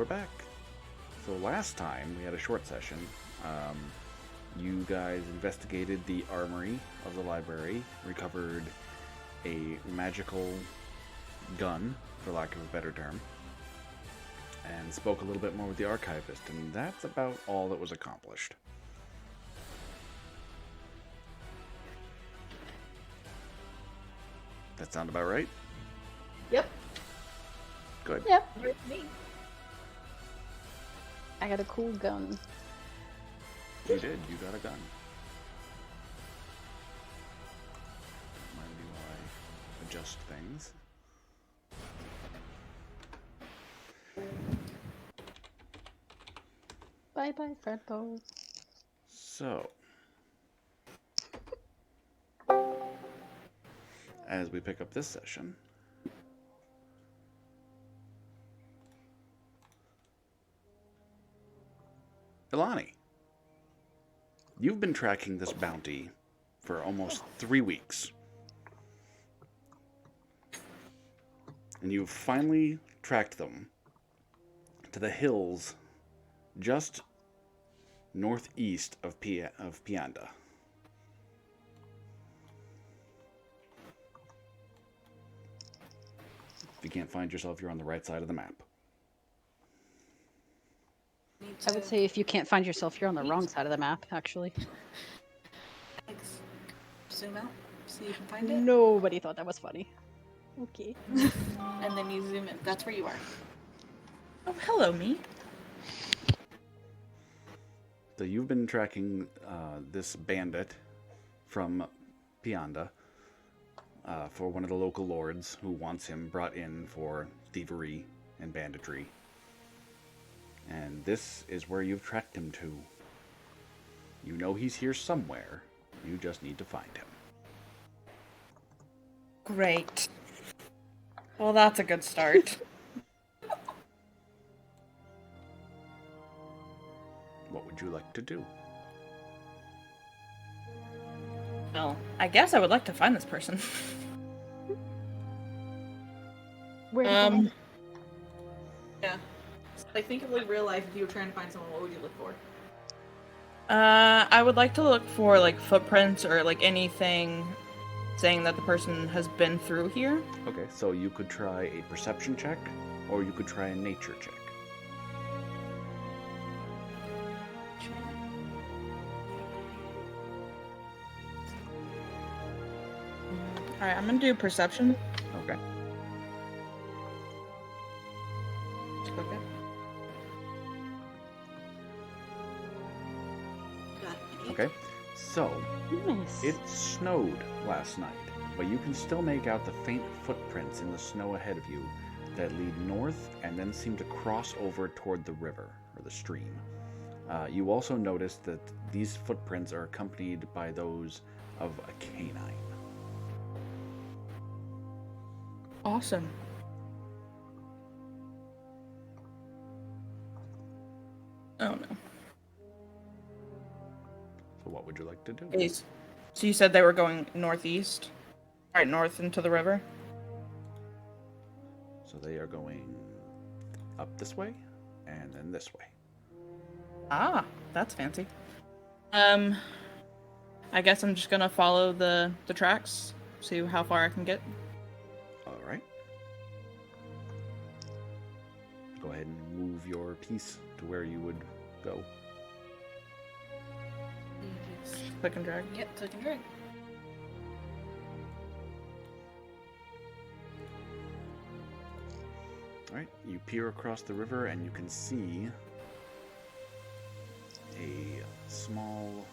back. So last time we had a short session. You guys investigated the armory of the library, recovered a magical gun, for lack of a better term, and spoke a little bit more with the archivist, and that's about all that was accomplished. That sound about right? Yep. Good. Yep. Me. I got a cool gun. You did. You got a gun. Remind me while I adjust things. Bye-bye, Fredbo. So, as we pick up this session, Ilani, you've been tracking this bounty for almost 3 weeks. And you've finally tracked them to the hills just northeast of Pianda. If you can't find yourself, you're on the right side of the map. I would say if you can't find yourself, you're on the wrong side of the map, actually. Thanks. Zoom out so you can find it. Nobody thought that was funny. Okay. And then you zoom in. That's where you are. Oh, hello, me. So you've been tracking this bandit from Pianda for one of the local lords who wants him brought in for thievery and banditry. And this is where you've tracked him to. You know he's here somewhere. You just need to find him. Great. Well, that's a good start. What would you like to do? Well, I guess I would like to find this person. Where did they- Yeah. I think of like real life, if you were trying to find someone, what would you look for? I would like to look for, like, footprints or, like, anything saying that the person has been through here. Okay, so you could try a perception check, or you could try a nature check. Alright, I'm gonna do perception. Okay. Okay. Got an 8. Okay, so Nice. it snowed last night, but you can still make out the faint footprints in the snow ahead of you that lead north and then seem to cross over toward the river, or the stream. You also notice that these footprints are accompanied by those of a canine. Awesome. Oh no. So what would you like to do? Please. So you said they were going northeast? Right, north into the river? So they are going up this way, and then this way. Ah, that's fancy. I guess I'm just gonna follow the tracks, see how far I can get. All right. Go ahead and move your piece to where you would go. You just... Click and drag. Yep, click and drag. All right. You peer across the river, and you can see a small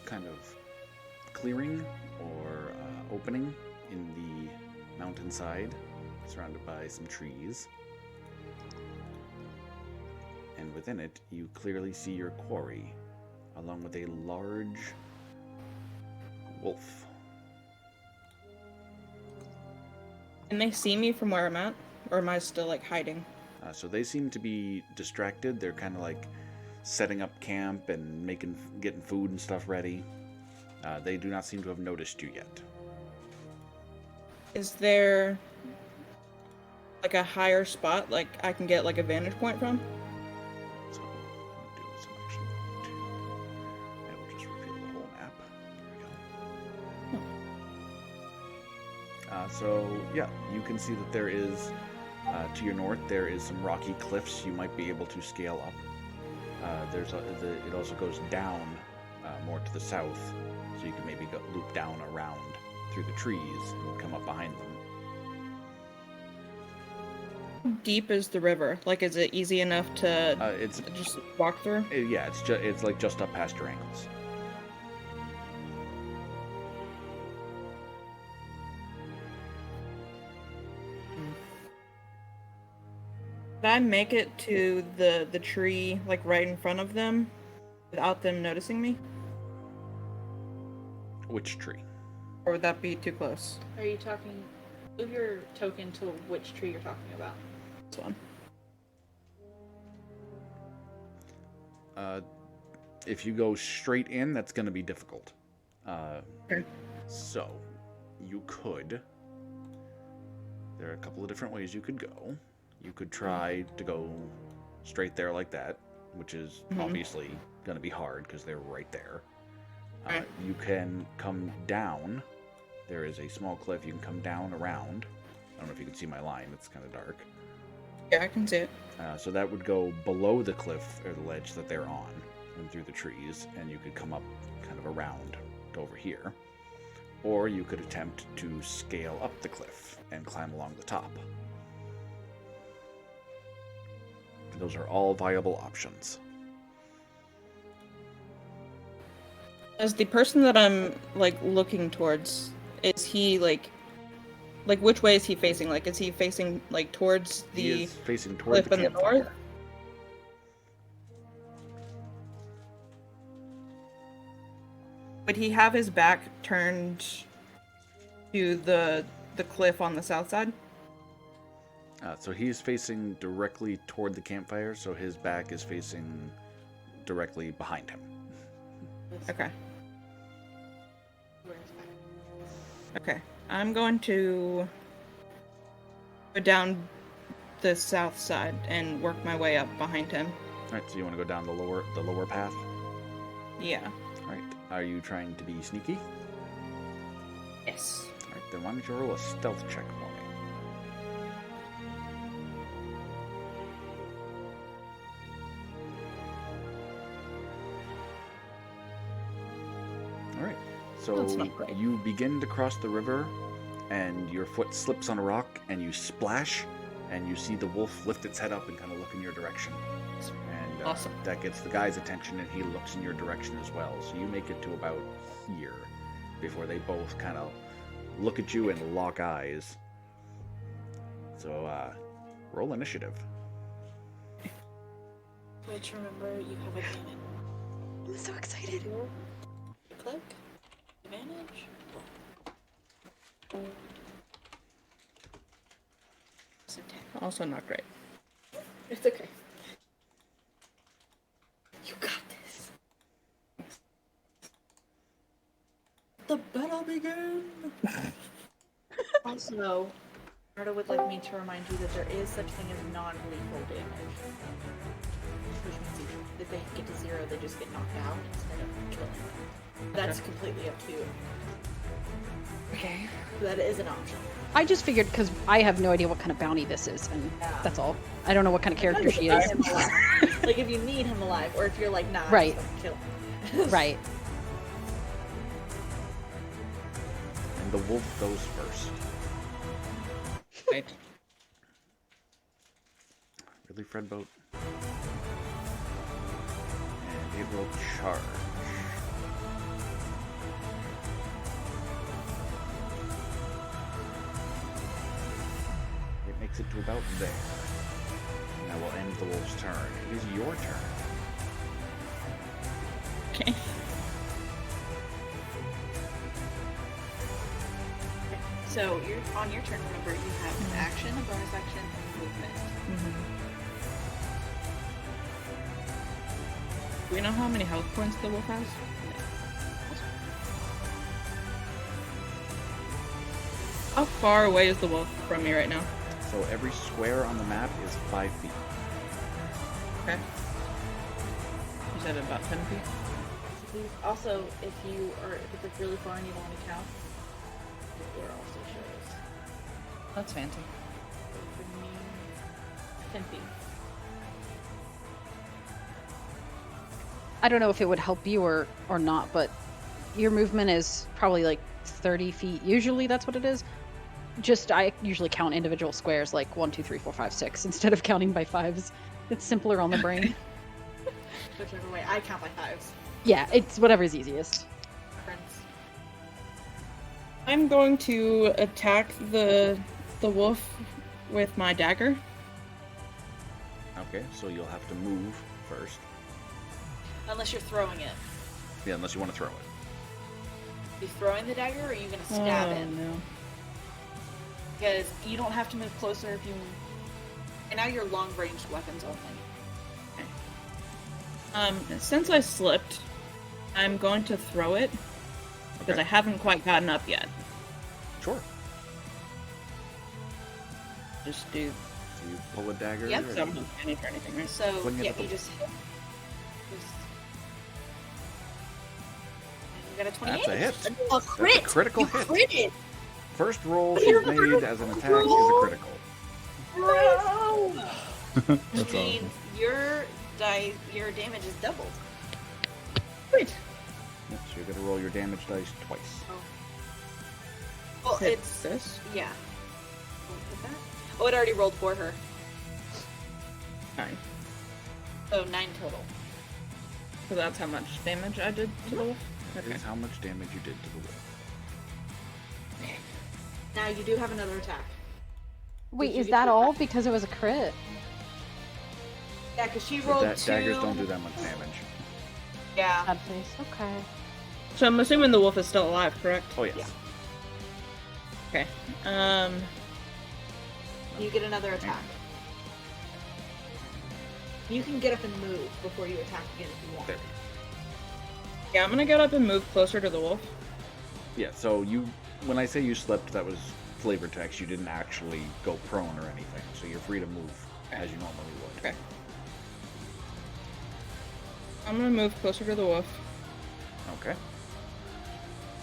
kind of clearing or opening in the mountainside, surrounded by some trees. And within it, you clearly see your quarry, along with a large wolf. Can they see me from where I'm at? Or am I still, like, hiding? So they seem to be distracted. They're kind of like setting up camp and getting food and stuff ready. They do not seem to have noticed you yet. Is there... like a higher spot, like I can get like a vantage point from? So I'm gonna do selection 2. And we'll just reveal the whole map. There we go. So yeah, you can see that there is to your north there is some rocky cliffs you might be able to scale up. It also goes down more to the south, so you can maybe loop down around through the trees and come up behind them. How deep is the river? Like, is it easy enough to It's just walk through? yeah, it's like just up past your ankles. Did I make it to the tree, like right in front of them, without them noticing me? Which tree? Or would that be too close? Are you talking? Move your token to which tree you're talking about. This one. If you go straight in, that's going to be difficult. Okay. So, you could. There are a couple of different ways you could go. You could try to go straight there like that, which is obviously going to be hard because they're right there. Right. You can come down. There is a small cliff. You can come down around. I don't know if you can see my line. It's kind of dark. Yeah, I can see it. So that would go below the cliff or the ledge that they're on and through the trees, and you could come up kind of around to over here. Or you could attempt to scale up the cliff and climb along the top. Those are all viable options. As the person that I'm like looking towards, is he like which way is he facing? Like, is he facing like towards He the is facing toward cliff the in the campfire. north? Would he have his back turned to the cliff on the south side? So he's facing directly toward the campfire, so his back is facing directly behind him. Okay. Where's that? Okay. I'm going to go down the south side and work my way up behind him. All right, so you want to go down the lower path? Yeah. All right. Are you trying to be sneaky? Yes. All right, then why don't you roll a stealth check for me? All right. So That's not great. you begin to cross the river, and your foot slips on a rock, and you splash, and you see the wolf lift its head up and kind of look in your direction. And Awesome. that gets the guy's attention, and he looks in your direction as well. So you make it to about here before they both kind of look at you and lock eyes. So roll initiative. Which remember you have advantage. I'm so excited. Click. Advantage. So 10. Also not great. It's okay. You got this. The battle begin. Also, Narda would like me to remind you that there is such thing as non-lethal damage. Which means if they get to 0, they just get knocked out instead of killing. That's completely up to you. Okay. That is an option. I just figured because I have no idea what kind of bounty this is, and that's all. I don't know what kind of character she is. Like if you need him alive, or if you're like, nah, Right. just kill him. Right. And the wolf goes first. Right. Really, Fredboat? And it will charge. It makes it to about there. And that will end the wolf's turn. It is your turn. Okay. So you're on your turn. Remember, you have an action, a bonus action, and movement. Do we know how many health points the wolf has? How far away is the wolf from me right now? So every square on the map is 5 feet. Okay. You said about 10 feet? Also, if it's like really far and you don't want to count, the floor also shows. That's fancy. So for me, 10 feet. I don't know if it would help you or not, but your movement is probably like 30 feet. Usually that's what it is. I usually count individual squares like 1, 2, 3, 4, 5, 6 instead of counting by fives. It's simpler on the brain. Whichever way, I count by fives. Yeah, it's whatever's easiest. Friends. I'm going to attack the wolf with my dagger. Okay, so you'll have to move first. Unless you're throwing it. Yeah, unless you want to throw it. Are you throwing the dagger, or are you going to stab it? No. Because you don't have to move closer if you... And now you're long-ranged weapons only. Since I slipped, I'm going to throw it because Okay. I haven't quite gotten up yet. Sure. Just do So you pull a dagger. Yep. or- some damage or anything, right? So, Swing it yeah, at the you wolf. just hit. You got a 28? That's a hit. A That's a critical hit. Critted! First roll she's made as an attack is a critical. Bro! That's means your damage is doubled. Wait. Yep, so you're going to roll your damage dice twice. Well, Hit it's... this. Yeah. What that? Oh, it already rolled for her. 9. So 9 total. So that's how much damage I did to the wolf? That Okay. is how much damage you did to the wolf. Now you do have another attack. Wait, Did you is get that your all? attack? Because it was a crit. Yeah, because she So rolled 2... daggers don't do that much damage. Yeah. Bad face. Okay. So I'm assuming the wolf is still alive, correct? Oh, yes. Yeah. Okay. You get another attack. You can get up and move before you attack again if you want. There. Yeah, I'm gonna get up and move closer to the wolf. Yeah, so when I say you slipped, that was flavor text. You didn't actually go prone or anything, so you're free to move as you normally would. Okay. I'm gonna move closer to the wolf. Okay.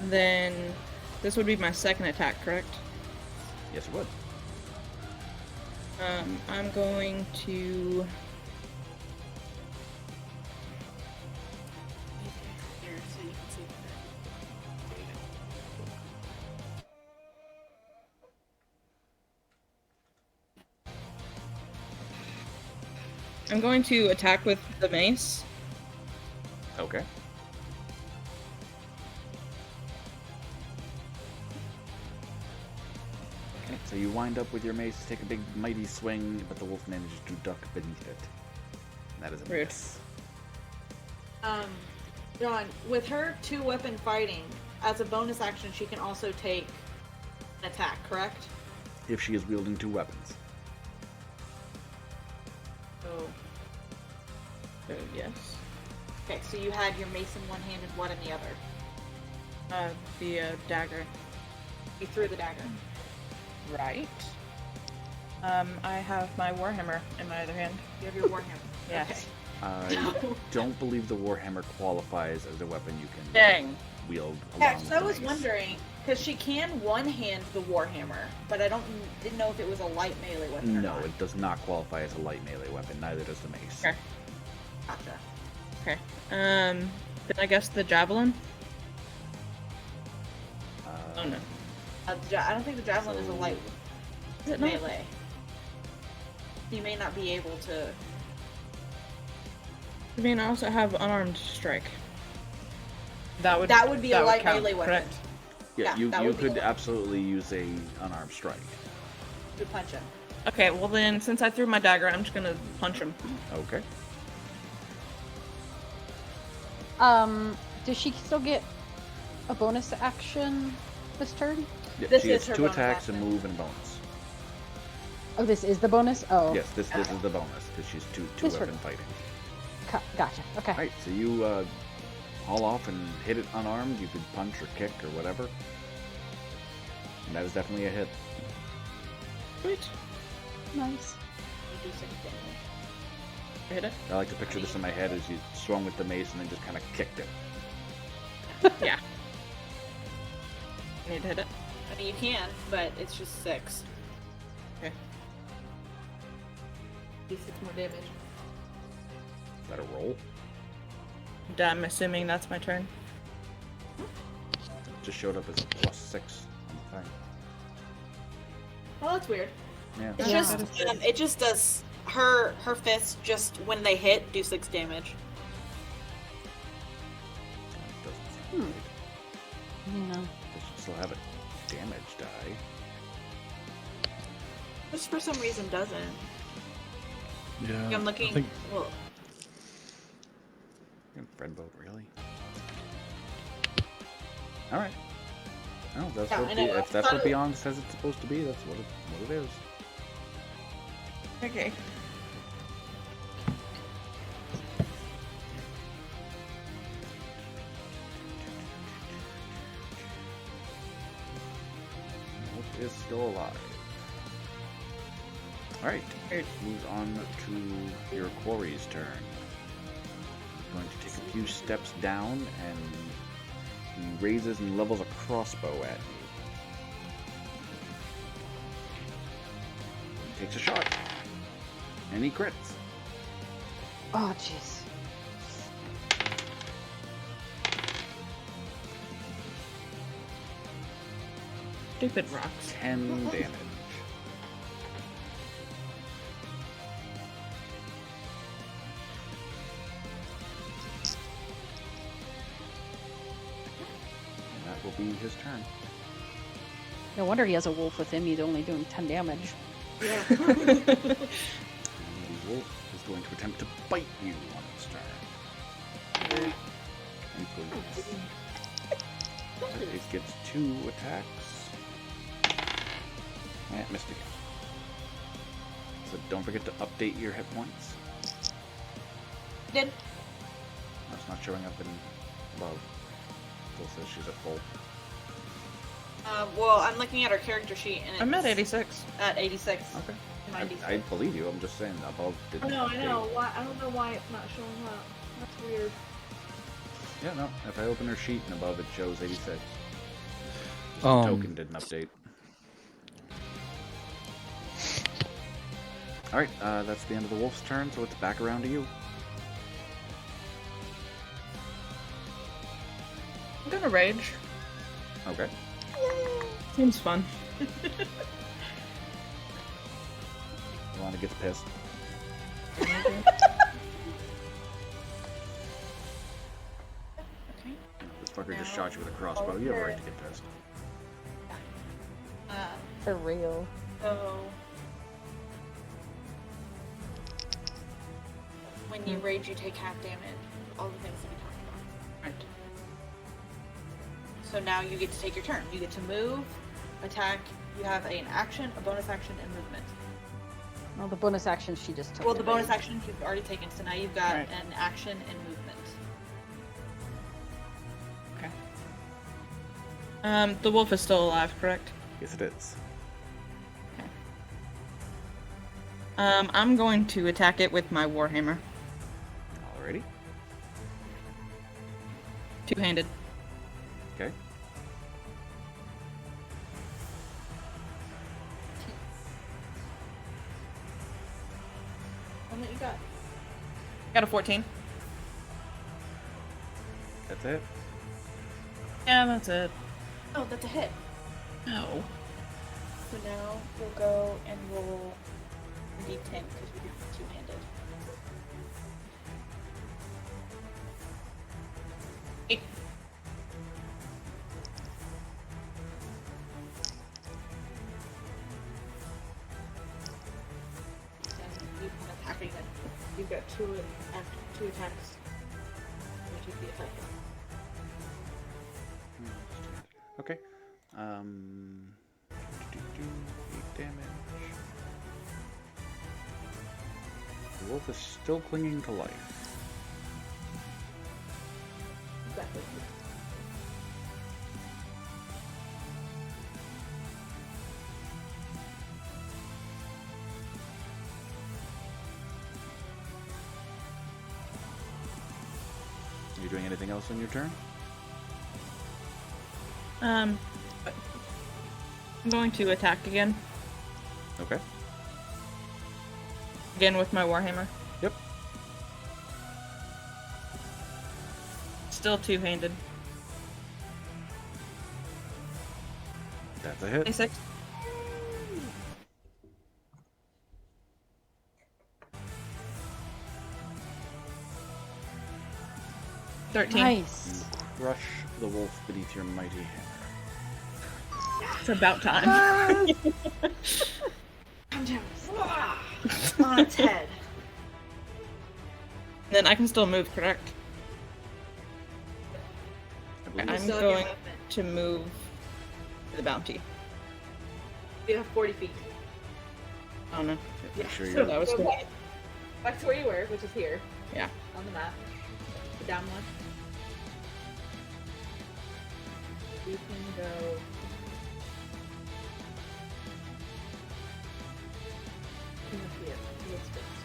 Then this would be my second attack, correct? Yes, it would. I'm going to... Here, so you can see there you I'm going to attack with the mace. Okay. Okay, so you wind up with your mace, take a big mighty swing, but the wolf manages to duck beneath it. And that is a Rude. miss. John, with her 2-weapon fighting, as a bonus action, she can also take an attack, correct? If she is wielding 2 weapons. So yes. Okay, so you had your mace in one hand and what in the other? The dagger. You threw the dagger. Right. I have my warhammer in my other hand. You have your warhammer. Yes. I don't believe the warhammer qualifies as a weapon you can Dang. wield along Yeah, with so I the was mace. wondering, because she can one-hand the warhammer, but I didn't know if it was a light melee weapon or No, not. it does not qualify as a light melee weapon. Neither does the mace. Okay. Gotcha. Okay. Then I guess the javelin? Oh no. I don't think the javelin is a light Is it not? melee. You may not be able to... I mean, I also have unarmed strike. That would be a light count, melee weapon. correct? Yeah, Yeah, that you would be could a- absolutely use a unarmed strike. to punch him. Okay, well then, since I threw my dagger, I'm just gonna punch him. Okay. Does she still get a bonus action this turn? Yeah, This she is gets her 2 bonus attacks, a action. move, and a bonus. Oh, this is the bonus? Oh. Yes, this is the bonus because she's two This weapon one. fighting. Gotcha. Okay. All right, so you haul off and hit it unarmed. You could punch or kick or whatever. And that is definitely a hit. Sweet. Nice. You do 6 damage. Hit it? I like to picture this in my head as you swung with the mace and then just kind of kicked it. Yeah. Need to hit it? I mean, you can, but it's just 6. Okay. Do 6 more damage. Is that a roll? I'm assuming that's my turn. It just showed up as a +6 on the thing. Oh, that's weird. Yeah. It's Yeah. just, it just does, her fists just, when they hit, do 6 damage. That doesn't sound right. Yeah. They should still have a damage die. This for some reason doesn't. Yeah. I'm looking, I think well, Friend boat, really? Alright. No, that's Yeah, what I know, I if that's thought what it- Beyond says it's supposed to be, that's what it is. Okay. Wolf is still alive. Alright, moves on to your quarry's turn. He's going to take a few steps down and he raises and levels a crossbow at you. He takes a shot. And he crits. Oh, jeez. Stupid rocks. 10 damage. And that will be his turn. No wonder he has a wolf with him. He's only doing 10 damage. yeah. And the wolf is going to attempt to bite you on its turn. And please. It gets 2 attacks. And it missed again. So don't forget to update your hit points. Did. That's not showing up in above. Still says she's at full. Well, I'm looking at her character sheet and it's I'm at 86. At 86. Okay. 96. I believe you. I'm just saying above didn't. I know. update. Why? I don't know why it's not showing up. That's weird. Yeah, no. If I open her sheet and above it shows 86. The Um, token didn't update. Alright, that's the end of the wolf's turn, so it's back around to you. I'm gonna rage. Okay. Seems fun. Alana gets pissed. Okay. This fucker just shot you with a crossbow. You have a right to get pissed. For real. So when you rage, you take half damage. All the things that we talked about. Right. So now you get to take your turn. You get to move, attack. You have an action, a bonus action, and movement. Well, the bonus action she just took. Well, the bonus action you've already taken, so now you've got Right. an action and movement. Okay. The wolf is still alive, correct? Yes, it is. I'm going to attack it with my warhammer. Alrighty. Two-handed. Okay. How many you got? Got a 14. That's it. Yeah, that's it. Oh, that's a hit. No. So now we'll go and roll d10 because we did two-handed. 8. And you've been attacking it. You've got two attacks. Which is the attack. Okay. 8 damage. The wolf is still clinging to life. Exactly. you doing anything else on your turn? I'm going to attack again. Okay. Again with my warhammer. Yep. Still two-handed. That's a hit. 26. Nice. You crush the wolf beneath your mighty hammer. It's about time. On its head. Then I can still move, correct? I believe I'm Still in your going movement. to move to the bounty. You have 40 feet. Oh no. Make sure so you're that was go cool. back to where you were, which is here. Yeah. On the map. The down one. You can go. In the field. Field space.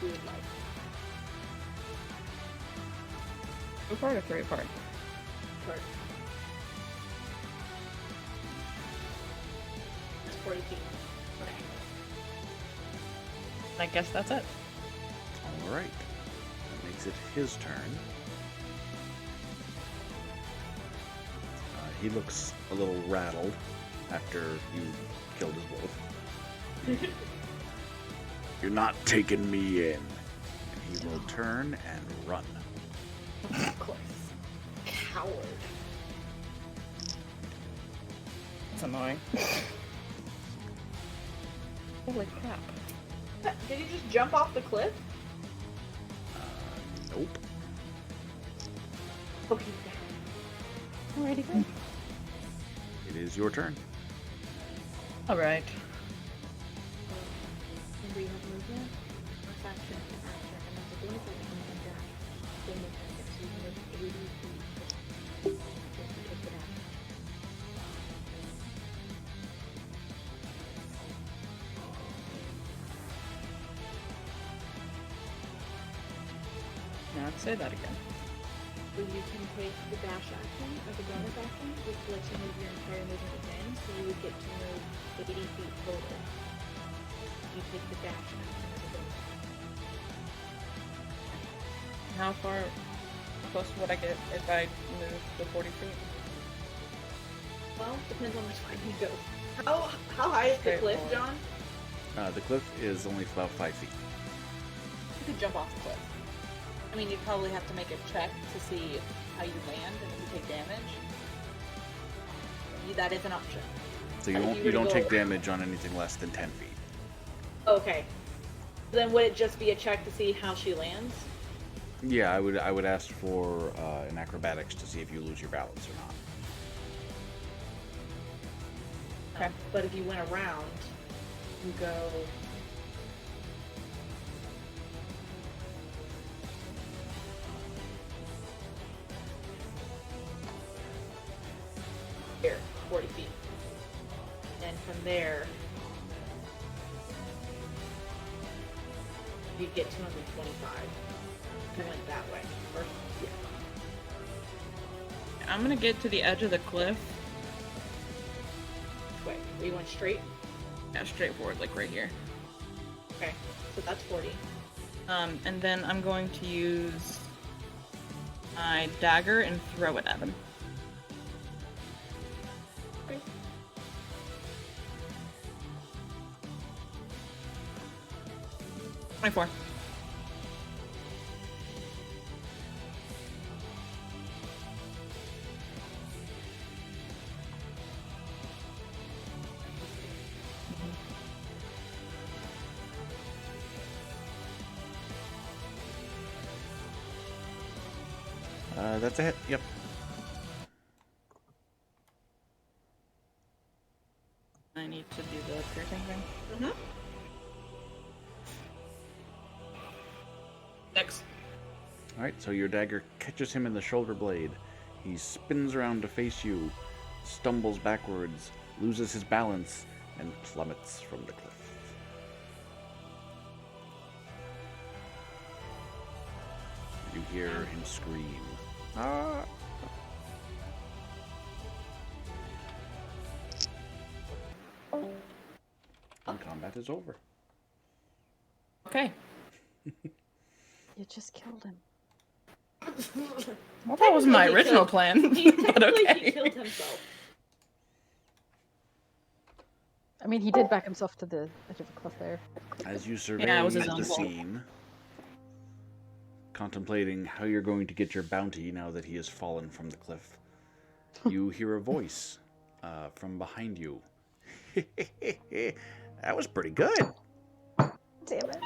You would like. 2 apart or 3 apart? Part. That's 40 feet. Okay. I guess that's it. all right. That makes it his turn. He looks a little rattled after you killed his wolf. You're not taking me in. And he will turn and run. Of course. Coward. That's annoying. Holy crap. Did he just jump off the cliff? Nope. Oh, he's down. Alrighty then. It is your turn. Alright. Remember you have movement? First action, action, and then the bonus action and dash. Then move target, so you can move 80 feet. Take it out. Now say that again. So you can take the dash action or the bonus action, which lets you move your entire movement again, so you would get to move 80 feet total. You take the dash action as a bonus. How far close would I get if I move the 40 feet? Well, depends on which way you go. How high is the cliff, Straightforward. John? The cliff is only about 5 feet. You could jump off the cliff. I mean, you'd probably have to make a check to see how you land and if you take damage. That is an option. So you If won't, you you were to don't go take around. damage on anything less than 10 feet. Okay. Then would it just be a check to see how she lands? Yeah, I would ask for an acrobatics to see if you lose your balance or not. Okay. But if you went around, you go. Here, 40 feet. And from there, you'd get 225 if you went that way. Or, yeah. I'm gonna get to the edge of the cliff. Which way? Are you going straight? Yeah, straightforward, like right here. Okay, so that's 40. And then I'm going to use my dagger and throw it at him. Okay. $24. That's a hit. Yep. I need to do the piercing thing. Mm-hmm. 6. All right. So your dagger catches him in the shoulder blade. He spins around to face you, stumbles backwards, loses his balance, and plummets from the cliff. You hear him scream. Ah! And combat is over. Okay. You just killed him. Well, that wasn't my Technically, he original killed- plan, He but technically okay. he killed himself. I mean, he did back himself to the edge of a cliff there. As you survey Yeah, it was his the own fault. scene, contemplating how you're going to get your bounty now that he has fallen from the cliff, you hear a voice from behind you. That was pretty good. Damn it.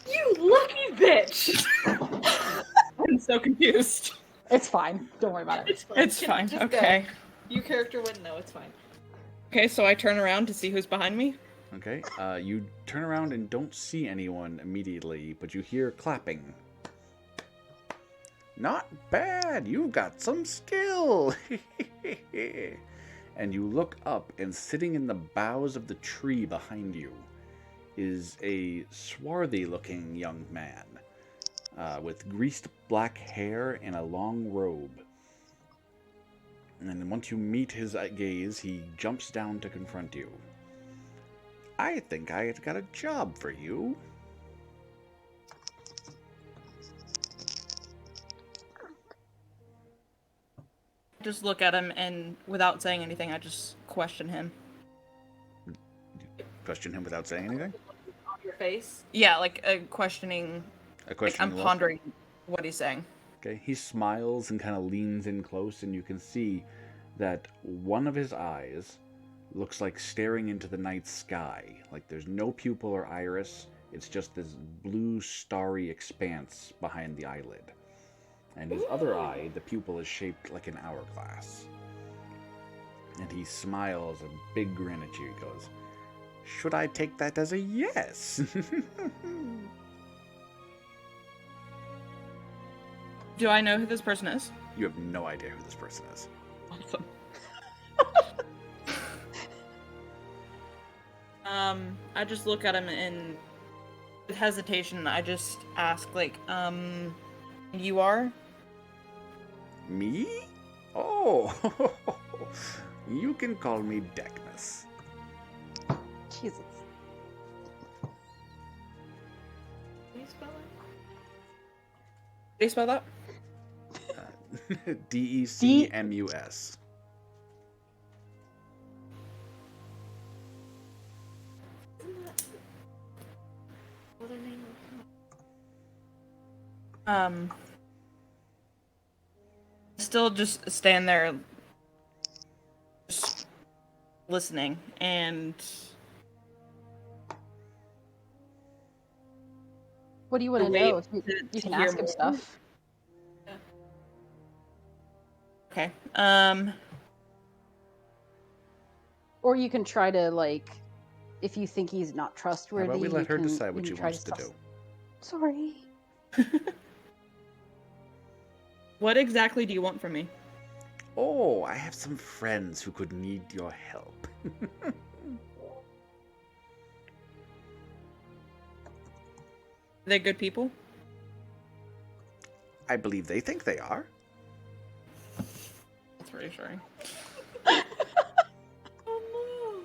You lucky bitch! I'm so confused. It's fine. Don't worry about it. It's fine. It's fine. Just go. Okay. Your character wouldn't know. It's fine. Okay, so I turn around to see who's behind me. Okay, you turn around and don't see anyone immediately, but you hear clapping. Not bad, you've got some skill. And you look up, and sitting in the boughs of the tree behind you is a swarthy-looking young man with greased black hair and a long robe. And once you meet his gaze, he jumps down to confront you. I think I have got a job for you. Just look at him, and without saying anything, I just question him. Question him without saying anything? On your face. Yeah, like questioning. A Like, question. I'm pondering what he's saying. Okay, he smiles and kind of leans in close, and you can see that one of his eyes looks like staring into the night sky. Like there's no pupil or iris, it's just this blue starry expanse behind the eyelid. And his other eye, the pupil is shaped like an hourglass. And he smiles a big grin at you. He goes, "Should I take that as a yes?" Do I know who this person is? You have no idea who this person is. Awesome. I just look at him and with hesitation, I just ask, like, you are? Me? Oh, you can call me Deckness. Jesus. Can you spell it? How do you spell that? Decmus. Isn't that other name? Still just stand there, just listening, and What do you want to Wait know? If you to can hear ask him more. stuff. okay. Or you can try to, like, if you think he's not How trustworthy, about we let her you can, decide what you she can try wants to suss- do? Sorry. What exactly do you want from me? Oh, I have some friends who could need your help. Are they good people? I believe they think they are. That's reassuring. Oh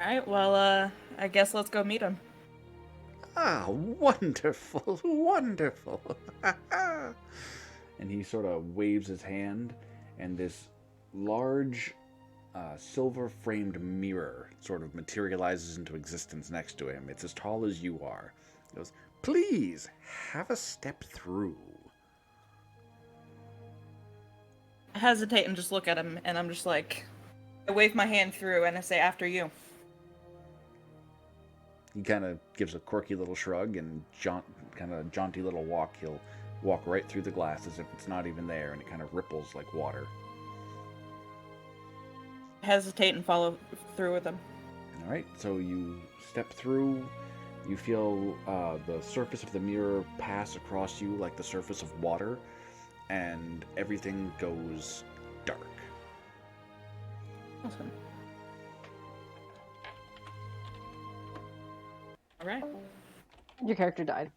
Alright, well, I guess let's go meet him. Ah, wonderful, wonderful. And he sort of waves his hand, and this large silver-framed mirror sort of materializes into existence next to him. It's as tall as you are. He goes, "Please, have a step through." I hesitate and just look at him, and I'm just like, I wave my hand through and I say, after you. He kind of gives a quirky little shrug and kind of jaunty little walk. He'll walk right through the glass as if it's not even there, and it kind of ripples like water. Hesitate and follow through with him. All right, so you step through. You feel the surface of the mirror pass across you like the surface of water, and everything goes dark. Awesome. Alright. Your character died.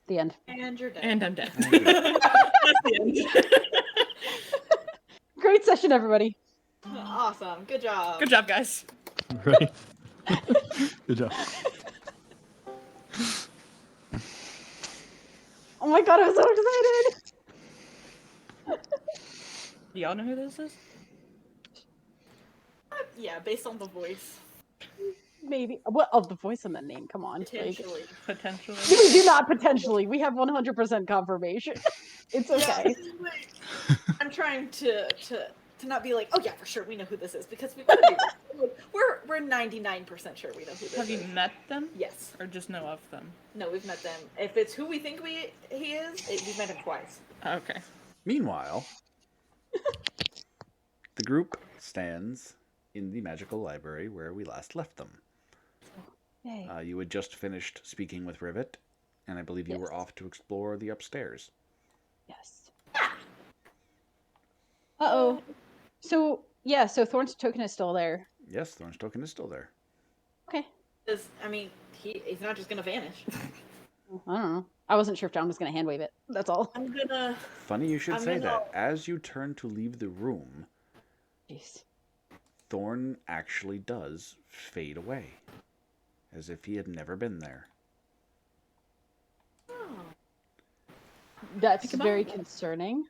The end. And you're dead. And I'm dead. And you're dead. That's the end. Great session, everybody. Awesome. Good job. Good job, guys. Right? Good job. Oh my god, I'm so excited. Do y'all know who this is? Yeah, based on the voice. Maybe. What? Oh, the voice and the name. Come on. Like, Potentially. Potentially. we do not potentially. We have 100% confirmation. It's okay. Yeah, I'm trying to not be like, oh yeah, for sure we know who this is, because we could be wrong. We're 99% sure we know who this Have is. you met them? Yes. Or just know of them? No, we've met them. If it's who we think he is, we've met him twice. Okay. Meanwhile, the group stands in the magical library where we last left them. Yay. You had just finished speaking with Rivet, and I believe you were Yes. off to explore the upstairs. Yes. Uh-oh. So, yeah, so Thorn's token is still there. Yes, Thorn's token is still there. Okay. Because, I mean, he's not just gonna vanish. I don't know. I wasn't sure if John was going to hand wave it. That's all. I'm gonna. Funny you should I'm say gonna- that. As you turn to leave the room, Jeez. Thorn actually does fade away, as if he had never been there. Oh. That's Think about very it. concerning.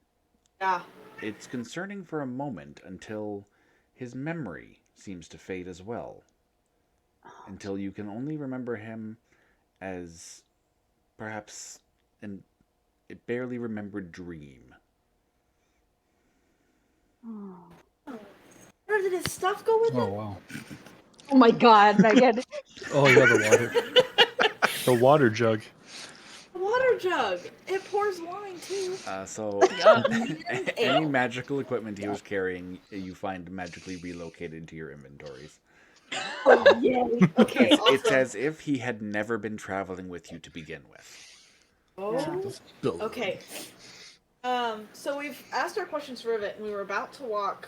Yeah. It's concerning for a moment until his memory seems to fade as well. Until you can only remember him as perhaps a barely remembered dream. Where did his stuff go with Oh him? wow. Oh my god, Megan. Oh yeah, the water. The water jug. A water jug. It pours wine too. So And any ale. magical equipment he was carrying, you find magically relocated to your inventories. Oh, yay. Okay, It's awesome. as if he had never been traveling with you to begin with. Oh. Okay. So we've asked our questions for Rivet, and we were about to walk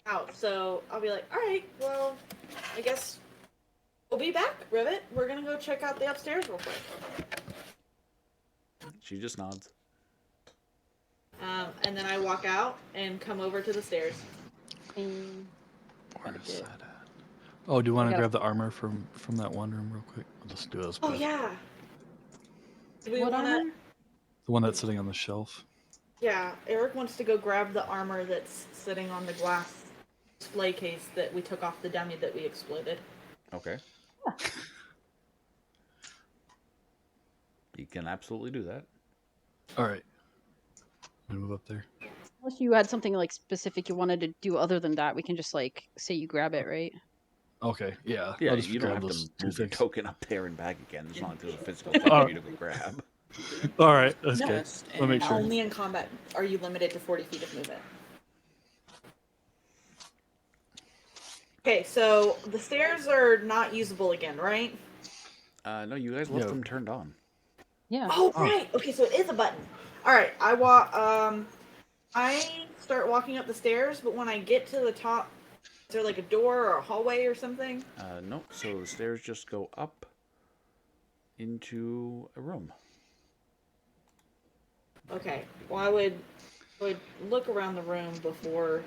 out. So I'll be like, all right, well, I guess we'll be back, Rivet. We're gonna go check out the upstairs real quick. She just nods. And then I walk out and come over to the stairs. Where's that at? Oh, do you want to grab the armor from that one room real quick? I'll just do this. Oh yeah. Do we What wanna? armor? The one that's sitting on the shelf. Yeah, Eric wants to go grab the armor that's sitting on the glass display case that we took off the dummy that we exploded. Okay. You can absolutely do that. All right. I'm gonna move up there. Unless you had something like specific you wanted to do other than that, we can just like say you grab it, right? Okay. Yeah. Yeah, I'll just you don't grab have to those two move your things. token up there and back again. As long as there's a physical thing for you to go grab. All right. That's No. good. I'll make sure. Only in combat are you limited to 40 feet of movement. Okay, so the stairs are not usable again, right? No, you guys left Yeah. them turned on. Yeah. Oh, right. Okay, so it is a button. All right, I start walking up the stairs, but when I get to the top, is there like a door or a hallway or something? Nope. So the stairs just go up into a room. Okay. Well, I would look around the room before.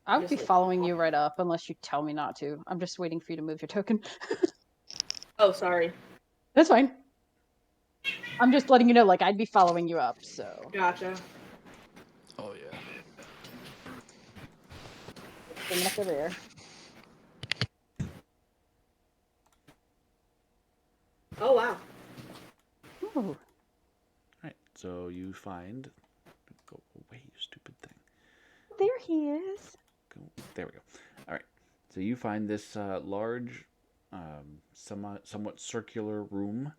I would Just be like- following you right up unless you tell me not to. I'm just waiting for you to move your token. Oh, sorry. That's fine. I'm just letting you know, like, I'd be following you up, so. Gotcha. Oh yeah. Bring it up over here. Oh, wow. Ooh. Right. So you find. Go away, you stupid thing. There he is. Go. There we go. All right. So you find this large, somewhat circular room,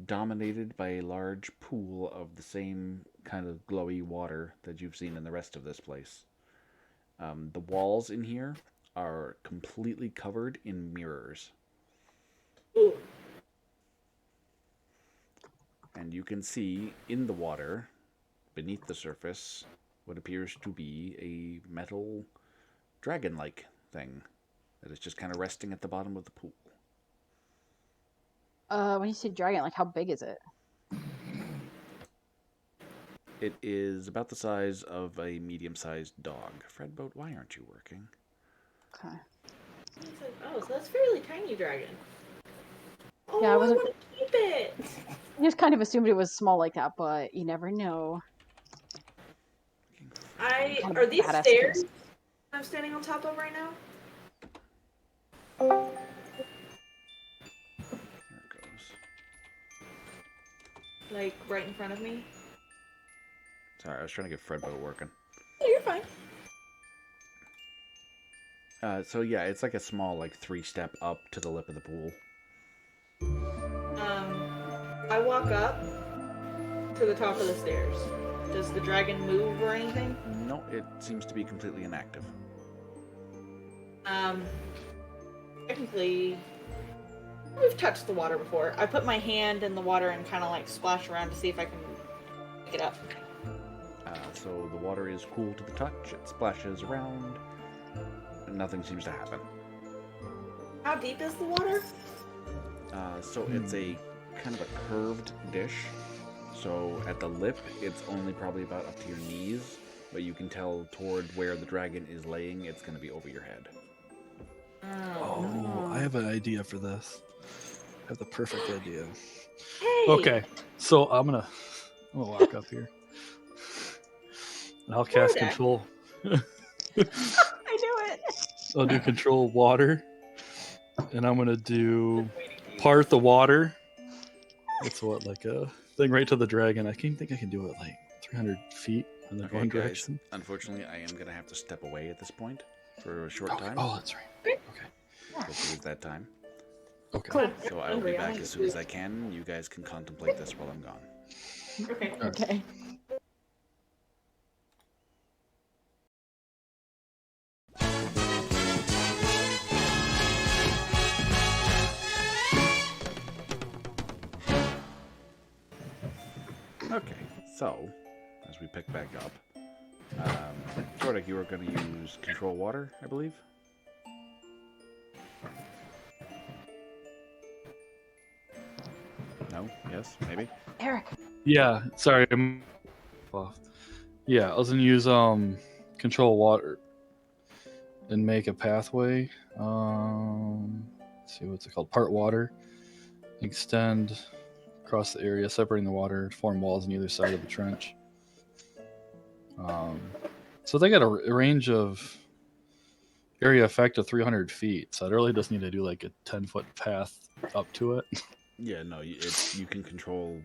dominated by a large pool of the same kind of glowy water that you've seen in the rest of this place. The walls in here are completely covered in mirrors, Ooh. and you can see in the water, beneath the surface, what appears to be a metal dragon-like thing that is just kind of resting at the bottom of the pool. When you say dragon, like how big is it? It is about the size of a medium-sized dog. Fredboat, why aren't you working? Okay. He's like, oh, so that's fairly tiny dragon. Oh, Yeah, I I wasn't- want to keep it. I just kind of assumed it was small like that, but you never know. Kind of Are these badass stairs skills. I'm standing on top of right now? There it goes. Like right in front of me? Sorry, I was trying to get Fredboat working. Yeah, you're fine. So yeah, it's like a small, like 3-step up to the lip of the pool. I walk up to the top of the stairs. Does the dragon move or anything? No, it seems to be completely inactive. Technically, we've touched the water before. I put my hand in the water and kind of like splash around to see if I can pick it up. So the water is cool to the touch. It splashes around. And nothing seems to happen. How deep is the water? So it's a kind of a curved dish. So at the lip, it's only probably about up to your knees. But you can tell toward where the dragon is laying, it's going to be over your head. Oh, I have an idea for this. I have the perfect idea. Hey! Okay, so I'm gonna walk up here. And I'll cast Florida. control. I knew it. I'll do control water, and I'm gonna do part the water. That's what, like a thing right to the dragon. I think I can do it like 300 feet in the one direction. Unfortunately, I am going to have to step away at this point for a short time. Oh, that's right. Okay. So use that time. Okay. Cool. So I will be back as soon as I can. You guys can contemplate this while I'm gone. Okay. Okay. Okay, so as we pick back up, Jordak, you were going to use control water, I believe. No? Yes? Maybe? Eric. Yeah. Sorry. I'm off. Yeah, I was gonna use control water and make a pathway. Let's see what's it called? Part water. Extend across the area, separating the water, form walls on either side of the trench. So they got a range of area effect of 300 feet. So I really just need to do like a 10-foot path up to it. Yeah, no, you can control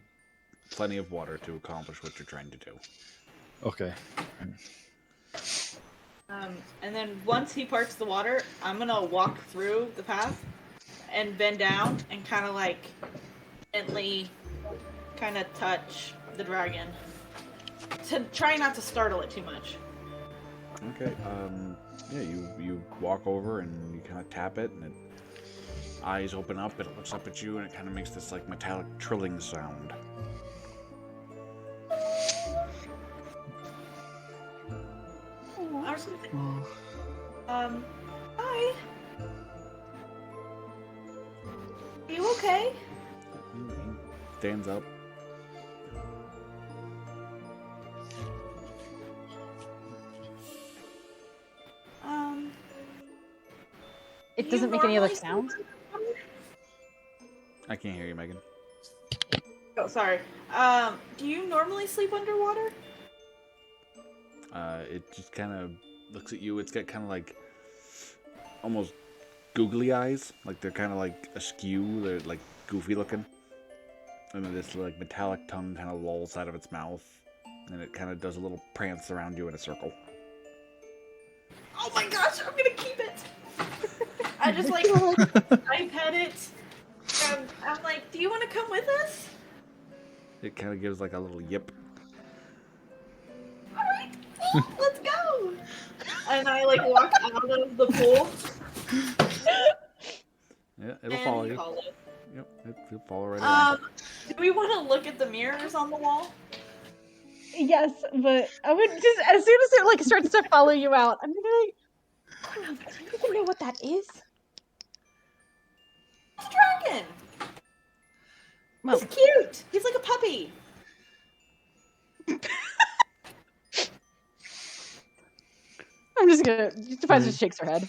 plenty of water to accomplish what you're trying to do. Okay. And then once he parts the water, I'm gonna walk through the path and bend down and kind of like gently kind of touch the dragon to try not to startle it too much. Okay, yeah, you walk over and you kind of tap it, and it eyes open up, it looks up at you, and it kind of makes this like metallic trilling sound. I was gonna say, hi. Are you okay? He stands up. It do doesn't you make any other normally sounds. sleep underwater? I can't hear you, Megan. Oh, sorry. Do you normally sleep underwater? It just kind of looks at you. It's got kind of like almost googly eyes, like they're kind of like askew. They're like goofy looking, and then this like metallic tongue kind of lolls out of its mouth, and it kind of does a little prance around you in a circle. Oh my gosh, I'm gonna keep it. I just like I pet it. And I'm like, do you want to come with us? It kind of gives like a little yip. All right, let's go. And I like walk out of the pool. Yeah, it'll and follow you. follow. Yep, it'll follow right along. Do we want to look at the mirrors on the wall? Yes, but I would just as soon as it like starts to follow you out, I'm gonna be like, do you even know what that is? It's a dragon. happy. I'm just gonna. Defies just shakes her head.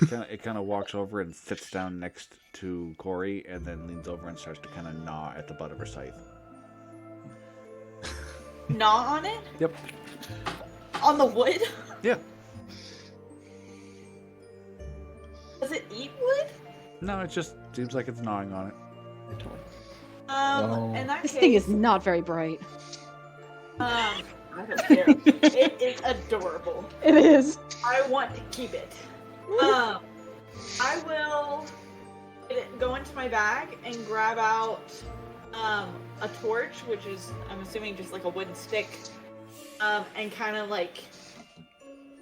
So it kind of walks over and sits down next to Corey, and then leans over and starts to kind of gnaw at the butt of her scythe. Gnaw on it? Yep. On the wood? Yeah. Does it eat wood? No, it just seems like it's gnawing on it. Oh. In that This case, thing is not very bright. I don't care. It is adorable. It is. I want to keep it. I will go into my bag and grab out a torch, which is, I'm assuming, just like a wooden stick, and kind of like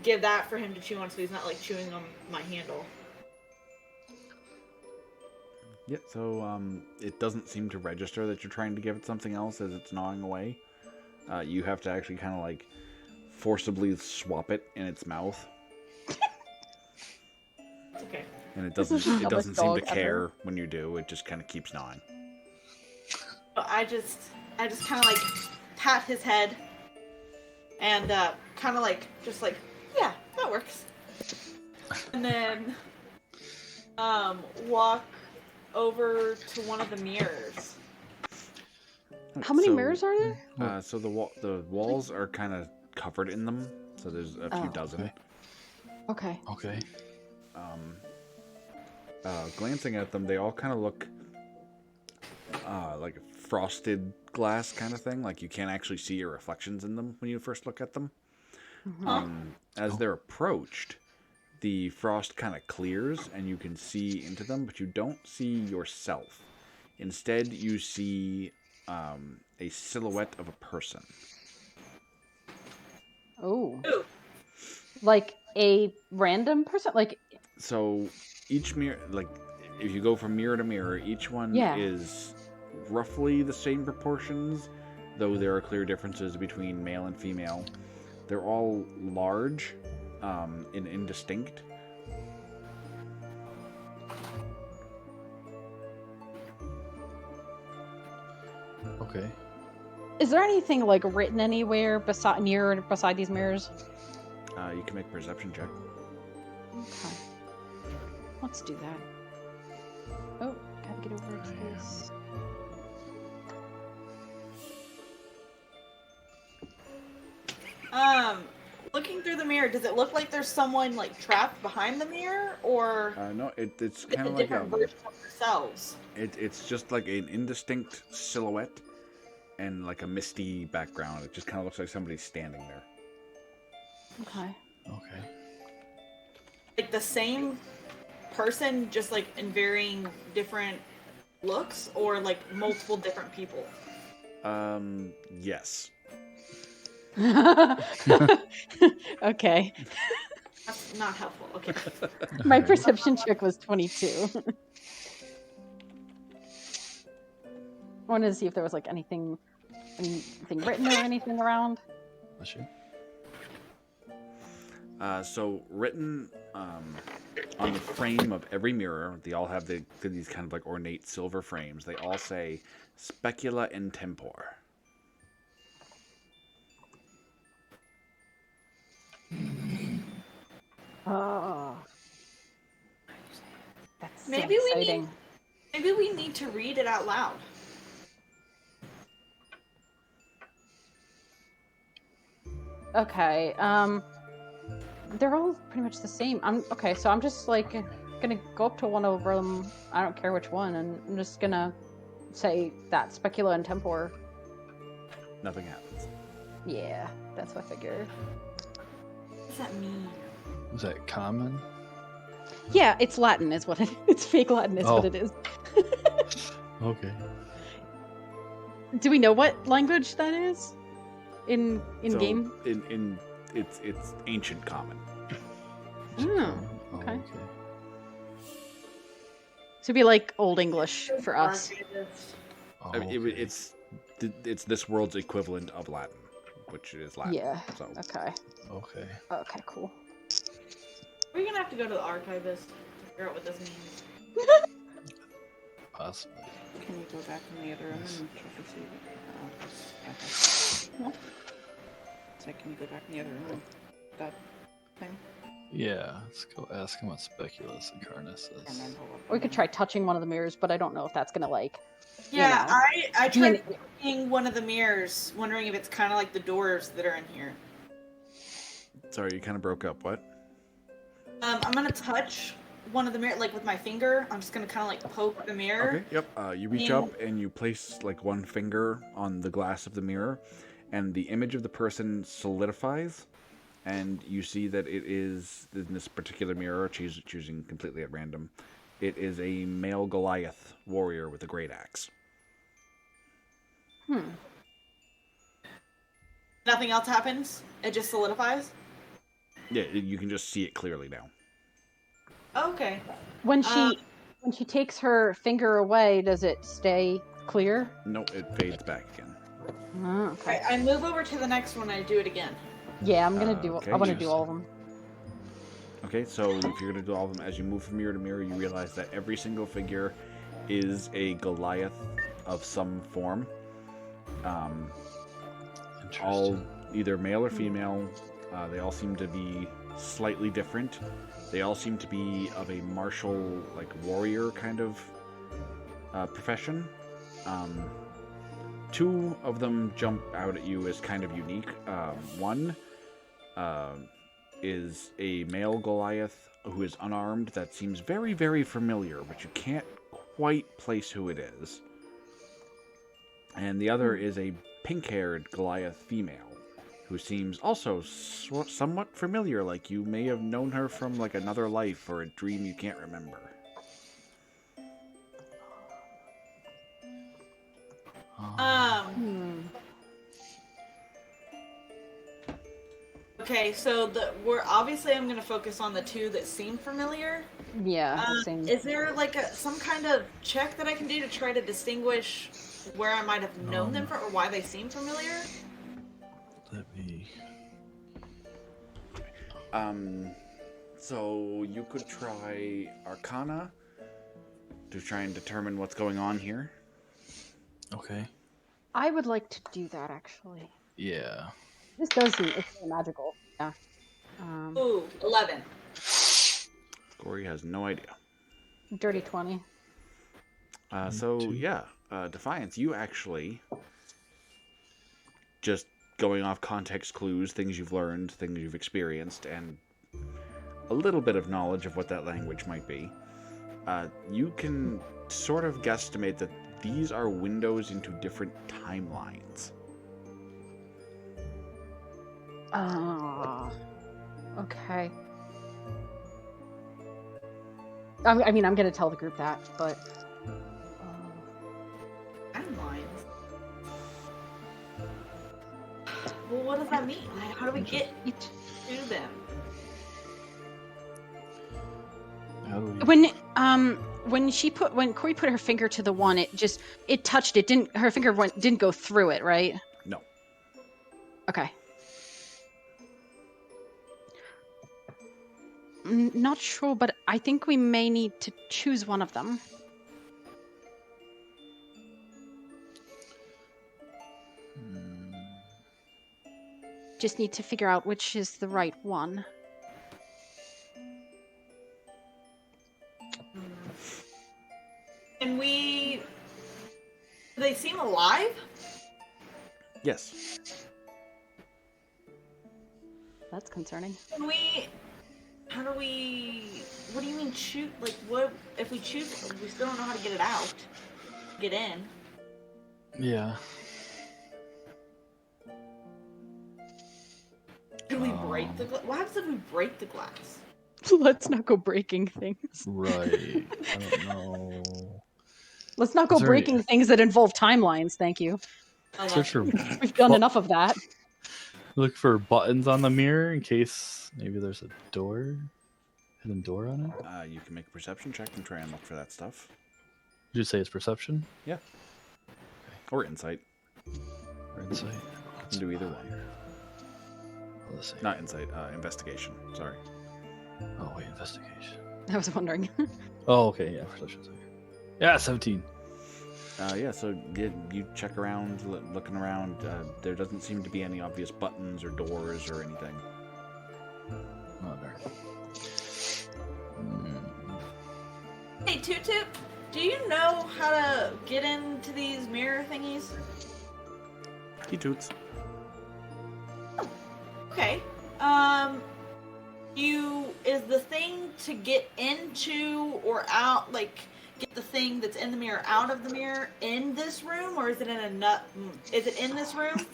give that for him to chew on, so he's not like chewing on my handle. Yeah, so it doesn't seem to register that you're trying to give it something else as it's gnawing away. You have to actually kind of like forcibly swap it in its mouth, Okay. and it This is doesn't the it doesn't dumbest seem to dog ever. care when you do. It just kind of keeps gnawing. But I just kind of like pat his head and kind of like just like, yeah, that works. And then walk over to one of the mirrors. How many So, mirrors are there? So the walls are kind of covered in them. So there's a few Oh, dozen. Okay. Okay. Glancing at them, they all kind of look like frosted glass kind of thing. Like you can't actually see your reflections in them when you first look at them. As they're approached, the frost kind of clears and you can see into them, but you don't see yourself. Instead, you see a silhouette of a person. Oh. Like a random person? Like, So each mirror, like if you go from mirror to mirror, each one Yeah. is roughly the same proportions, though there are clear differences between male and female. They're all large and indistinct. Okay. is there anything like written anywhere beside these mirrors? You can make a perception check. Okay. Let's do that. Oh, gotta get over to this. Looking through the mirror, does it look like there's someone like trapped behind the mirror, or No, it's it's kind a of like different version of themselves? it's just like an indistinct silhouette and like a misty background. It just kind of looks like somebody's standing there. Okay. Okay. Like the same person, just like in varying different looks, or like multiple different people? Yes. Okay. That's not helpful. Okay. My perception check was 22. I wanted to see if there was like anything written or anything around. Bless you. So written on the frame of every mirror, they all have these kind of like ornate silver frames. They all say "Specula in Tempor." Oh. That's so Maybe we exciting. need- Maybe we need to read it out loud. Okay. They're all pretty much the same. So I'm just like gonna go up to one of them. I don't care which one, and I'm just gonna say that specula and tempor. Nothing happens. Yeah, that's what I figured. What does that mean? Is that common? Yeah, it's Latin, is what it's fake Latin, is what Oh. it is. Okay. Do we know what language that is? In So, game? In it's ancient common. Oh, Oh, okay. So it'd be like Old English for us. Oh, I mean, okay. it's this world's equivalent of Latin, which is Latin. Yeah. So Okay. Okay. Okay, cool. We're gonna have to go to the archivist to figure out what this means. possibly. Can you go back in the other room Yes. and check and see? Okay. So can you go back in the other room? That thing. Yeah, let's go ask him what Speculus Incarnus I is. remember what We could try touching one of the mirrors, but I don't know if that's gonna like. Yeah, know, I be tried an- touching one of the mirrors, wondering if it's kind of like the doors that are in here. Sorry, you kind of broke up. What? I'm gonna touch one of the mirror, like with my finger. I'm just gonna kind of like poke the mirror. Okay. Yep. You reach And- up and you place like one finger on the glass of the mirror, and the image of the person solidifies, and you see that it is in this particular mirror, choosing completely at random. It is a male Goliath warrior with a great axe. Nothing else happens. It just solidifies. Yeah, you can just see it clearly now. Okay. When she takes her finger away, does it stay clear? No, it fades back again. Oh, okay. I move over to the next one. And I do it again. Yeah, I'm gonna do. Okay, I want to yes. do all of them. Okay, so if you're going to do all of them, as you move from mirror to mirror, you realize that every single figure is a Goliath of some form. All Interesting. either male or female. They all seem to be slightly different. They all seem to be of a martial, like warrior kind of profession. Two of them jump out at you as kind of unique. One is a male Goliath who is unarmed that seems very, very familiar, but you can't quite place who it is. And the other is a pink-haired Goliath female who seems also somewhat familiar, like you may have known her from like another life or a dream you can't remember. Okay, so we're obviously I'm gonna focus on the two that seem familiar. Yeah. Same. Is there like some kind of check that I can do to try to distinguish where I might have known them from or why they seem familiar? Let me. So you could try Arcana to try and determine what's going on here. Okay. I would like to do that actually. Yeah. This does seem it's very magical. Yeah. Ooh, 11. Gory has no idea. Dirty 20. So yeah, Defiance, you actually just going off context clues, things you've learned, things you've experienced, and a little bit of knowledge of what that language might be. You can sort of guesstimate that these are windows into different timelines. Okay. I mean, I'm gonna tell the group that, but Timelines. Well, what does that mean? How do we get to them? How do we... when Corey put her finger to the one, it touched it. Her finger didn't go through it, right? No. Okay. Not sure, but I think we may need to choose one of them. Just need to figure out which is the right one. And do they seem alive? Yes. That's concerning. What do you mean shoot? Like, what, if we choose, we still don't know how to get it out. Get in. Yeah. Can we break the glass? What happens if we break the glass? Let's not go breaking things. Right. I don't know. Let's not go Is there breaking things that involve timelines, thank you. Oh, Search for We've done enough of that. look for buttons on the mirror in case maybe there's a hidden door on it. You can make a perception check and try and look for that stuff. Did you say it's perception Yeah. Or insight. or insight? You can do either one. Let's see. Not insight, investigation. Sorry. Oh wait, investigation. I was wondering. Oh okay, yeah, perception. Sorry. Yeah, 17. Yeah, so you check around, looking around. There doesn't seem to be any obvious buttons or doors or anything. Oh, darn. Hey, Toot Toot, do you know how to get into these mirror thingies? He toots. Okay. Is the thing to get into or out, like, get the thing that's in the mirror out of the mirror in this room, or is it in a is it in this room?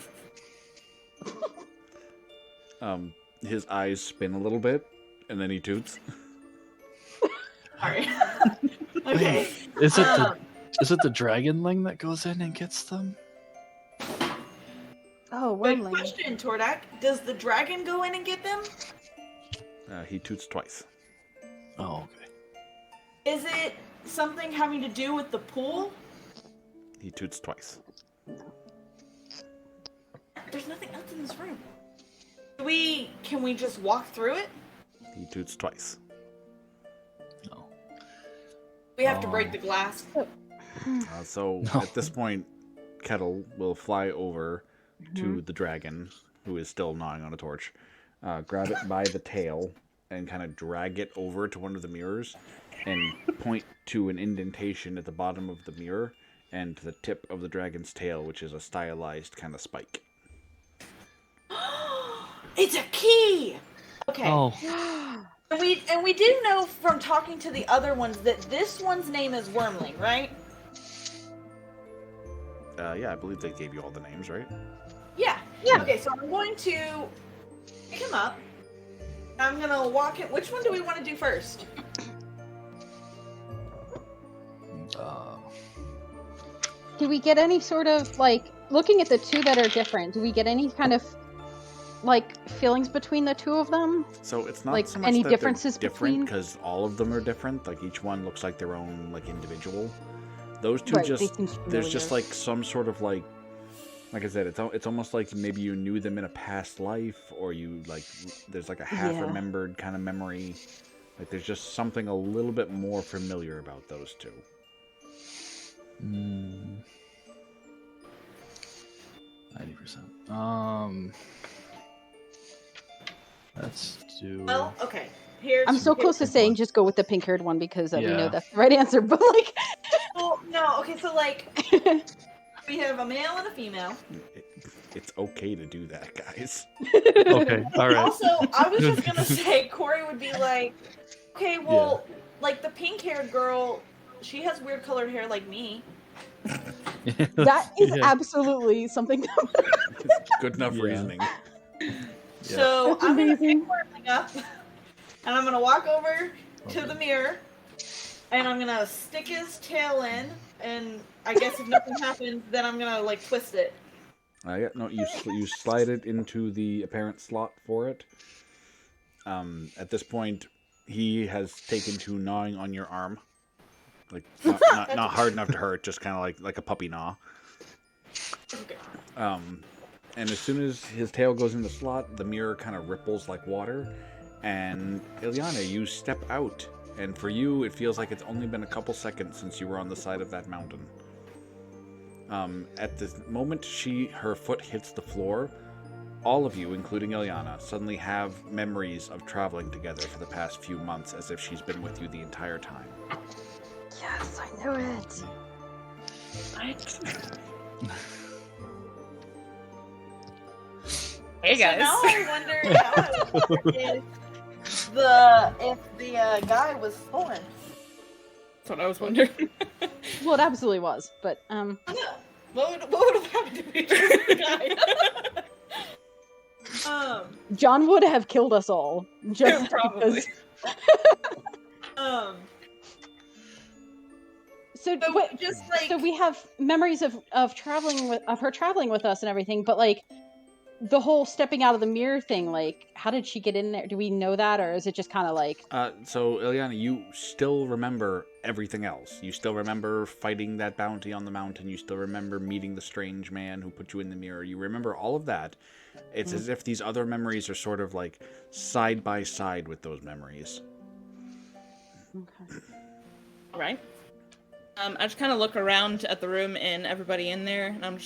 His eyes spin a little bit, and then he toots. Sorry. Okay. Is it the dragonling that goes in and gets them? Oh, Good wormling. question, Tordak. Does the dragon go in and get them? He toots twice. Oh, okay. Is it something having to do with the pool? He toots twice. There's nothing else in this room. Can we just walk through it? He toots twice. No. We have to break the glass. So No. at this point, Kettle will fly over to the dragon, who is still gnawing on a torch, grab it by the tail, and kind of drag it over to one of the mirrors, and point to an indentation at the bottom of the mirror, and to the tip of the dragon's tail, which is a stylized kind of spike. It's a key! Okay. Oh, And we do know from talking to the other ones that this one's name is Wormling, right? Yeah, I believe they gave you all the names, right? Yeah. Yeah. Okay, so I'm going to pick him up. I'm gonna walk it. Which one do we want to do first? Do we get any sort of, like, looking at the two that are different, do we get any kind of, like, feelings between the two of them? So it's not Like, so much any that differences they're different, between- because all of them are different. Like, each one looks like their own, like, individual. Those two Right, they just... seem There's just, familiar. like, some sort of, like I said, it's almost like maybe you knew them in a past life, or you, like, there's, like, a half-remembered kind of memory. Like, there's just something a little bit more familiar about those two. 90%. Let's do. Well, okay. Here's. I'm so close to Pick saying one. just go with the pink-haired one because we Yeah. know that's the right answer, but, like... Well, no. Okay, so like we have a male and a female. It's okay to do that, guys. Okay, all right. Also, I was just gonna say Corey would be like, okay, well, like the pink-haired girl, she has weird colored hair like me. That is Yeah. absolutely something. It's good enough Yeah. reasoning. So That's I'm gonna pick amazing. Wormling up, and I'm gonna walk over to the mirror, and I'm gonna stick his tail in, and I guess if nothing happens, then I'm gonna like twist it. Yeah, no, you slide it into the apparent slot for it. At this point, he has taken to gnawing on your arm, like not hard enough to hurt, just kind of like a puppy gnaw. Okay. And as soon as his tail goes in the slot, the mirror kind of ripples like water. And Ilyana, you step out, and for you, it feels like it's only been a couple seconds since you were on the side of that mountain. At the moment her foot hits the floor, all of you, including Ilyana, suddenly have memories of traveling together for the past few months, as if she's been with you the entire time. Yes, I knew it. Hey So guys. now I wonder if the guy was stolen. That's what I was wondering. Well, it absolutely was, but What would have happened if we chose the guy? John would have killed us all. Just Probably. because. So, So but, just like so we have memories of traveling with her traveling with us and everything, but like the whole stepping out of the mirror thing, like how did she get in there? Do we know that, or is it just kind of like? So, Ilyana, you still remember everything else. You still remember fighting that bounty on the mountain. You still remember meeting the strange man who put you in the mirror. You remember all of that. It's as if these other memories are sort of like side by side with those memories. Okay. Right? I just kind of look around at the room and everybody in there, and I'm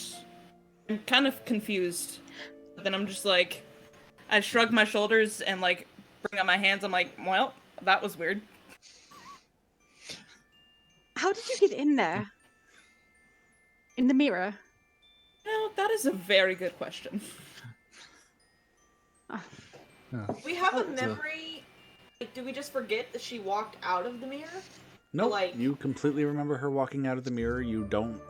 kind of confused. But then I'm just like, I shrug my shoulders and like bring up my hands. I'm like, well, that was weird. How did you get in there? In the mirror? No, that is a very good question. We have a So- memory. Like, do we just forget that she walked out of the mirror? No, Like- you completely remember her walking out of the mirror. You don't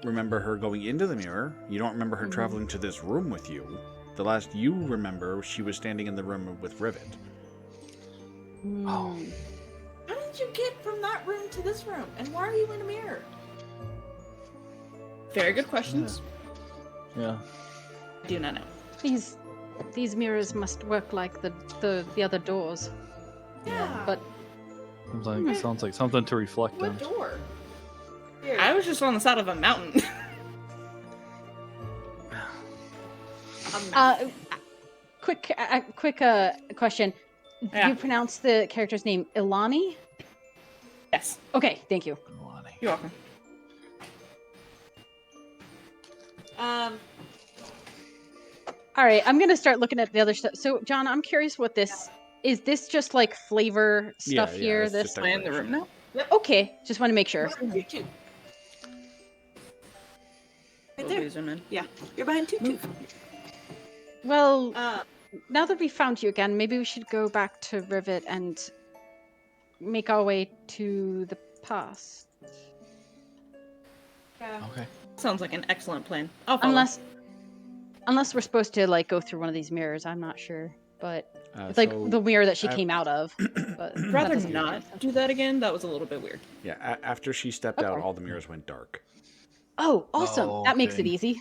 remember her going into the mirror. You don't remember her traveling to this room with you. The last you remember, she was standing in the room with Rivet. Oh. How did you get from that room to this room? And why are you in a mirror? Very good questions. Yeah. I do not know. These mirrors must work like the other doors. Yeah. But Sounds like something to reflect on. What door? Here. I was just on the side of a mountain. quick question. Yeah. You pronounce the character's name Ilani? Yes. Okay, thank you. You're welcome. All right, I'm gonna start looking at the other stuff. So, John, I'm curious what this is. This just like flavor stuff Yeah, here. it's This just Am I in the room now? okay? Just want to make sure. You too. Right there. Zoom in. Yeah. You're behind Tutu. Well, Uh, now that we found you again, maybe we should go back to Rivet and make our way to the past. yeah. Okay. Sounds like an excellent plan. I'll follow. Unless we're supposed to like go through one of these mirrors, I'm not sure. But it's So, like the mirror that she I- came out of. But that Rather doesn't make not sense. do that again. That was a little bit weird. yeah, after she stepped out, Okay. all the mirrors went dark. Oh, awesome! Oh, That makes it okay. easy.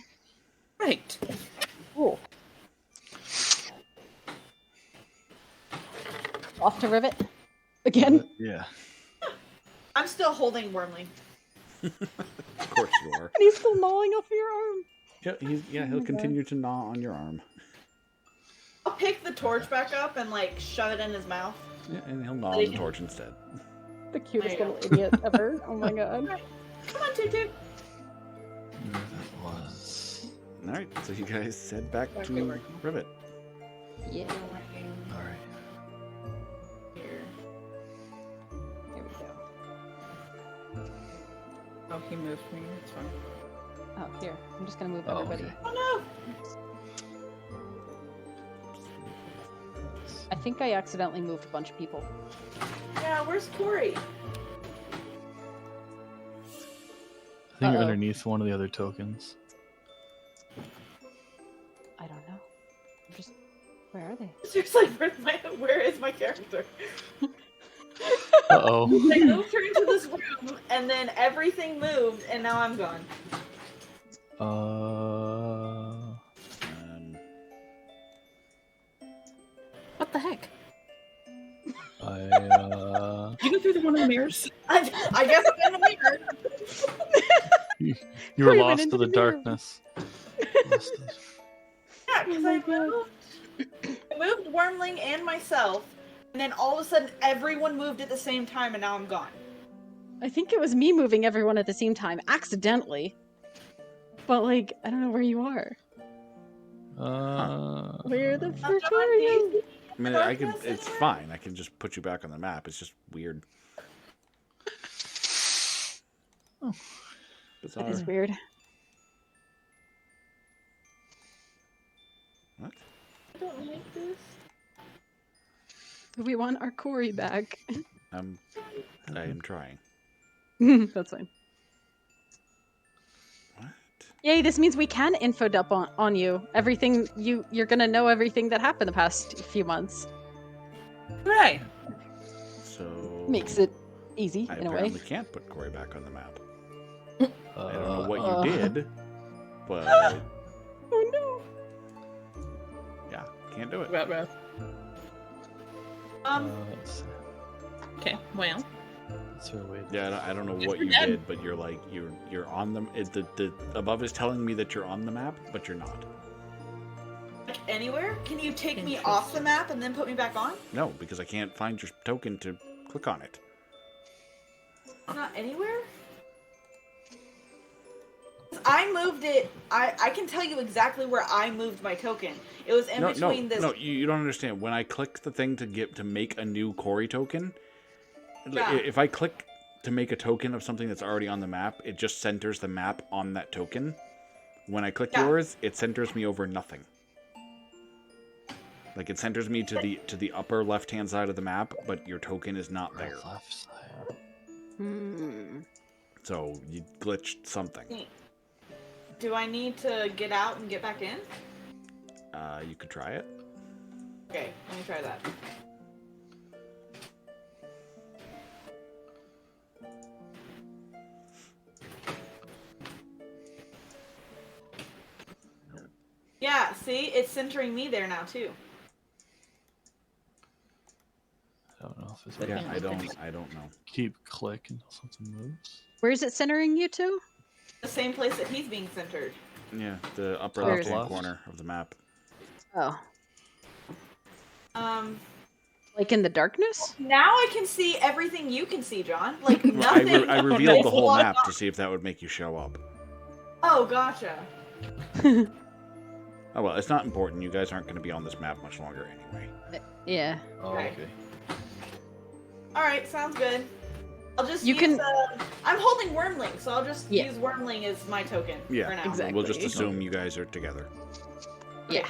Right. Cool. Off to Rivet again. Yeah. I'm still holding Wormling. Of course you are. And he's still gnawing off your arm. He'll continue to gnaw on your arm. I'll pick the torch back up and like shove it in his mouth. Yeah, and he'll gnaw on the torch instead. The cutest There you little idiot ever. Oh my god. Come on, Tutu. That was. All right, so you guys head back Okay, to working. Rivet. Yeah. All right. Here. There we go. Oh, he moved me. It's fine. Oh, here. I'm just gonna move Oh, everybody. okay. Oh I think I accidentally moved a bunch of people. no! Yeah, where's Corey? I think Uh-oh. underneath one of the other tokens. I don't know. I'm just. Where are they? Seriously, where is my character? Uh oh. I moved her into this room, and then everything moved, and now I'm gone. Um, What the heck? I You go through the one of the mirrors. I guess I'm in the mirror. you Corey were went lost into to the the mirror. darkness. Yeah, because I moved Wormling and myself, and then all of a sudden everyone moved at the same time, and now I'm gone. I think it was me moving everyone at the same time, accidentally. But like, I don't know where you are. Where the frick Come on, are you? Daisy. I mean, Darkness anywhere? it's fine. I can just put you back on the map. It's just weird. Oh. Bizarre. That is weird. What? I don't like this. We want our Corey back. I am trying. That's fine. What? Yay, this means we can info dump on you. Everything you're gonna know everything that happened the past few months. Right. So Makes it easy I in a way. apparently can't put Corey back on the map. I don't know Uh, what you did, but Oh no. yeah, can't do it. let's see. Okay. Well. Is there a way to- Yeah, I don't know what You're you dead. did, but you're like you're on the above is telling me that you're on the map, but you're not. Like anywhere? Can you take me off the map and then put me back on? No, because I can't find your token to click on it. Not anywhere? I moved it. I can tell you exactly where I moved my token. It was in between this. No, you don't understand. When I click the thing to make a new Cory token, Yeah. if I click to make a token of something that's already on the map, it just centers the map on that token. When I click yours, it centers me over nothing. Like it centers me to the upper left-hand side of the map, but your token is not there. Left side. So you glitched something. Do I need to get out and get back in? You could try it. Okay, let me try that. Yeah, see? It's centering me there now, too. I don't know if it's Yeah, I don't know. keep clicking until something moves. Where is it centering you to? The same place that he's being centered. Yeah, the upper Where is left-hand it? corner of the map. Oh. Um, Like in the darkness? now I can see everything you can see, John. Like, Well, nothing. I revealed the It's whole locked map off. to see if that would make you show up. Oh, gotcha. Oh well, it's not important. You guys aren't going to be on this map much longer anyway. Yeah. Oh, Okay. okay. Alright, sounds good. I'll just You use, can- I'm holding Wormling, so I'll just Yeah. use Wormling as my token Yeah, for now. exactly. We'll just assume you guys are together. Yeah.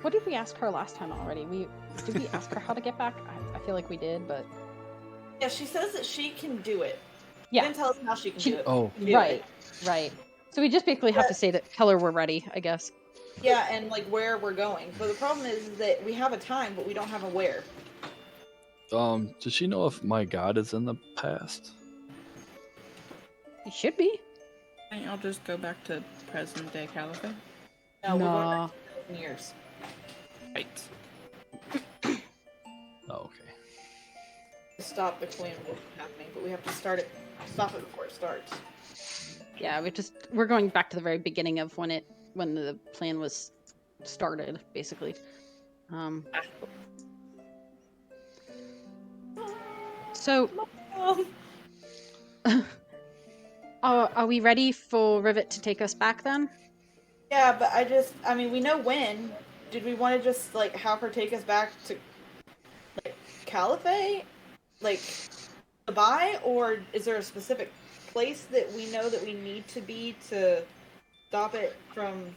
What did we ask her last time already? Did we ask her how to get back? I feel like we did, but Yeah, she says that she can do it. She yeah, didn't tell us how she can She- do it. Oh, She can do right, it. right. So we just basically have to say that tell her we're ready, I guess. Yeah, and like where we're going. But the problem is that we have a time, but we don't have a where. does she know if my god is in the past? It should be. I'll just go back to present day Caliphate. No, we're going No. back to 1,000 years. Right. Oh, okay. To stop the coin from happening, but we have to stop it before it starts. Yeah, we're going back to the very beginning of when the plan was started, basically. So are we ready for Rivet to take us back then? Yeah, but I mean, we know when. Did we want to just, like, have her take us back to, like, Caliphate? Like, Dubai? Or is there a specific place that we know that we need to be to stop it from...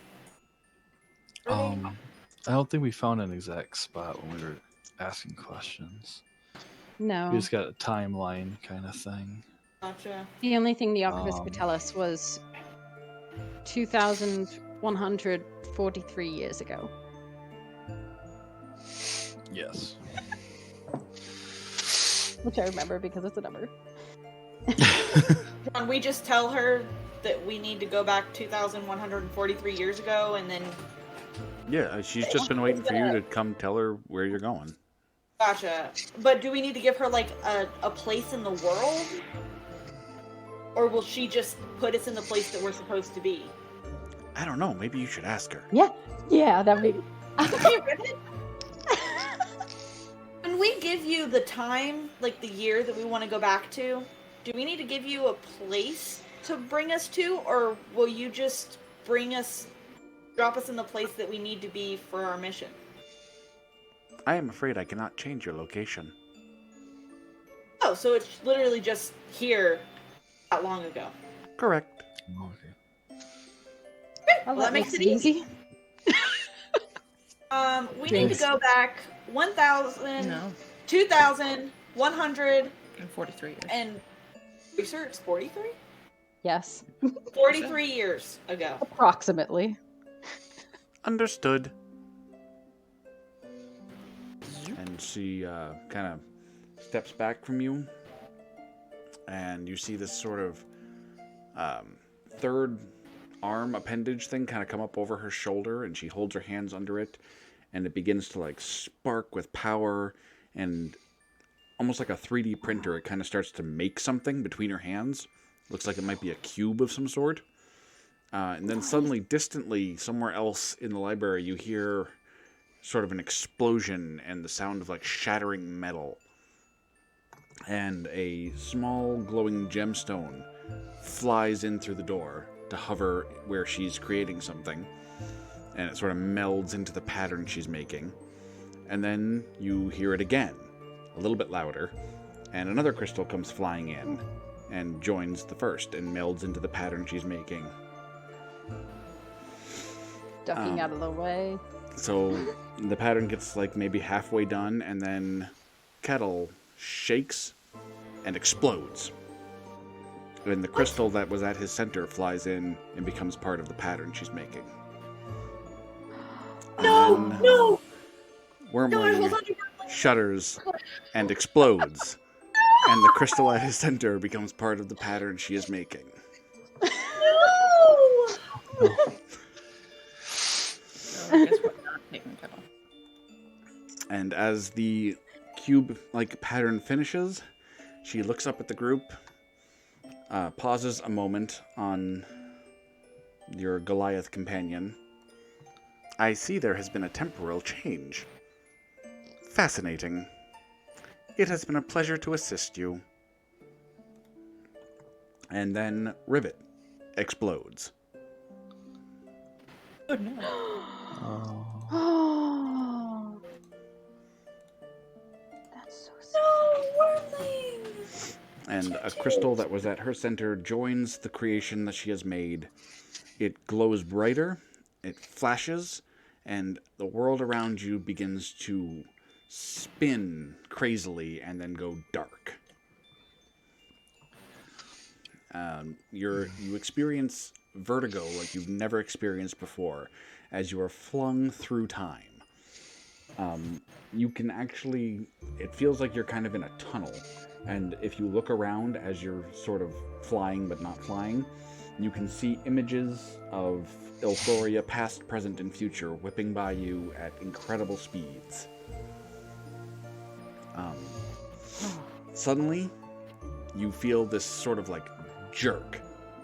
I don't think we found an exact spot when we were asking questions. No. We just got a timeline kind of thing. Gotcha. The only thing the archivist could Um, tell us was 2,143 years ago. Yes. Which I remember because it's a number. John, we just tell her that we need to go back 2,143 years ago, and then... Yeah, she's just been waiting for you to come tell her where you're going. Gotcha. But do we need to give her, like, a place in the world? Or will she just put us in the place that we're supposed to be? I don't know. Maybe you should ask her. Yeah, that'd be. Okay, Rivet. When we give you the time, like the year that we want to go back to, do we need to give you a place to bring us to, or will you just drop us in the place that we need to be for our mission? I am afraid I cannot change your location. Oh, so it's literally just here not long ago. Correct. Okay. Well, that makes it easy. We need to go back 1,000, No. 2,100, In 43 years. and you sure it's 43? Yes, 43 years ago. approximately. Understood. And she kind of steps back from you, and you see this sort of third arm appendage thing kind of come up over her shoulder, and she holds her hands under it, and it begins to like spark with power, and almost like a 3D printer, it kind of starts to make something between her hands. Looks like it might be a cube of some sort. And then suddenly, distantly, somewhere else in the library, you hear sort of an explosion and the sound of like shattering metal. And a small glowing gemstone flies in through the door to hover where she's creating something. And it sort of melds into the pattern she's making. And then you hear it again, a little bit louder. And another crystal comes flying in and joins the first and melds into the pattern she's making. Ducking out of the way. So the pattern gets like maybe halfway done, and then Kettle shakes and explodes. And the crystal that was at his center flies in and becomes part of the pattern she's making. No, And then no, Wormling hold on. shudders and explodes. And the crystal at his center becomes part of the pattern she is making. No! So I guess we're not taking Kettle. And as the cube-like pattern finishes, she looks up at the group, pauses a moment on your Goliath companion. I see there has been a temporal change. Fascinating. It has been a pleasure to assist you. And then Rivet explodes. Oh no. Oh. Oh. That's so sad. No, Wormling! And a crystal that was at her center joins the creation that she has made. It glows brighter, it flashes, and the world around you begins to spin crazily and then go dark. You experience vertigo like you've never experienced before as you are flung through time. You can actually, it feels like you're kind of in a tunnel, and if you look around as you're sort of flying but not flying, you can see images of Ilthoria past, present, and future whipping by you at incredible speeds. Suddenly, you feel this sort of like jerk,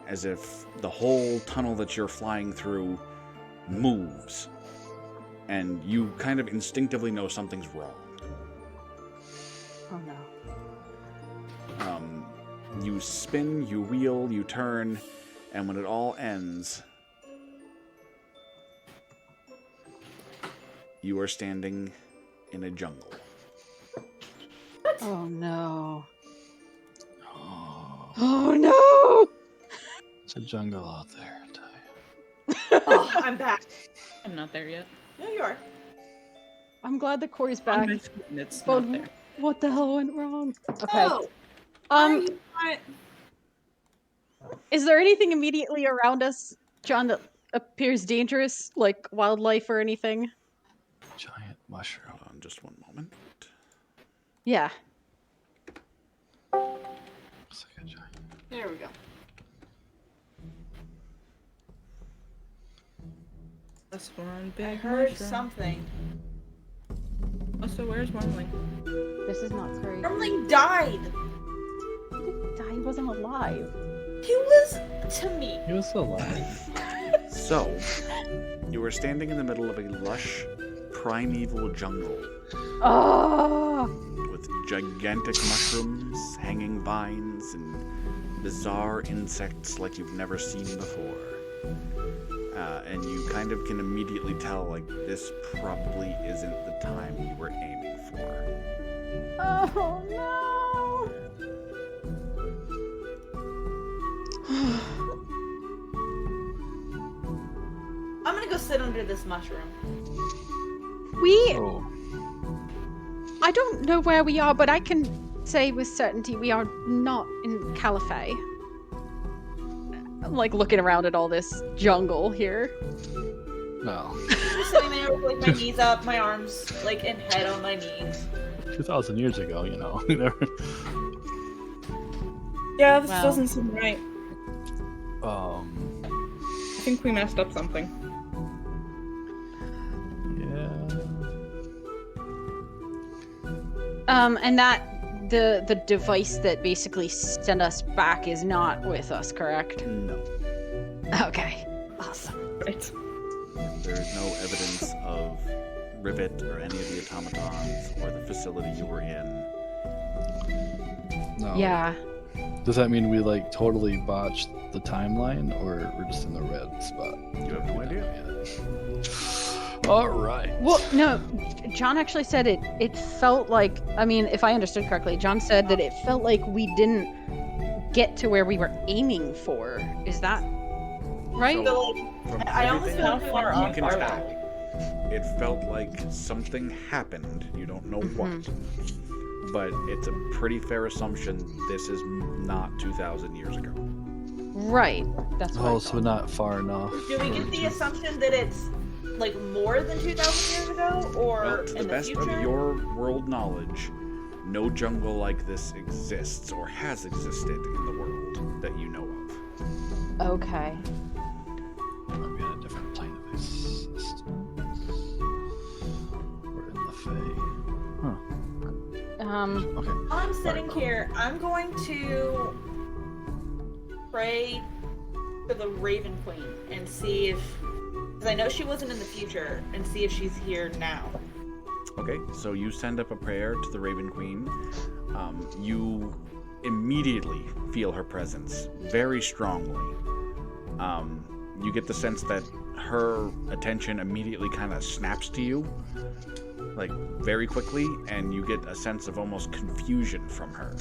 as if the whole tunnel that you're flying through moves, and you kind of instinctively know something's wrong. Oh no. You spin, you wheel, you turn, and when it all ends, you are standing in a jungle. Oh no. Oh. Oh no! It's a jungle out there, I tell you. Oh, I'm back. I'm not there yet. No, you are. I'm glad that Corey's On back. my screen, it's But not there. what the hell went wrong? Okay. Oh, are Um, you not? is there anything immediately around us, John, that appears dangerous, like wildlife or anything? Giant mushroom. Hold on just one moment. Yeah. Looks like a giant. There we go. That's one big I heard mushroom. something. Also, where's Wormling? This is not great. Wormling died. He didn't die. He wasn't alive. He was to me. He was alive. So, you are standing in the middle of a lush, primeval jungle Oh! with gigantic mushrooms, hanging vines, and bizarre insects like you've never seen before. And you kind of can immediately tell, like, this probably isn't the time you were aiming for. Oh no! I'm gonna go sit under this mushroom. We. Oh. I don't know where we are, but I can say with certainty we are not in Caliphate. I'm like looking around at all this jungle here. No. I'm just sitting there with like my knees up, my arms like and head on my knees. 2,000 years ago, you know. You never- Yeah, this Wow. doesn't seem right. um. I think we messed up something. Yeah. And that the device that basically sent us back is not with us, correct? No. Okay. Awesome. Right. There's no evidence of Rivet or any of the automatons or the facility you were in. No. Yeah. Does that mean we like totally botched the timeline, or we're just in the red spot? You have no idea. All right. Well, no, John actually said it felt like, I mean, if I understood correctly, John said that it felt like we didn't get to where we were aiming for. Is that right? So, So, from I almost everything feel like we went you too can far tell, back. it felt like something happened. You don't know what. But it's a pretty fair assumption this is not 2,000 years ago. Right. That's what I Oh, so thought. not far enough. Do we get the assumption that it's like more than 2,000 years ago, or Well, to in the the best future? of your world knowledge, no jungle like this exists or has existed in the world that you know of. Okay. Might be on a different plane of existence. We're in the Fae. Okay. While I'm sitting here, I'm going to pray for the Raven Queen and see if, because I know she wasn't in the future, and see if she's here now. Okay, so you send up a prayer to the Raven Queen. You immediately feel her presence very strongly. You get the sense that her attention immediately kind of snaps to you, like very quickly, and you get a sense of almost confusion from her.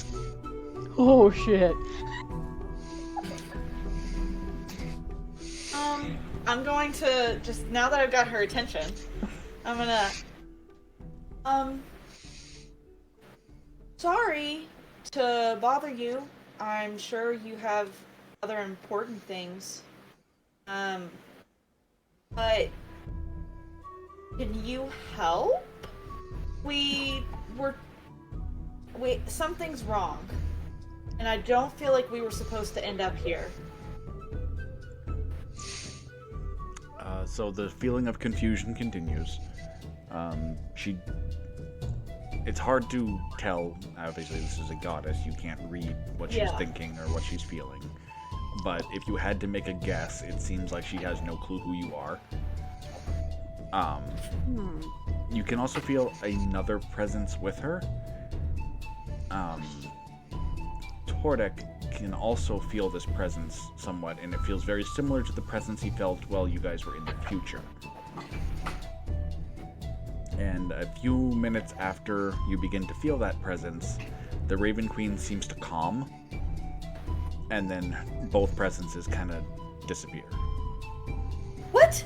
Oh, shit. I'm going to just, now that I've got her attention, I'm gonna, sorry to bother you. I'm sure you have other important things. But can you help? Something's wrong. And I don't feel like we were supposed to end up here. So the feeling of confusion continues. It's hard to tell. Obviously, this is a goddess. You can't read what she's thinking or what she's feeling. But if you had to make a guess, it seems like she has no clue who you are. You can also feel another presence with her. Tordek can also feel this presence somewhat, and it feels very similar to the presence he felt while you guys were in the future. And a few minutes after you begin to feel that presence, the Raven Queen seems to calm, and then both presences kind of disappear. What?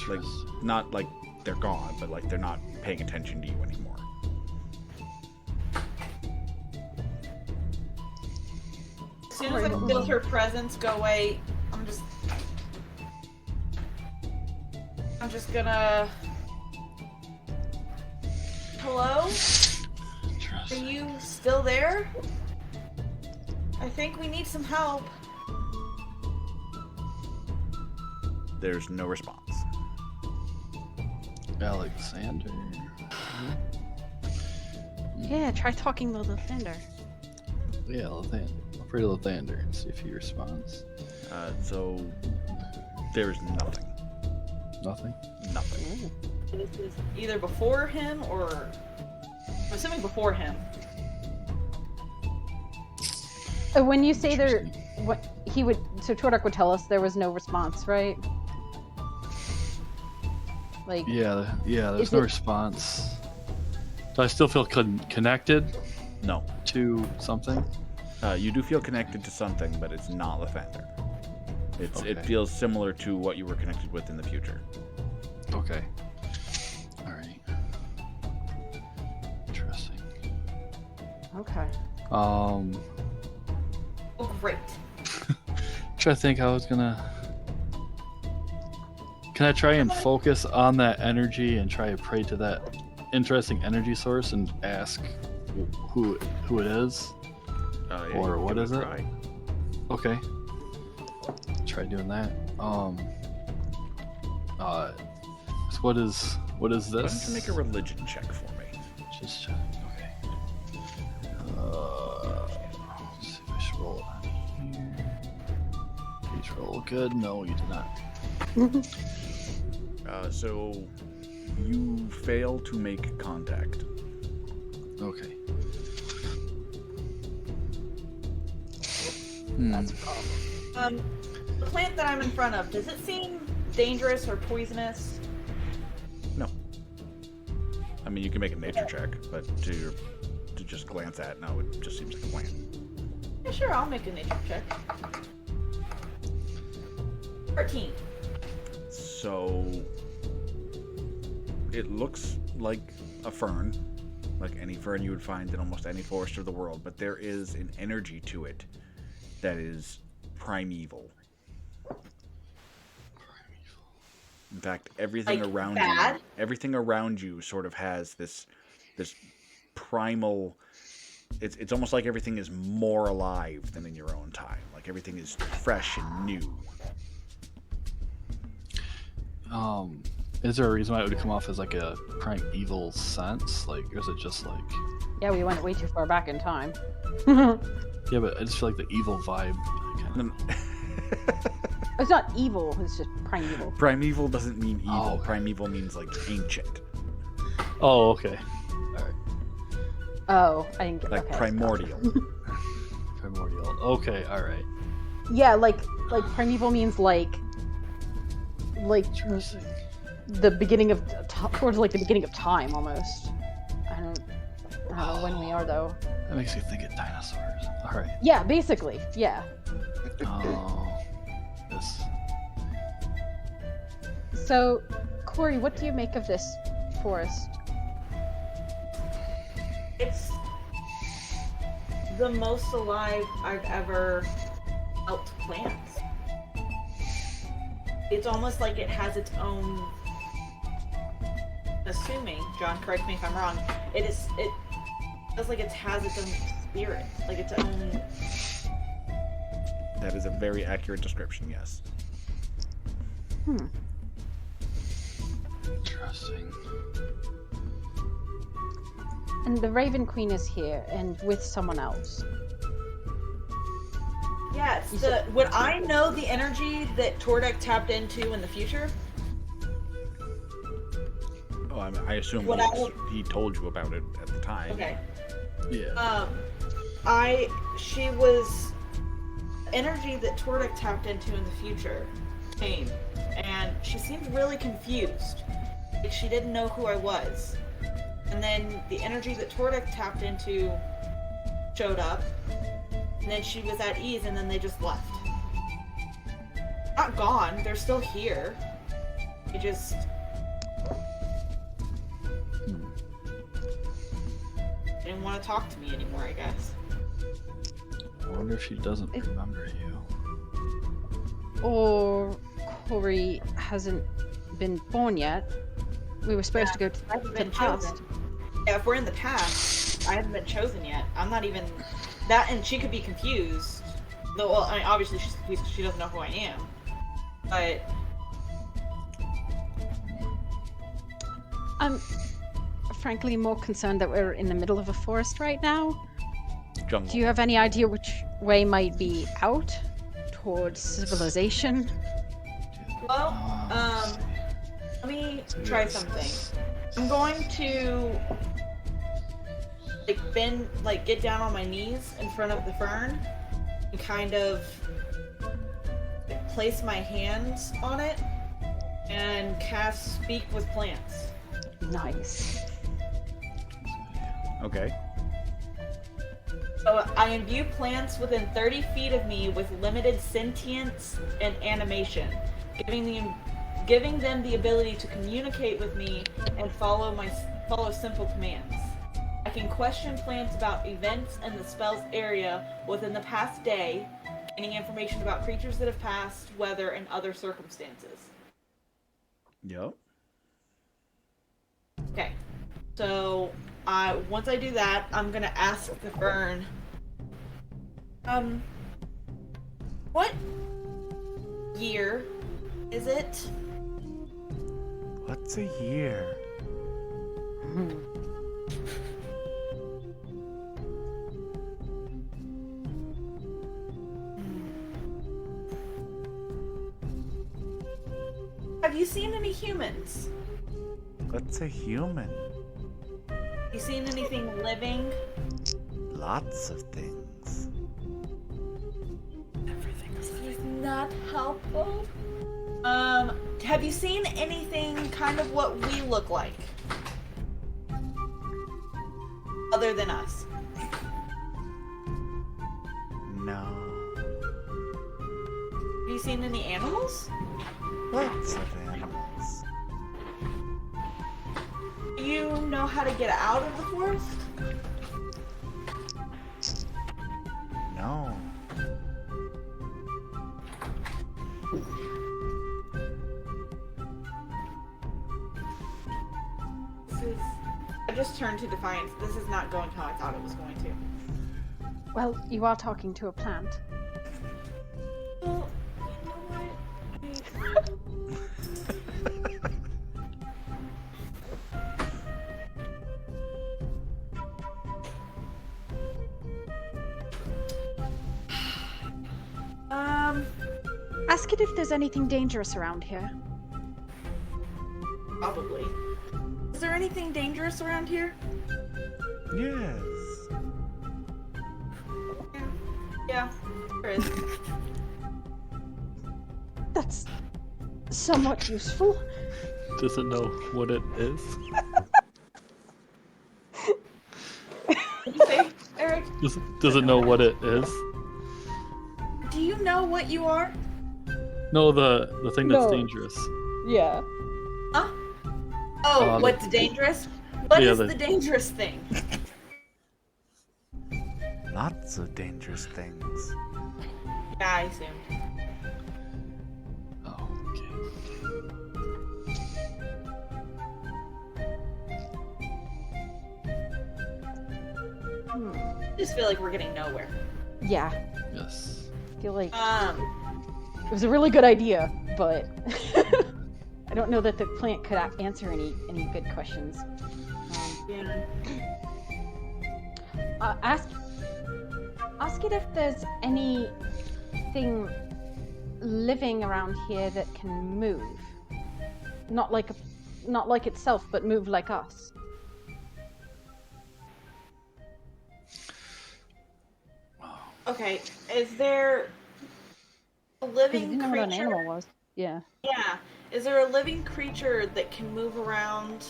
Like, not like they're gone, but like they're not paying attention to you anymore. As soon as I feel her presence go away, I'm just gonna... Hello? Are you still there? I think we need some help. There's no response. Alexander. Yeah, try talking to the Thunder. Yeah, Lathander. I'll pray to Lathander and see if he responds. So there's nothing. Nothing? Nothing. This is either before him or... I'm assuming before him. When you say there, Interesting. what he would, so Tordek would tell us there was no response, right? Like, Yeah, there's Is no it- response. Do I still feel connected No. to something? You do feel connected to something, but it's not Lathander. It Okay. feels similar to what you were connected with in the future. Okay. Alright. Interesting. okay. Oh, great. Try to think how I was gonna. Can I try and focus on that energy and try to pray to that interesting energy source and ask who it is? Yeah, Or you what give is a it? try. Okay. Try doing that. So what is Why this? don't you make a religion check for me? Just check. Okay. Let's see if I should roll it on here. Please roll good. No, you did not. So you fail to make contact. Okay. That's a problem. The plant that I'm in front of, does it seem dangerous or poisonous? No. I mean, you can make a nature check, but to just glance at, no, it just seems like a plant. Yeah, sure, I'll make a nature check. 13. So it looks like a fern, like any fern you would find in almost any forest of the world, but there is an energy to it that is primeval. In fact, everything Like around bad? everything around you sort of has this primal. It's almost like everything is more alive than in your own time. Like everything is fresh and new. Is there a reason why it would come off as like a primeval sense? Like, or is it just like? Yeah, we went way too far back in time. Yeah, but I just feel like the evil vibe. Kind of... It's not evil, it's just primeval. Primeval doesn't mean evil. Oh. Primeval means like ancient, Oh, okay. Oh, I didn't get like okay. primordial. Primordial. Okay, all right. Yeah, like primeval means like Interesting. the beginning of towards like the beginning of time almost. I don't know when we are though. That makes me think of dinosaurs. All right. Yeah, basically. Yeah. Oh, this. So, Corey, what do you make of this forest? It's the most alive I've ever felt plants. It's almost like it has its own. Assuming, John, correct me if I'm wrong. It feels like it has its own spirit, like its own. That is a very accurate description. Yes. Interesting. And the Raven Queen is here and with someone else. Yeah, would I know the energy that Tordek tapped into in the future? Oh, I assume he told you about it at the time. Okay. Yeah. She was energy that Tordek tapped into in the future came, and she seemed really confused. Like she didn't know who I was. And then the energy that Tordek tapped into showed up, and then she was at ease, and then they just left. Not gone, they're still here. They just... didn't want to talk to me anymore, I guess. I wonder if she doesn't remember you. Or Corey hasn't been born yet. We were supposed to go to I haven't the been past. chosen. Yeah, if we're in the past, I haven't been chosen yet. I'm not even... That, and she could be confused. Though, well, I mean, obviously she's confused because she doesn't know who I am. But... I'm frankly more concerned that we're in the middle of a forest right now. Jungle. Do you have any idea which way might be out towards civilization? Well, let me try something. I'm going to get down on my knees in front of the fern and kind of place my hands on it and cast Speak with Plants. Nice. Okay. So I imbue plants within 30 feet of me with limited sentience and animation, giving them the ability to communicate with me and follow simple commands. I can question plants about events in the spell's area within the past day, gaining information about creatures that have passed, weather, and other circumstances. Yep. Okay, so once I do that, I'm gonna ask the fern, what year is it? What's a year? you seen any humans? What's a human? You seen anything living? Lots of things. This is not helpful. Have you seen anything kind of what we look like? Other than us? No. Have you seen any animals? Lots of animals. Do you know how to get out of the forest? No. I just turned to Defiance. This is not going how I thought it was going to. Well, you are talking to a plant. Well, you know what? Ask it if there's anything dangerous around here. Probably. Is there anything dangerous around here? Yes. Yeah, there is. That's somewhat useful. Does it know what it is? What did you say, Eric? Does it know what it is? Do you know what you are? No, the thing that's No. dangerous. Yeah. Huh? Oh, Um, what's dangerous? What yeah, is the- the dangerous thing? Lots of dangerous things. Yeah, I assumed. Oh, okay. I just feel like we're getting nowhere. Yeah. Yes. I feel like Um, it was a really good idea, but I don't know that the plant could answer any good questions. yeah. Ask it if there's anything living around here that can move. Not like itself, but move like us. Okay, is there a Because living you didn't know what an creature? animal was. Yeah. Yeah. Is there a living creature that can move around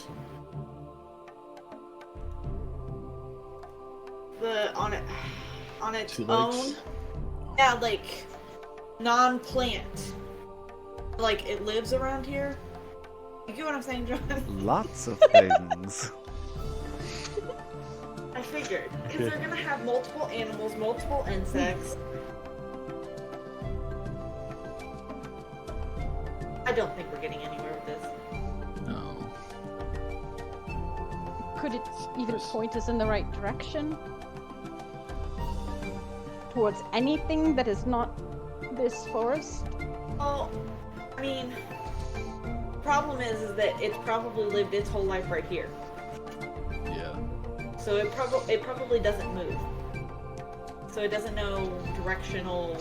on its Two own? legs? Yeah, like non-plant. Like it lives around here. You get what I'm saying, John? Lots of things. I figured because Okay. they're gonna have multiple animals, multiple insects. I don't think we're getting anywhere with this. No. Could it even point us in the right direction? Towards anything that is not this forest? Well, I mean, problem is that it's probably lived its whole life right here, Yeah. so it probably doesn't move. So it doesn't know directional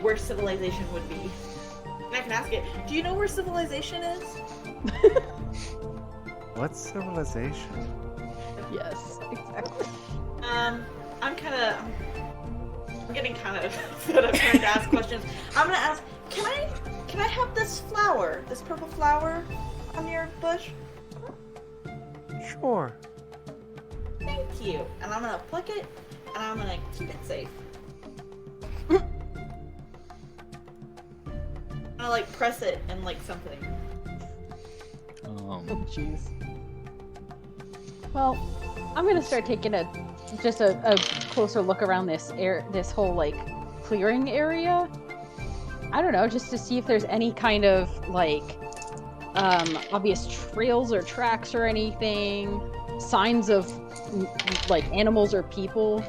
where civilization would be. And I can ask it, do you know where civilization is? What's civilization? Yes, exactly. I'm getting kind of fed up trying to ask questions. I'm gonna ask, can I have this flower, this purple flower on your bush? Sure. Thank you. And I'm gonna pluck it, and I'm gonna keep it safe. I'm gonna like press it and like something. Oh, jeez. Well, I'm gonna start taking a closer look around this whole like clearing area. I don't know, just to see if there's any kind of like obvious trails or tracks or anything, signs of like animals or people.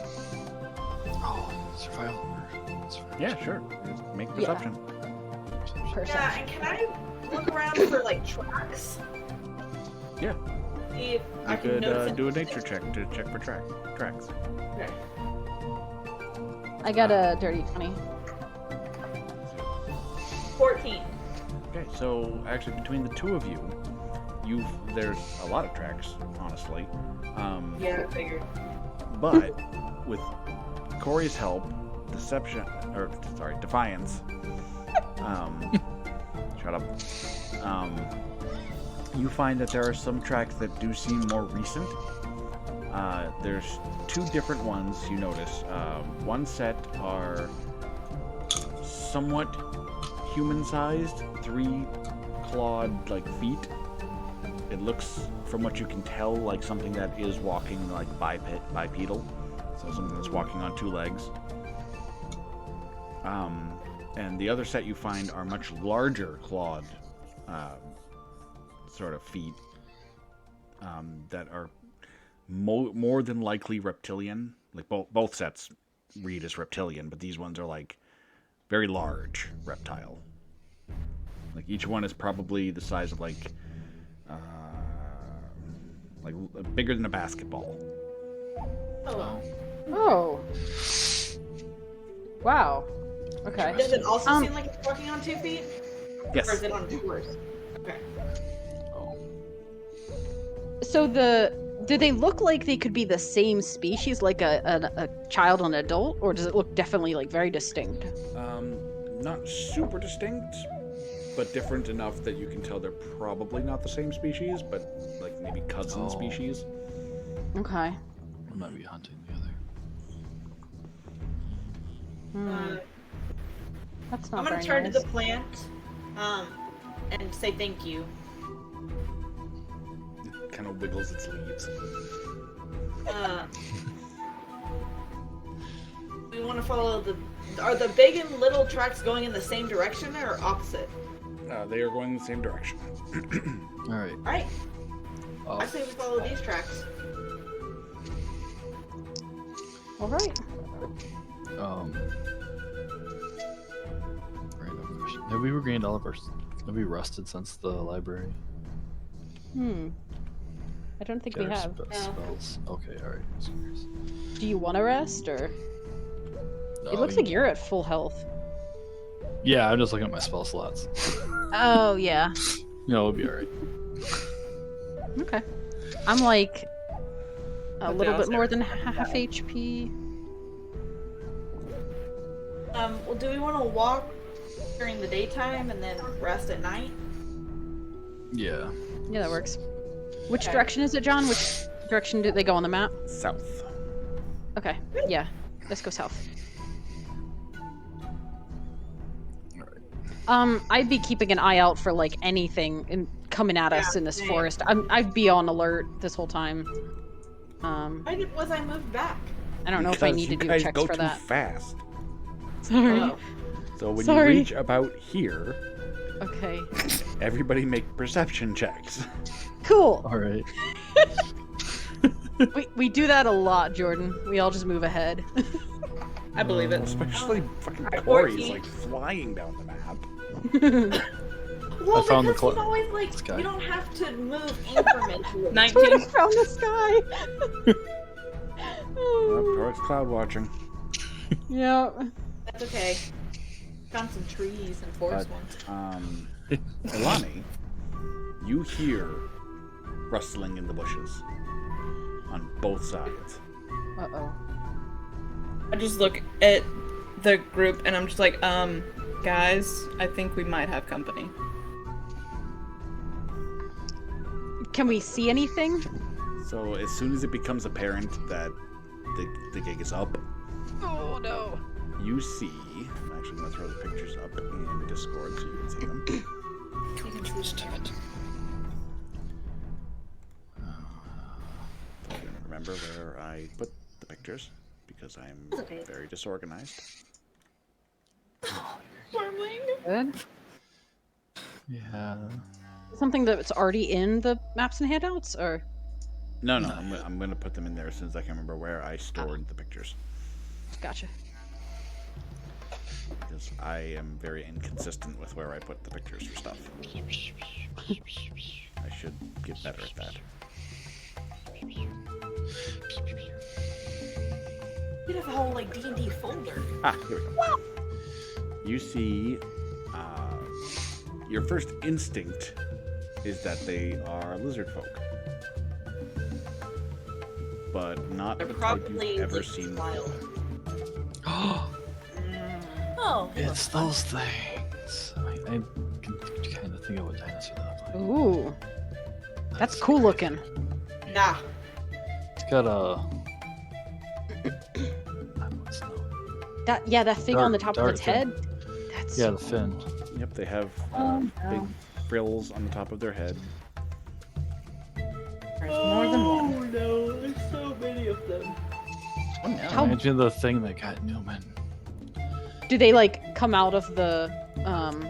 Oh, survival. Yeah, sure. Just make perception. Yeah, and can I look around for like tracks? Yeah. See if I You can could notice do a anything. nature check to check for tracks. Okay. I got a dirty 20. 14. Okay. So actually, between the two of you, there's a lot of tracks, honestly. Yeah, I figured. But with Corey's help, Defiance. Shut up. You find that there are some tracks that do seem more recent. There's two different ones you notice. One set are somewhat human-sized, 3-clawed feet. It looks, from what you can tell, like something that is walking bipedal, so something that's walking on 2 legs. And the other set you find are much larger clawed sort of feet that are more than likely reptilian. Like both sets read as reptilian, but these ones are very large reptile. Like each one is probably the size of bigger than a basketball. Oh. Oh. Wow. Okay. Does it also seem like it's walking on 2 feet? Yes. Or is it on 4? Okay. Oh. So do they look like they could be the same species, like a child and an adult, or does it look definitely very distinct? Not super distinct, but different enough that you can tell they're probably not the same species, but maybe cousin species. Okay. We might be hunting together. That's not I'm gonna very turn nice. to the plant, and say thank you. It kind of wiggles its leaves. We want to follow Are the big and little tracks going in the same direction or opposite? They are going in the same direction. All right. Alright, Oh, I say we follow these tracks. All right. Random question. Have we regained all of our? Have we rested since the library? I don't think Get we our have. spells. Okay. All right. Just curious. Do you want to rest, or it looks you- like you're at full health? Yeah, I'm just looking at my spell slots. Oh yeah. It'll be all right. Okay. I'm like a But little they bit also more than have half HP. Well, do we want to walk during the daytime and then rest at night? Yeah. Yeah, that works. Which Okay. direction is it, John? Which direction do they go on the map? South. Okay. Yeah. Let's go south. All right. I'd be keeping an eye out for anything coming at us Yeah, in this same. forest. I'd be on alert this whole time. Why was I moved back? I don't know if I Because need to you do guys checks go for too that. fast. Sorry. Oh. So when Sorry. you reach about here, Okay. everybody make perception checks. Cool. All right. We do that a lot, Jordan. We all just move ahead. I believe it. Especially fucking Alright, Corey's 14. flying down the map. Well, I found the because he's always sky. you don't have to move incrementally. 19. Found the sky. Oh, Corey's cloud watching. Yeah. That's okay. Found some trees and forest ones. Ilani, you hear rustling in the bushes on both sides. Uh-oh. I just look at the group and I'm just like, guys, I think we might have company. Can we see anything? So as soon as it becomes apparent that the gig is up, Oh no. you see. I'm actually going to throw the pictures up in Discord so you can see them. I don't remember where I put the pictures because I'm Okay. very disorganized. Good. Yeah. Something that's already in the maps and handouts, or No, I'm going to put them in there as soon as I can remember where I stored the pictures. gotcha. Because I am very inconsistent with where I put the pictures for stuff. I should get better at that. You have a whole D&D folder. Ah, here we go. You see, your first instinct is that they are lizard folk, but not They're the type probably you've ever like, seen wild. before. Oh, It's those things. I can kind of think of what dinosaur they look like. Ooh, that's cool looking. yeah. It's got a. What's the- That thing on the Dart- top of its dart head. That's Yeah, the fin. Yep, they have big frills on the top of their head. There's more than one. no, there's so many of them. Oh no. How- Imagine the thing that got Newman. Do they like come out of the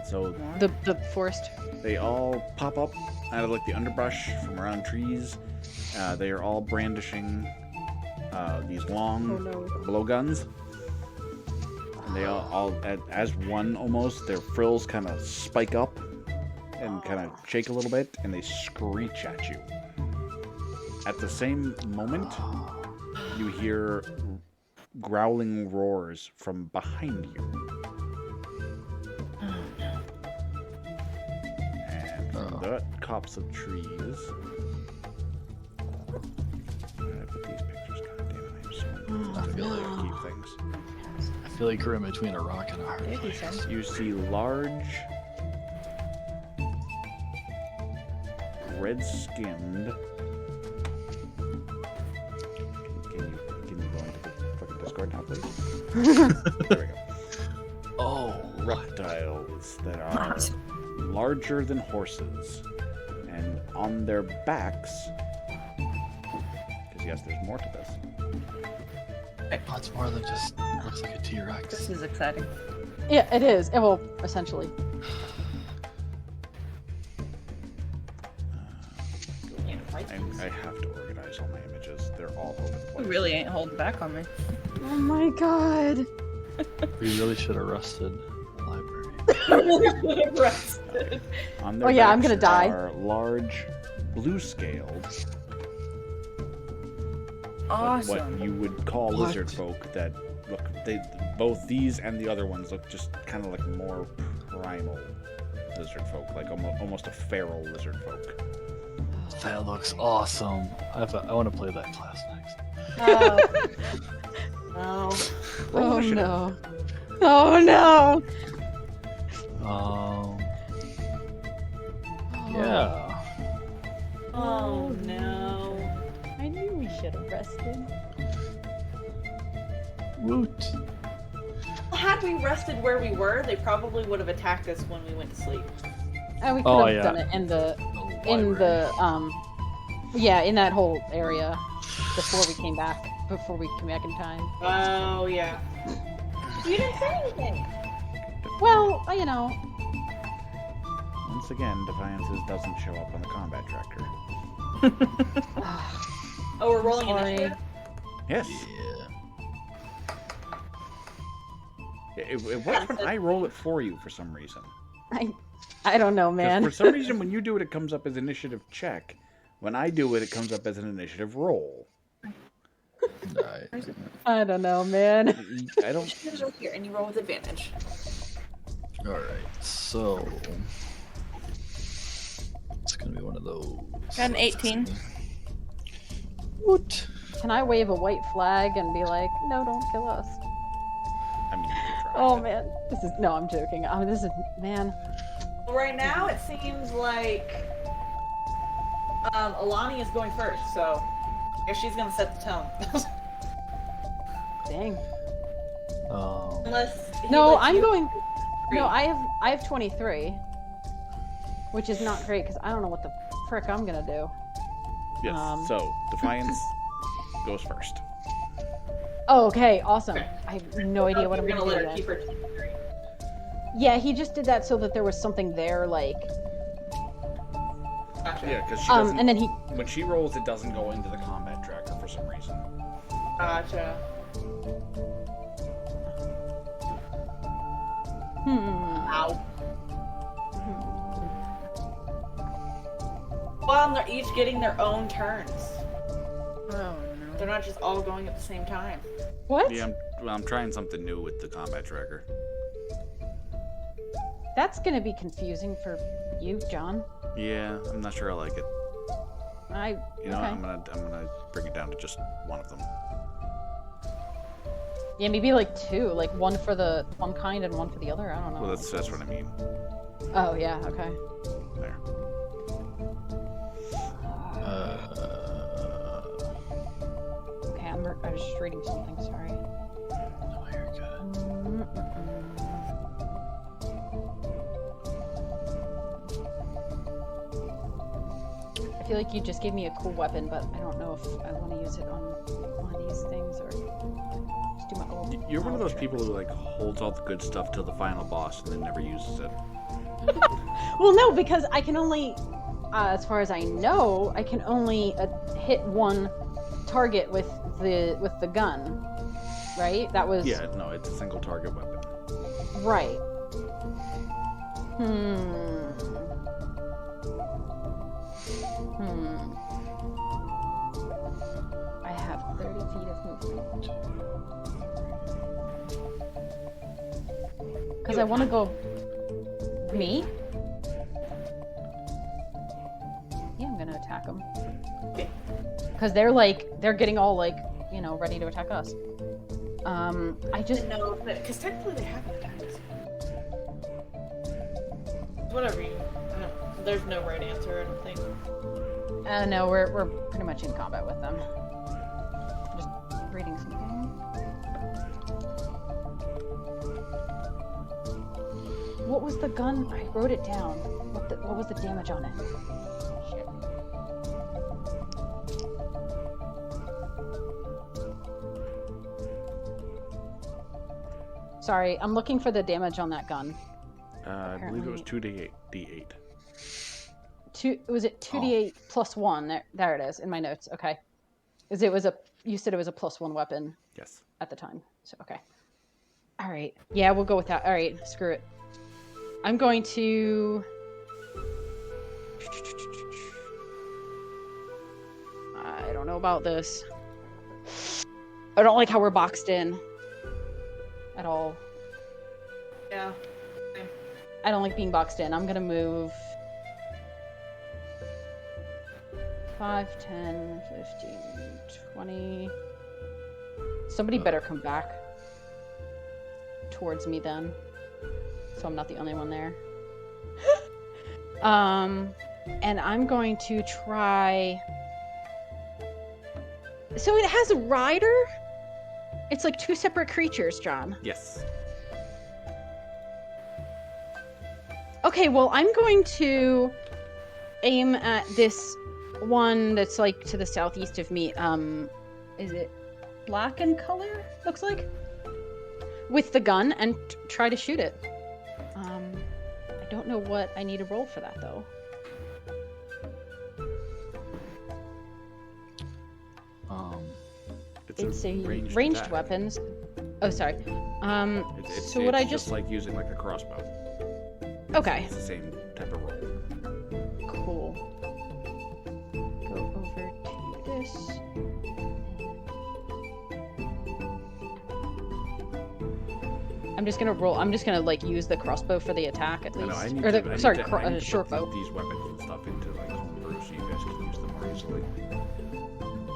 So the forest? they all pop up out of like the underbrush from around trees. They are all brandishing these long blowguns. And they all as one almost, their frills kind of spike up and kind of shake a little bit, and they screech at you. At the same moment, you hear growling roars from behind you. And from the copse of trees. Where did I put these pictures? God damn it, I'm so I feel to like keep things. I feel like we're in between a rock and a hard There's place. some. You see large, red-skinned. Can you go into the fucking Discord now, please? There we go. Oh, Reptiles that are larger than horses, and on their backs. Because yes, there's more to this. oh, it's more than just looks like a T-Rex. This is exciting. Yeah, it is. Well, essentially. I have to organize all my images. They're all over the You place. really ain't holding back on me. Oh my god. We really should have rusted the library. On their Oh, yeah, I'm backs gonna die. Are large, blue-scaled, Awesome. what you would call What? lizard folk. That look, both these and the other ones look just kind of like more primal lizard folk, like almost a feral lizard folk. That looks awesome. I want to play that class next. No. Oh no. Oh no. Yeah. Oh no. I knew we should have rested. Woot. Had we rested where we were, they probably would have attacked us when we went to sleep. And we could Oh, have yeah. done it in the library. in that whole area before we came back in time. Oh yeah. You didn't say anything. Well, Once again, Defiances doesn't show up on the combat tracker. Oh, we're rolling Sorry. initiative. Yes, Yeah. it works when I roll it for you for some reason. I don't know, 'Cause man. For some reason, when you do it, it comes up as initiative check. When I do it, it comes up as an initiative roll. Nice. I don't know, man. I don't. Initiative's right here, and you roll with advantage. All right. So it's gonna be one of those. Got an 18. Woot. Can I wave a white flag and be like, no, don't kill us? I mean, you can try. Oh man, no, I'm joking. This is man. Well, right now, it seems like Alani is going first, so I guess she's gonna set the tone. Dang. Unless he No, lets I'm you- going. No, I have 23, which is not great because I don't know what the frick I'm gonna do. Yes. So Defiance goes first. Oh, okay, awesome. I have no idea what I'm You're gonna let do. her Then. keep her team. Yeah, he just did that so that there was something there, like. Gotcha. Yeah, because she doesn't. And then he. When she rolls, it doesn't go into the combat tracker for some reason. Gotcha. Ow. Well, they're each getting their own turns. Oh no. They're not just all going at the same time. What? Yeah, I'm trying something new with the combat tracker. That's gonna be confusing for you, John. Yeah, I'm not sure I like it. You know, okay. I'm gonna bring it down to just one of them. Yeah, maybe like two, like one for the one kind and one for the other. I don't know. Well, that's what I mean. Oh yeah, okay. There. Okay, I was just reading something. Sorry. No, you're good. I feel like you just gave me a cool weapon, but I don't know if I want to use it on one of these things or just do my old. You're one of those trick. people who like holds all the good stuff till the final boss and then never uses it. Well, no, because I can only, as far as I know, I can only hit one target with the gun, right? That was Yeah, no, it's a single target weapon. right. I have 30 feet of movement. Because I want to go. Me? Yeah, I'm gonna attack them. Okay. Because they're getting all ready to attack us. I just. No, because technically they haven't attacked us. Whatever you. I don't, there's no right answer, I don't think. No, we're pretty much in combat with them. Just reading something. What was the gun? I wrote it down. What was the damage on it? Shit. Sorry, I'm looking for the damage on that gun. I believe it was 2d8. Was it 2d8 plus 1? There it is in my notes. Okay. You said it was a +1 weapon Yes. at the time. So okay. All right. Yeah, we'll go with that. All right. Screw it. I'm going to. I don't know about this. I don't like how we're boxed in. At all. Yeah. I don't like being boxed in. I'm gonna move 5, 10, 15, 20. Somebody better come back towards me then. So I'm not the only one there. And I'm going to try. So it has a rider? It's like two separate creatures, John. Yes. Okay, well, I'm going to aim at this one that's like to the southeast of me. Is it black in color? Looks like. With the gun and try to shoot it. I don't know what I need to roll for that though. It's a ranged attack. weapons. Oh, sorry. It's so what I just like using like a crossbow. Okay. It's the same type of roll. Cool. Go over to this. I'm just gonna roll. I'm just gonna like use the crossbow for the attack at I least, know, I need or to- the I need sorry, to- I need to short put bow. These weapons and stuff into like homebrew so you guys can use them more easily.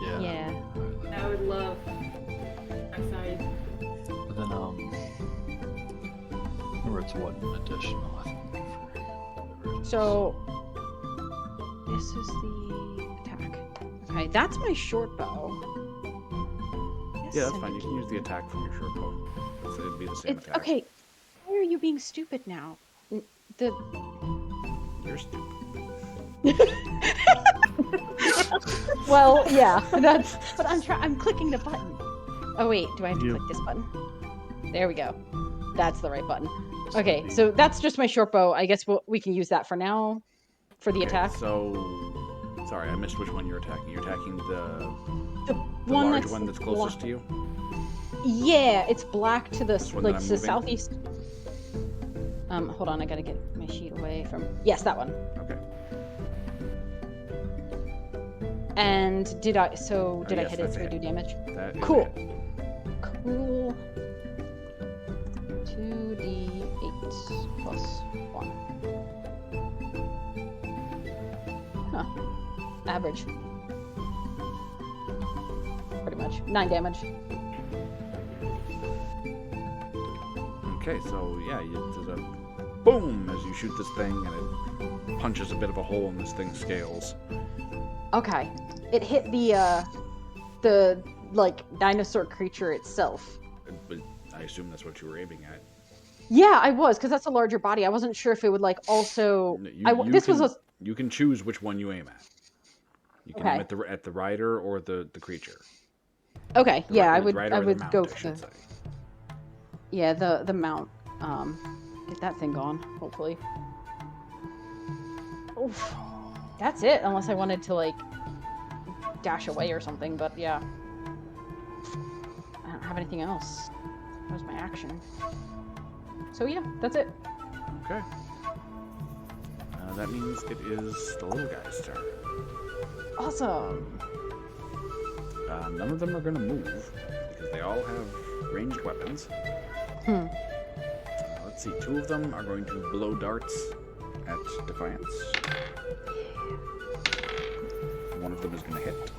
Yeah. Yeah. I would love outside. But then remember it's one additional, I think. For whatever it is. So this is the attack. Okay, that's my short bow. Yes, Yeah, that's fine. You can use the attack from your short bow. So it'd be the same attack. Okay. Why are you being stupid now? The You're stupid. well, yeah, that's. But I'm clicking the button. Oh wait, do I have to Yep. click this button? There we go. That's the right button. Okay, so that's just my short bow. I guess we can use that for now, for the Okay, attack. So, sorry, I missed which one you're attacking. You're attacking the one large that's one that's closest to you. Yeah, it's black to the This one that like I'm to the moving? southeast. Hold on, I gotta get my sheet away from. Yes, that one. Okay. And did I? So did I yes, hit it that's to a do hit. damage? That is Cool. it. Cool. 2d8 plus Average. Pretty much. 9 damage. Okay, so yeah, there's a boom as you shoot this thing, and it punches a bit of a hole in this thing's scales. Okay. It hit the like dinosaur creature itself. But I assume that's what you were aiming at. Yeah, I was, because that's a larger body. I wasn't sure if it would like also. You can choose which one you aim at. You can aim at the rider or the creature. Okay, yeah, I would mount, go I for should say. yeah the mount. Get that thing gone, hopefully. Oof. That's it, unless I wanted to like dash away or something. But yeah, I don't have anything else. That was my action. So yeah, that's it. Okay. That means it is the little guy's turn. Awesome. None of them are going to move because they all have ranged weapons. Let's see, 2 of them are going to blow darts at Defiance. One of them is going to hit.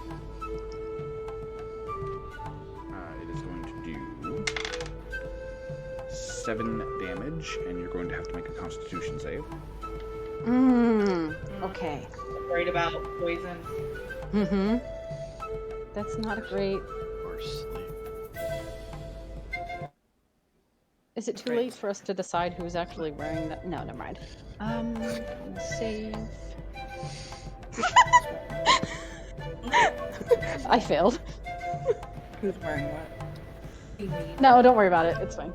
It is going to do 7 damage, and you're going to have to make a Constitution save. Okay. Worried about poison. That's not a great. Or sleep. Is it too late for us to decide who's actually wearing that? No, never mind. Save. I failed. Who's wearing what? No, don't worry about it. It's fine.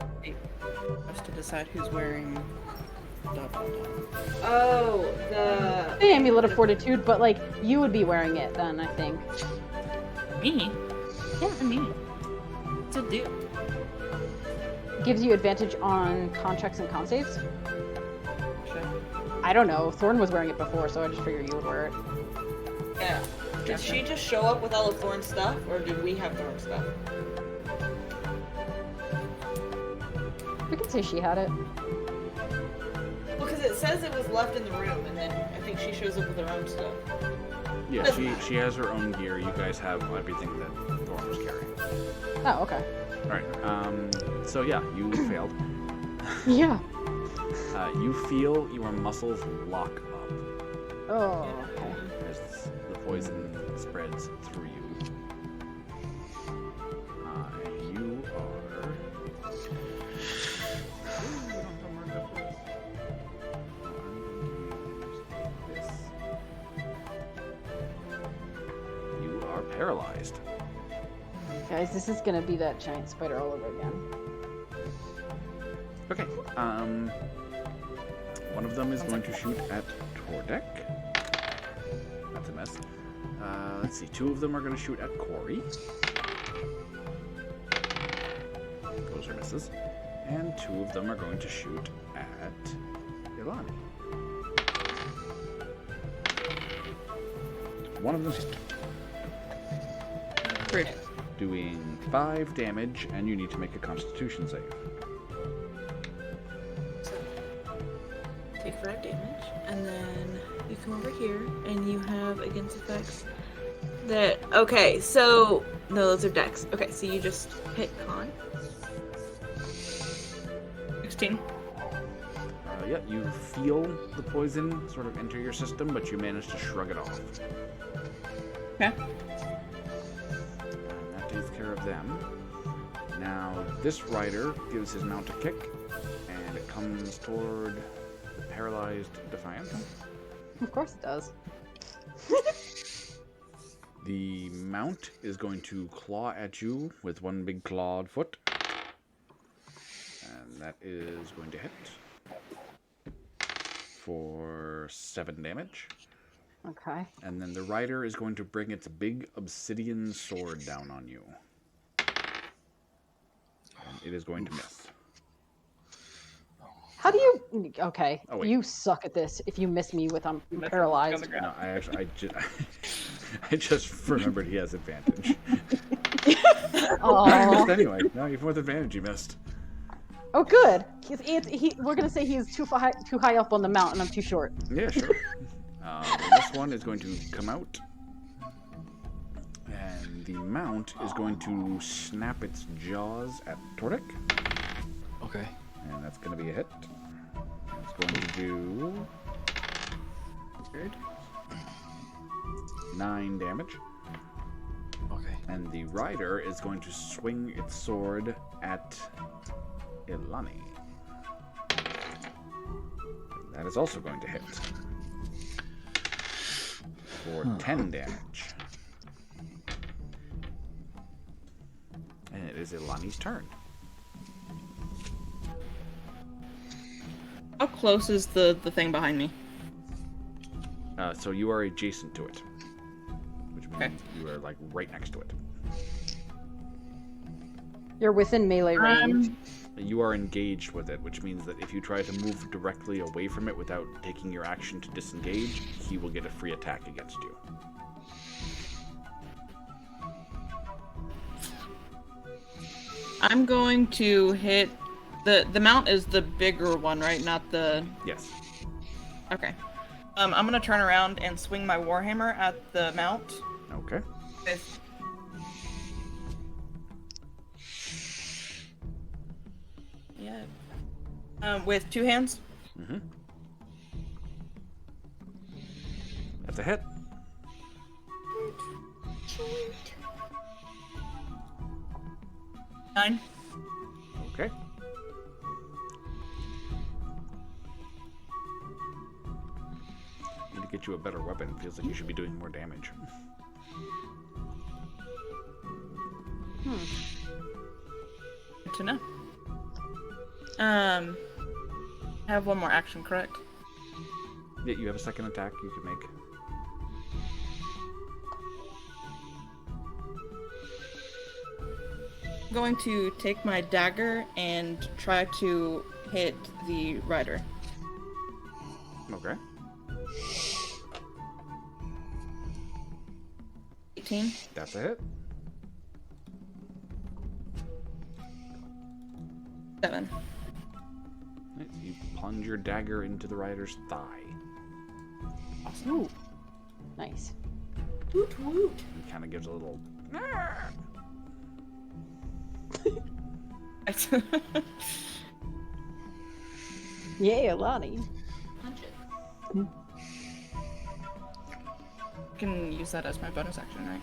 Us to decide who's wearing. Oh, The Amulet of Fortitude, but like you would be wearing it then, I think. Me? Yeah, me. What's it do? Gives you advantage on con checks and con saves. Sure. I don't know. Thorn was wearing it before, so I just figured you would wear it. Yeah. Did she just show up with all of Thorn's stuff, or did we have Thorn's stuff? We can say she had it. Well, because it says it was left in the room, and then I think she shows up with her own stuff. Yeah, she has her own gear. You guys have everything that Thorn was carrying. Oh, okay. Alright, so yeah, you failed. Yeah. You feel your muscles lock up Oh, okay. as the poison spreads through you. You are... You are paralyzed. Guys, this is gonna be that giant spider all over again. Okay, one of them is going to shoot at Tordek. That's a mess. Let's see, 2 of them are going to shoot at Corey. Those are misses. And 2 of them are going to shoot at Ilani. One of them hit. Great. Doing 5 damage, and you need to make a Constitution save. Take 5 damage, and then you come over here, and you have against effects that. Okay, so no, those are dex. Okay, so you just hit con. 16. Yeah, you feel the poison sort of enter your system, but you manage to shrug it off. Okay. And that takes care of them. Now, this rider gives his mount a kick, and it comes toward the paralyzed Defiant. Of course it does. The mount is going to claw at you with one big clawed foot. And that is going to hit for 7 damage. Okay. And then the rider is going to bring its big obsidian sword down on you. And it is going to miss. How do you? Okay. Oh, wait. You suck at this. If you miss me with I'm paralyzed. No, I just remembered he has advantage. He Oh. missed anyway. No, even with advantage, he missed. Oh, good. We're gonna say he's too high up on the mountain. I'm too short. Yeah, sure. In this last one is going to come out. And the mount is going to snap its jaws at Tordik. Okay. And that's going to be a hit. It's going to do 9 damage. Okay. And the rider is going to swing its sword at Ilani. That is also going to hit for 10 damage. And it is Ilani's turn. How close is the thing behind me? So you are adjacent to it, which means Okay. you are like right next to it. You're within melee range. You are engaged with it, which means that if you try to move directly away from it without taking your action to disengage, he will get a free attack against you. I'm going to hit the mount is the bigger one, right? Not the. Yes. Okay. I'm gonna turn around and swing my warhammer at the mount. Okay. With... Yeah. With 2 hands. Mm-hmm. That's a hit. Nine. Okay. Need to get you a better weapon. Feels like you should be doing more damage. Good to know. I have one more action, correct? Yeah, you have a second attack you can make. I'm going to take my dagger and try to hit the rider. Okay. 18. That's a hit. 7. Right, you plunge your dagger into the rider's thigh. Ooh. Nice. Woot woot. He kind of gives a little. Yeah, Lonnie. Punch it. Can use that as my bonus action, right?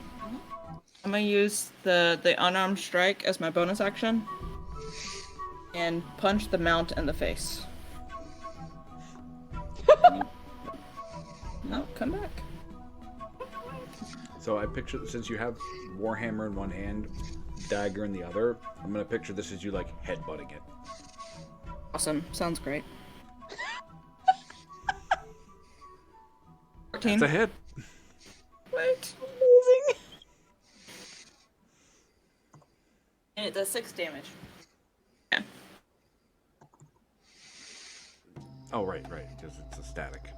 I'm gonna use the unarmed strike as my bonus action and punch the mount in the face. No, come back. So I picture, since you have Warhammer in one hand, dagger in the other, I'm gonna picture this as you like headbutting it. Awesome. Sounds great. 14. That's a hit. Wait. Amazing. And it does 6 damage. Yeah. Oh, right, because it's a static.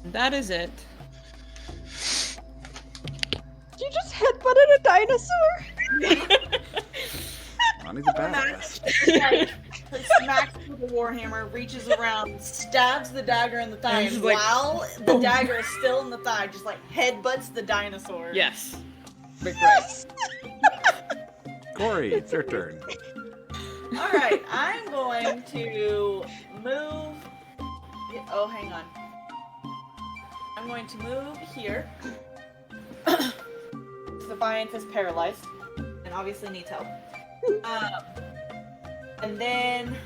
That is it. You just headbutted a dinosaur? Ronnie's a badass. Like smacks with the warhammer, reaches around, stabs the dagger in the thigh, And and just like, while the dagger is still in the thigh, just like headbutts the dinosaur. Yes. Big Yes! Corey, it's your turn. Alright, I'm going to move. Oh, hang on. I'm going to move here. Defiance is paralyzed and obviously needs help. And then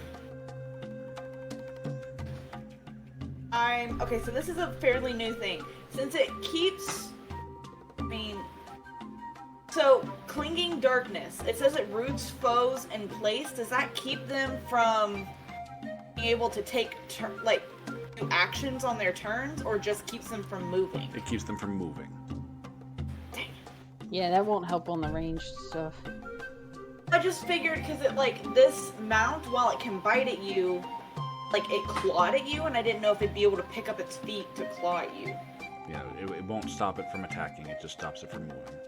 okay, so this is a fairly new thing. Since it keeps, so clinging darkness, it says it roots foes in place. Does that keep them from being able to take do actions on their turns, or just keeps them from moving? It keeps them from moving. Yeah, that won't help on the range stuff. I just figured because it this mount, while it can bite at you, it clawed at you, and I didn't know if it'd be able to pick up its feet to claw at you. Yeah, it won't stop it from attacking. It just stops it from moving.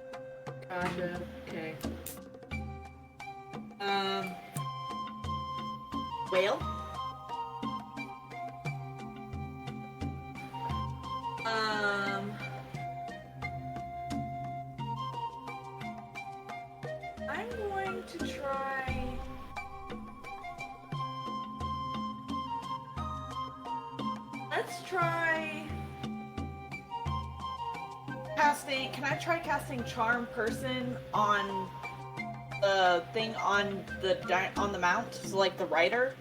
Gotcha. Okay. Whale. I'm going to try. Let's try casting. Can I try casting Charm Person on the thing on the mount? So like the rider.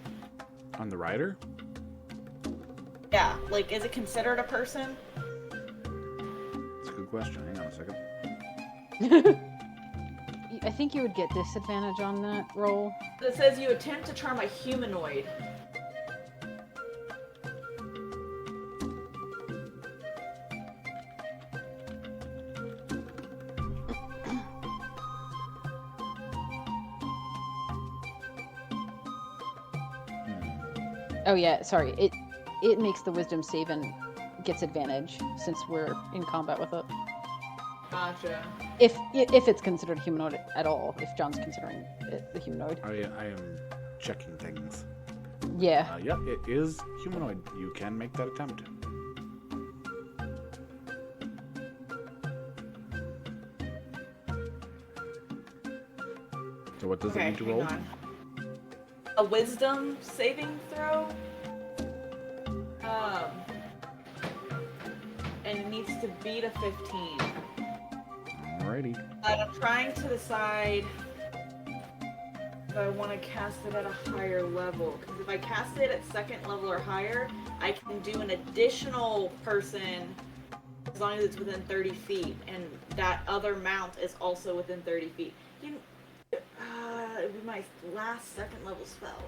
On the rider? Yeah. Like, is it considered a person? That's a good question. Hang on a second. I think you would get disadvantage on that roll. It says you attempt to charm a humanoid. Oh yeah, sorry. It makes the wisdom save and gets advantage since we're in combat with it. Gotcha. If it's considered humanoid at all, if John's considering it the humanoid. I am checking things. Yeah. Yeah, it is humanoid. You can make that attempt. So what does it need to roll? On. A wisdom saving throw. And it needs to beat a 15. Alrighty. And I'm trying to decide if I want to cast it at a higher level. Because if I cast it at second level or higher, I can do an additional person as long as it's within 30 feet. And that other mount is also within 30 feet. It would be my last second level spell.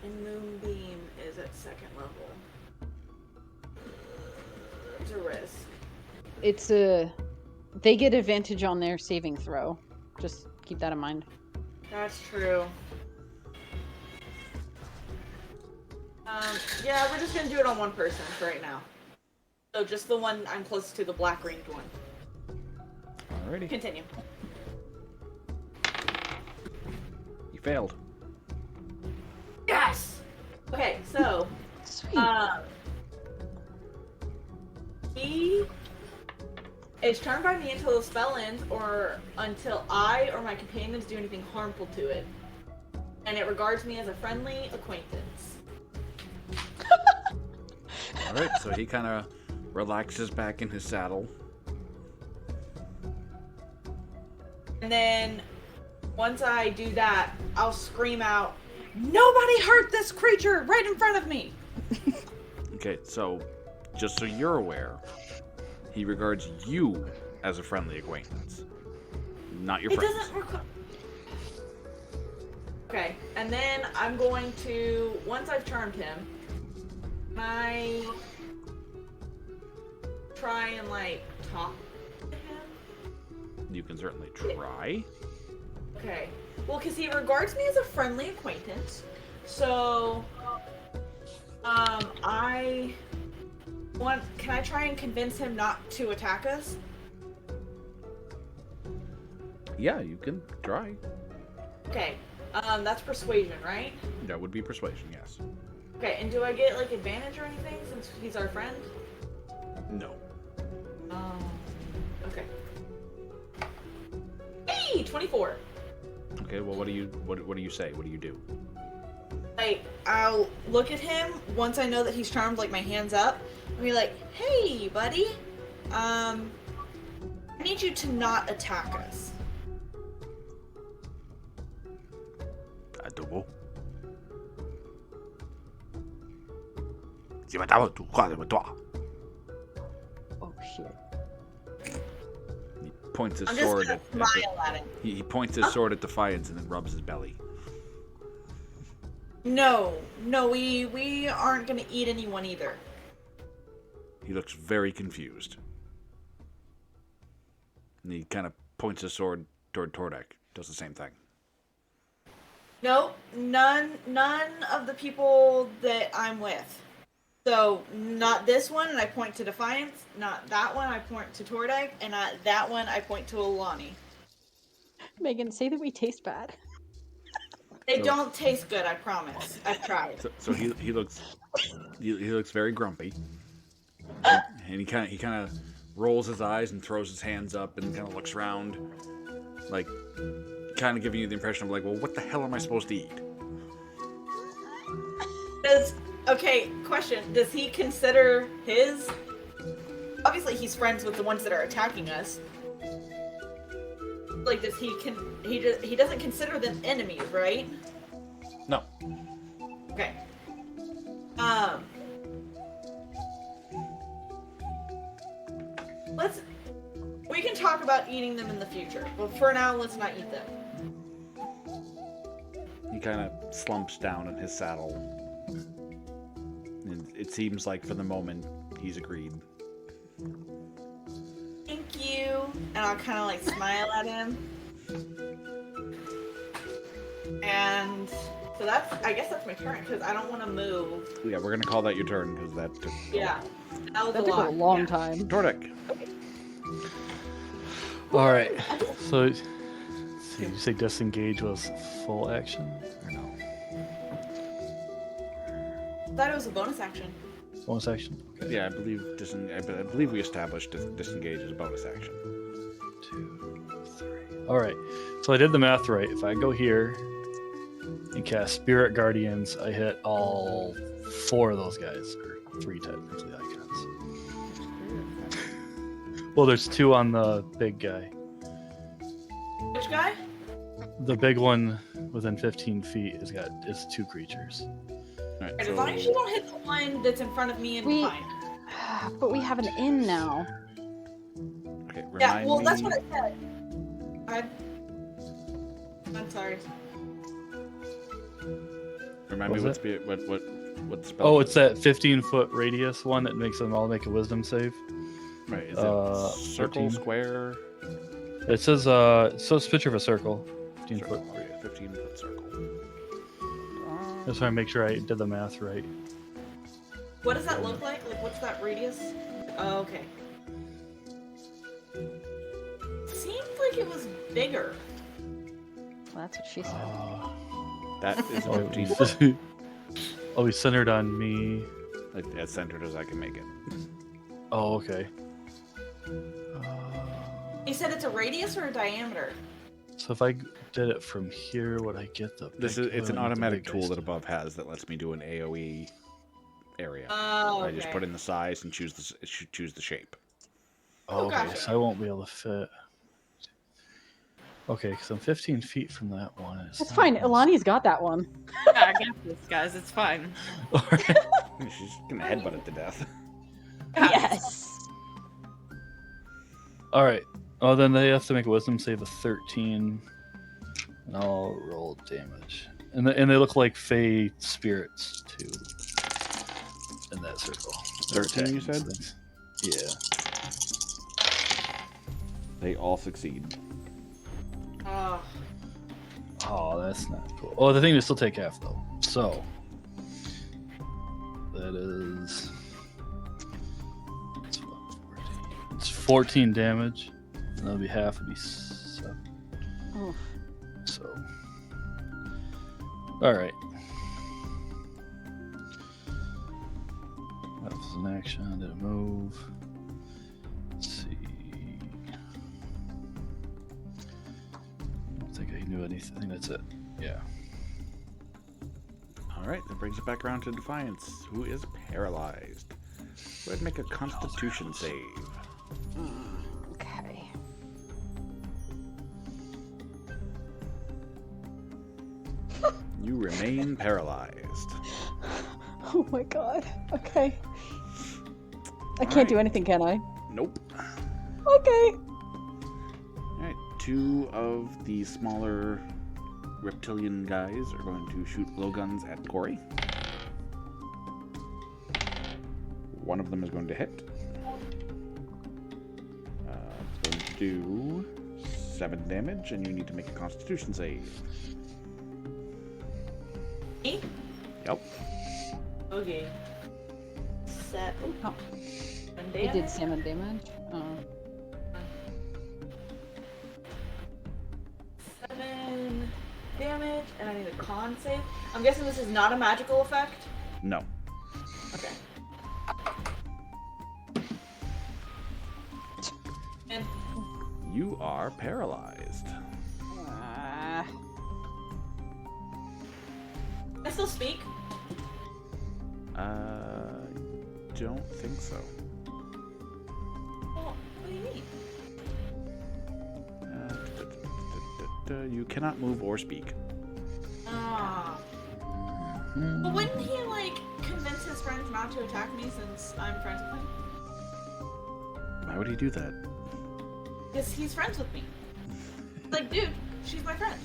And Moonbeam is at second level. It's a risk. They get advantage on their saving throw. Just keep that in mind. That's true. Yeah, we're just gonna do it on one person for right now. So just the one I'm closest to, the black ringed one. Alrighty. Continue. You failed. Yes! Okay, so, Sweet. he is charmed by me until the spell ends or until I or my companions do anything harmful to it. And it regards me as a friendly acquaintance. Alright, so he kind of relaxes back in his saddle. And then, once I do that, I'll scream out, "Nobody hurt this creature right in front of me!" Okay, so just so you're aware, he regards you as a friendly acquaintance, not your It friends. doesn't require. Okay, and then I'm going to, once I've charmed him, I try and like talk to him. You can certainly try. Okay. Well, because he regards me as a friendly acquaintance, so can I try and convince him not to attack us? Yeah, you can try. Okay. That's persuasion, right? That would be persuasion, yes. Okay, and do I get like advantage or anything since he's our friend? No. Okay. Hey, 24. Okay, well, what do you say? What do you do? Like, I'll look at him once I know that he's charmed, like my hands up, and be like, "Hey, buddy, I need you to not attack us." Adobo. Oh shit. He points his I'm just sword gonna at smile at him. he points his sword at Defiance and then rubs his belly. No, we aren't gonna eat anyone either. He looks very confused. And he kind of points his sword toward Tordek. Does the same thing. No, none of the people that I'm with. So, not this one, and I point to Defiance. Not that one, I point to Tordek. And not that one, I point to Alani. Megan, say that we taste bad. They So- don't taste good, I promise. I've tried. So he looks very grumpy. And he kind of rolls his eyes and throws his hands up and kind of looks around, like kind of giving you the impression of like, well, what the hell am I supposed to eat? Okay, question. Does he consider his... Obviously, he's friends with the ones that are attacking us. Like, does he doesn't consider them enemies, right? No. Okay. We can talk about eating them in the future, but for now, let's not eat them. He kind of slumps down in his saddle. And it seems like for the moment, he's agreed. Thank you. And I'll kind of like smile at him. And so I guess that's my turn, because I don't want to move. Yeah, we're going to call that your turn, because that took... Yeah. That was That took a long time. Tordik. All right. So, you say disengage was full action or no? I thought it was a bonus action. Bonus action. Okay. Yeah, I believe we established disengage as a bonus action. 2, 3. All right. So I did the math right. If I go here and cast Spirit Guardians, I hit all 4 of those guys, or 3 technically icons. Well, there's 2 on the big guy. Which guy? The big one within 15 feet is 2 creatures. All right, As long as you don't hit the one that's in front of me and mine. But we have an inn now. Okay, Yeah, well, me... that's what I said. I'm sorry. Remind me What what was what spell? Oh, it's that 15-foot radius one that makes them all make a wisdom save. Right, is it circle, 15. square? It says, so it's a picture of a circle. 15 Circle. foot. Oh, yeah, 15-foot circle. Just want to make sure I did the math right. What does that look like? Like, what's that radius? Oh, okay. Seemed like it was bigger. Well, that's what she said. That is Oh, 15. oh, he's centered on me. Like, as centered as I can make it. Oh, okay. You said it's a radius or a diameter? So if I did it from here, would I get the? It's an the automatic big tool guys? that Above has that lets me do an AOE area. Oh, okay. I just put in the size and choose the shape. Oh, okay, gotcha. so I won't be able to fit. Okay, because I'm 15 feet from that one. It's That's not fine. nice. Ilani's got that one. Yeah, I got this, guys. It's fine. Alright. She's gonna headbutt it to death. Yes. All right. Oh, then they have to make a wisdom save of 13. And I'll roll damage. And they look like fey spirits too. In that circle. They're 13, you attacking said? things. Yeah. They all succeed. Oh. Oh, that's not cool. Oh, the thing is still take half though. So that is it's 14 damage. And that'll be half, would be 7. Oh. So alright. That was an action, did a move. Let's see. I don't think I knew anything. I think that's it. Yeah. All right, that brings it back around to Defiance, who is paralyzed. Go ahead and make a Constitution save. Okay. You remain paralyzed. Oh my god. Okay. I can't do anything, can I? Nope. Okay. All right, 2 of the smaller reptilian guys are going to shoot blowguns at Corey. 1 of them is going to hit. It's going to do 7 damage, and you need to make a Constitution save. Me? Yep. Okay. Set. Oh. And It did 7 damage. Oh. 7 damage, and I need a con save. I'm guessing this is not a magical effect? No. Okay. are paralyzed. Can I still speak? Don't think so. Well, what do you mean? You cannot move or speak. Ah. Well, wouldn't he, like, convince his friends not to attack me since I'm friends with him? Why would he do that? Because he's friends with me. Like, dude, she's my friend.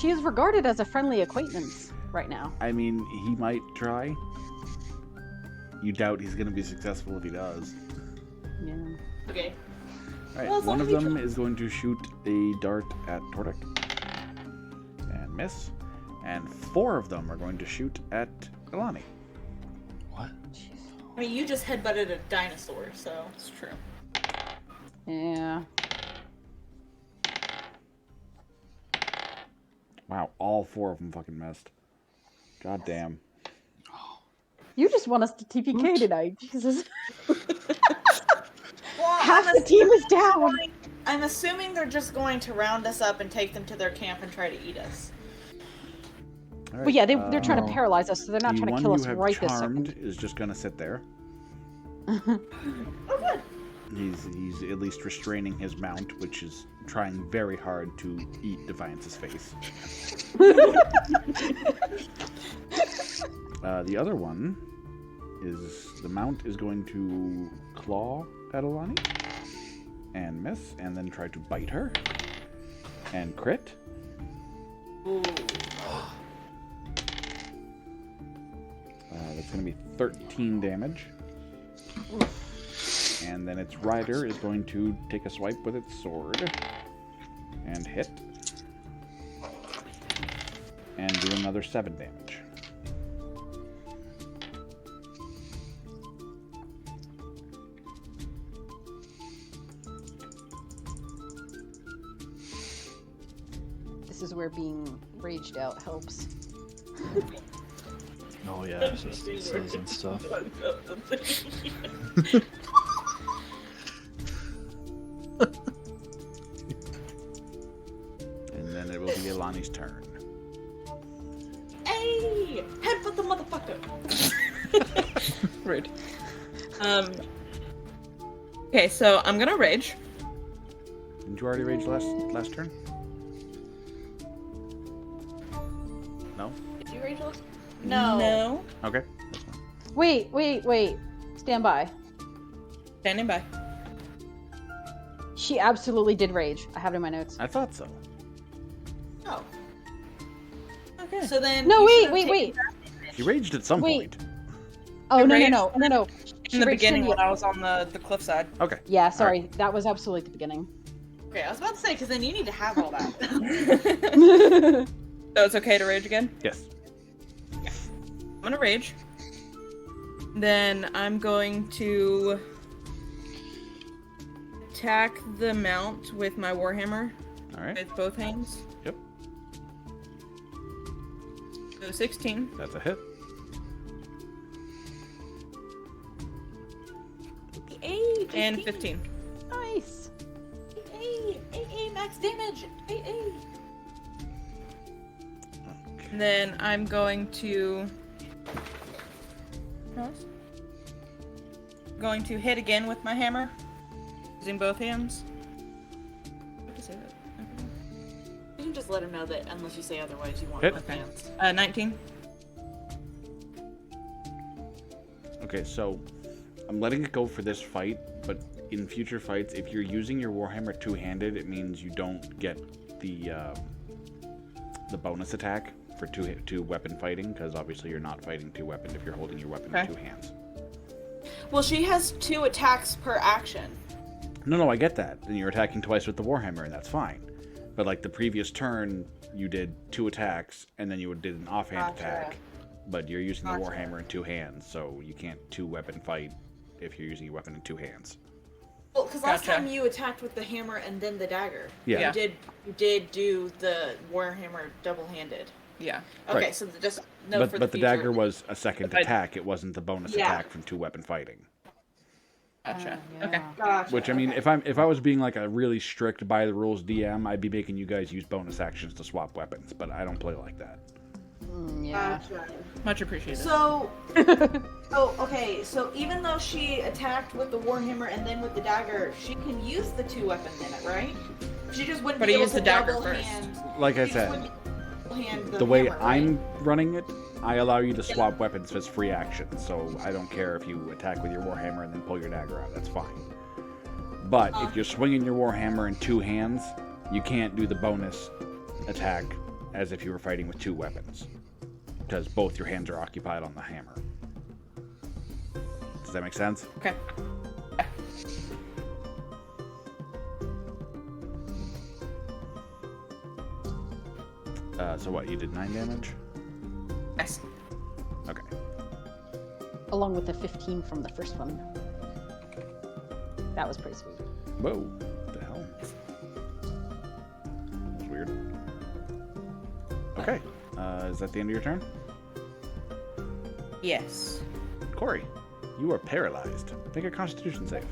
She is regarded as a friendly acquaintance right now. I mean, he might try. You doubt he's going to be successful if he does. Yeah. Okay. Alright, Well, as one long of as he them tries. is going to shoot a dart at Tordik. And miss. And 4 of them are going to shoot at Ilani. What? I mean, you just headbutted a dinosaur, so. It's true. Yeah. Wow, all 4 of them fucking missed. God damn. You just want us to TPK tonight, Jesus. Well, Half the team is down. I'm assuming they're just going to round us up and take them to their camp and try to eat us. Alright, Well, yeah, they're trying to Oh. paralyze us, so they're not the trying one to kill you us have right this charmed second. is just going to sit there. Oh, good. He's at least restraining his mount, which is trying very hard to eat Defiance's face. The other one is the mount is going to claw at Ilani and miss, and then try to bite her and crit. Ooh. That's going to be 13 damage. And then its rider is going to take a swipe with its sword and hit. And do another 7 damage. This is where being raged out helps. Oh yeah, resistance and stuff. And then it will be Ilani's turn. Hey! Headbutt the motherfucker! Rude. Okay, so I'm gonna rage. Didn't you already rage last turn? No? Did you rage last? No. No. Okay. That's fine. Wait. Stand by. Standing by. She absolutely did rage. I have it in my notes. I thought so. Oh. Okay. So then. No, you wait, should've wait, taken wait. He raged at some Wait. point. Oh, It no. raged She In the raged beginning the- when I was on the cliffside. Okay. Yeah, sorry. That was absolutely at the beginning. Okay, I was about to say, because then you need to have all that. So it's okay to rage again? Yes. I'm gonna rage. Then I'm going to attack the mount with my warhammer Alright. with both hands. Yep. So 16. That's a hit. Hey, And 15. Nice. Hey, max damage. Hey. And then I'm going to hit again with my hammer, using both hands. What to say that? You can just let him know that unless you say otherwise, you want Hit. both hands. 19. Okay, so I'm letting it go for this fight, but in future fights, if you're using your warhammer two-handed, it means you don't get the bonus attack for two weapon fighting, because obviously you're not fighting two weapon if you're holding your weapon in Okay. two hands. Well, she has 2 attacks per action. No, I get that. And you're attacking twice with the warhammer, and that's fine. But like the previous turn, you did 2 attacks, and then you did an offhand Gotcha. attack. But you're using the Gotcha. warhammer in 2 hands, so you can't two-weapon fight if you're using your weapon in 2 hands. Well, because last Gotcha. time you attacked with the hammer and then the dagger. Yeah. You did do the warhammer double-handed. Yeah. Okay, Right. so just know for But the future. dagger was a second If I- attack. It wasn't the bonus Yeah. attack from two-weapon fighting. Gotcha. Yeah. Okay. Gotcha. Which I mean, okay. if I was being like a really strict by the rules DM, I'd be making you guys use bonus actions to swap weapons. But I don't play like that. Yeah. Gotcha. Much appreciated. So, okay. So even though she attacked with the warhammer and then with the dagger, she can use the 2 weapons in it, right? She just wouldn't But be he able used to the dagger double first. hand. Like I she just said, wouldn't double hand the way hammer, I'm right? running it, I allow you to swap weapons as free actions. So I don't care if you attack with your warhammer and then pull your dagger out. That's fine. But if you're swinging your warhammer in 2 hands, you can't do the bonus attack as if you were fighting with 2 weapons, because both your hands are occupied on the hammer. Does that make sense? Okay. So what? You did 9 damage? Yes. Okay. Along with the 15 from the first one. That was pretty sweet. Whoa. What the hell? That was weird. Okay. Is that the end of your turn? Yes. Corey, you are paralyzed. Make a Constitution save.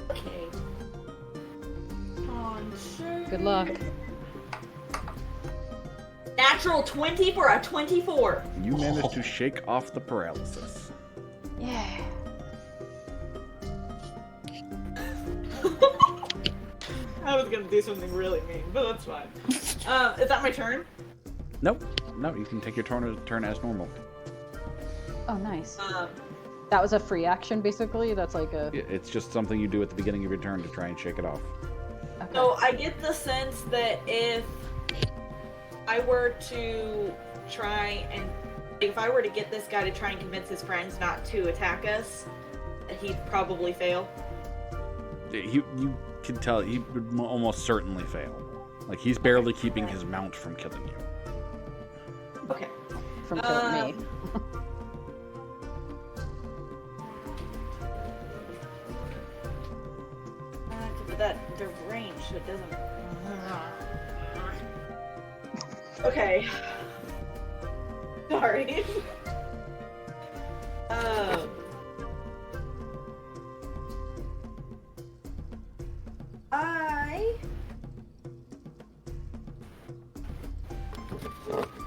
Okay. Good luck. Natural 20 for a 24. You managed to shake off the paralysis. Yeah. I was gonna do something really mean, but that's fine. Is that my turn? Nope. No, you can take your turn as normal. Oh, nice. Um, That was a free action, basically. That's like a. It's just something you do at the beginning of your turn to try and shake it off. Okay. so I get the sense that if I were to try and if I were to get this guy to try and convince his friends not to attack us, he'd probably fail. You can tell he would almost certainly fail. Like he's barely keeping his mount from killing you. Okay. From killing me. But that the range, so it doesn't. Okay. Sorry.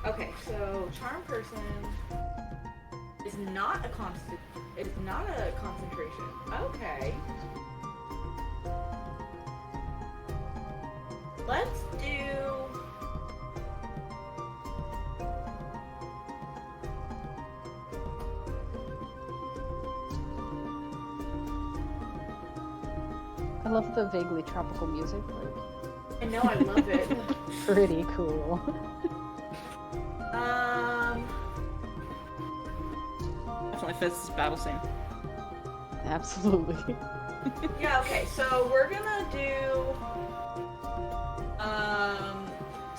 Okay, so charm person is not a constant. It's not a concentration. Okay. Let's do. I love the vaguely tropical music. I know I love it. Like, pretty cool. Definitely fits this battle scene. Absolutely. Yeah, okay, so we're gonna do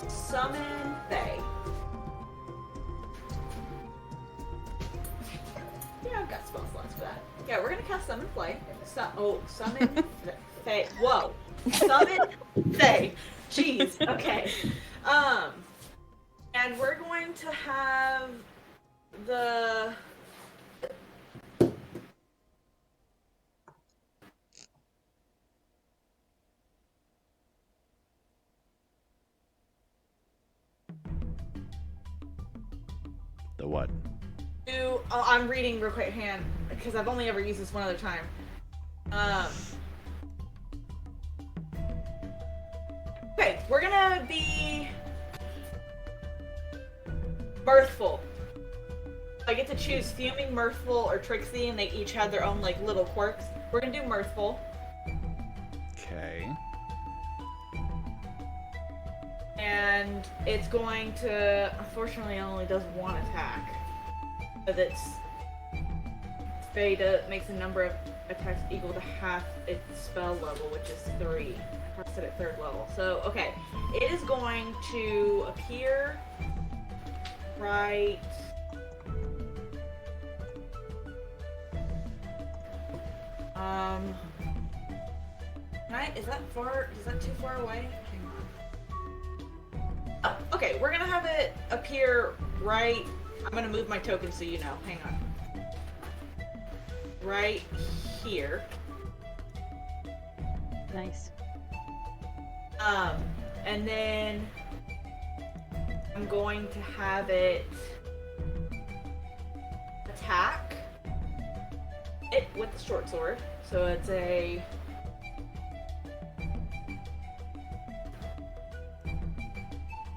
summon Fae. Yeah, I've got spell slots for that. Yeah, we're gonna cast summon Fae. Summon Fae. Whoa. Summon Fae. Jeez. Okay. And we're going to have the The what? do. Oh, I'm reading real quick hand because I've only ever used this one other time. Okay, we're gonna be mirthful. I get to choose fuming, mirthful, or tricksy, and they each have their own like little quirks. We're gonna do mirthful, Okay. and it's going to. Unfortunately, it only does one attack, but it's Veda makes a number of attacks equal to half its spell level, which is 3. I cast it at 3rd level. So, okay. It is going to appear right... Is that far? Is that too far away? Hang on. Oh, okay, we're gonna have it appear right... I'm gonna move my token so you know. Hang on. Right here. Nice. And then I'm going to have it attack it with the short sword. So it's a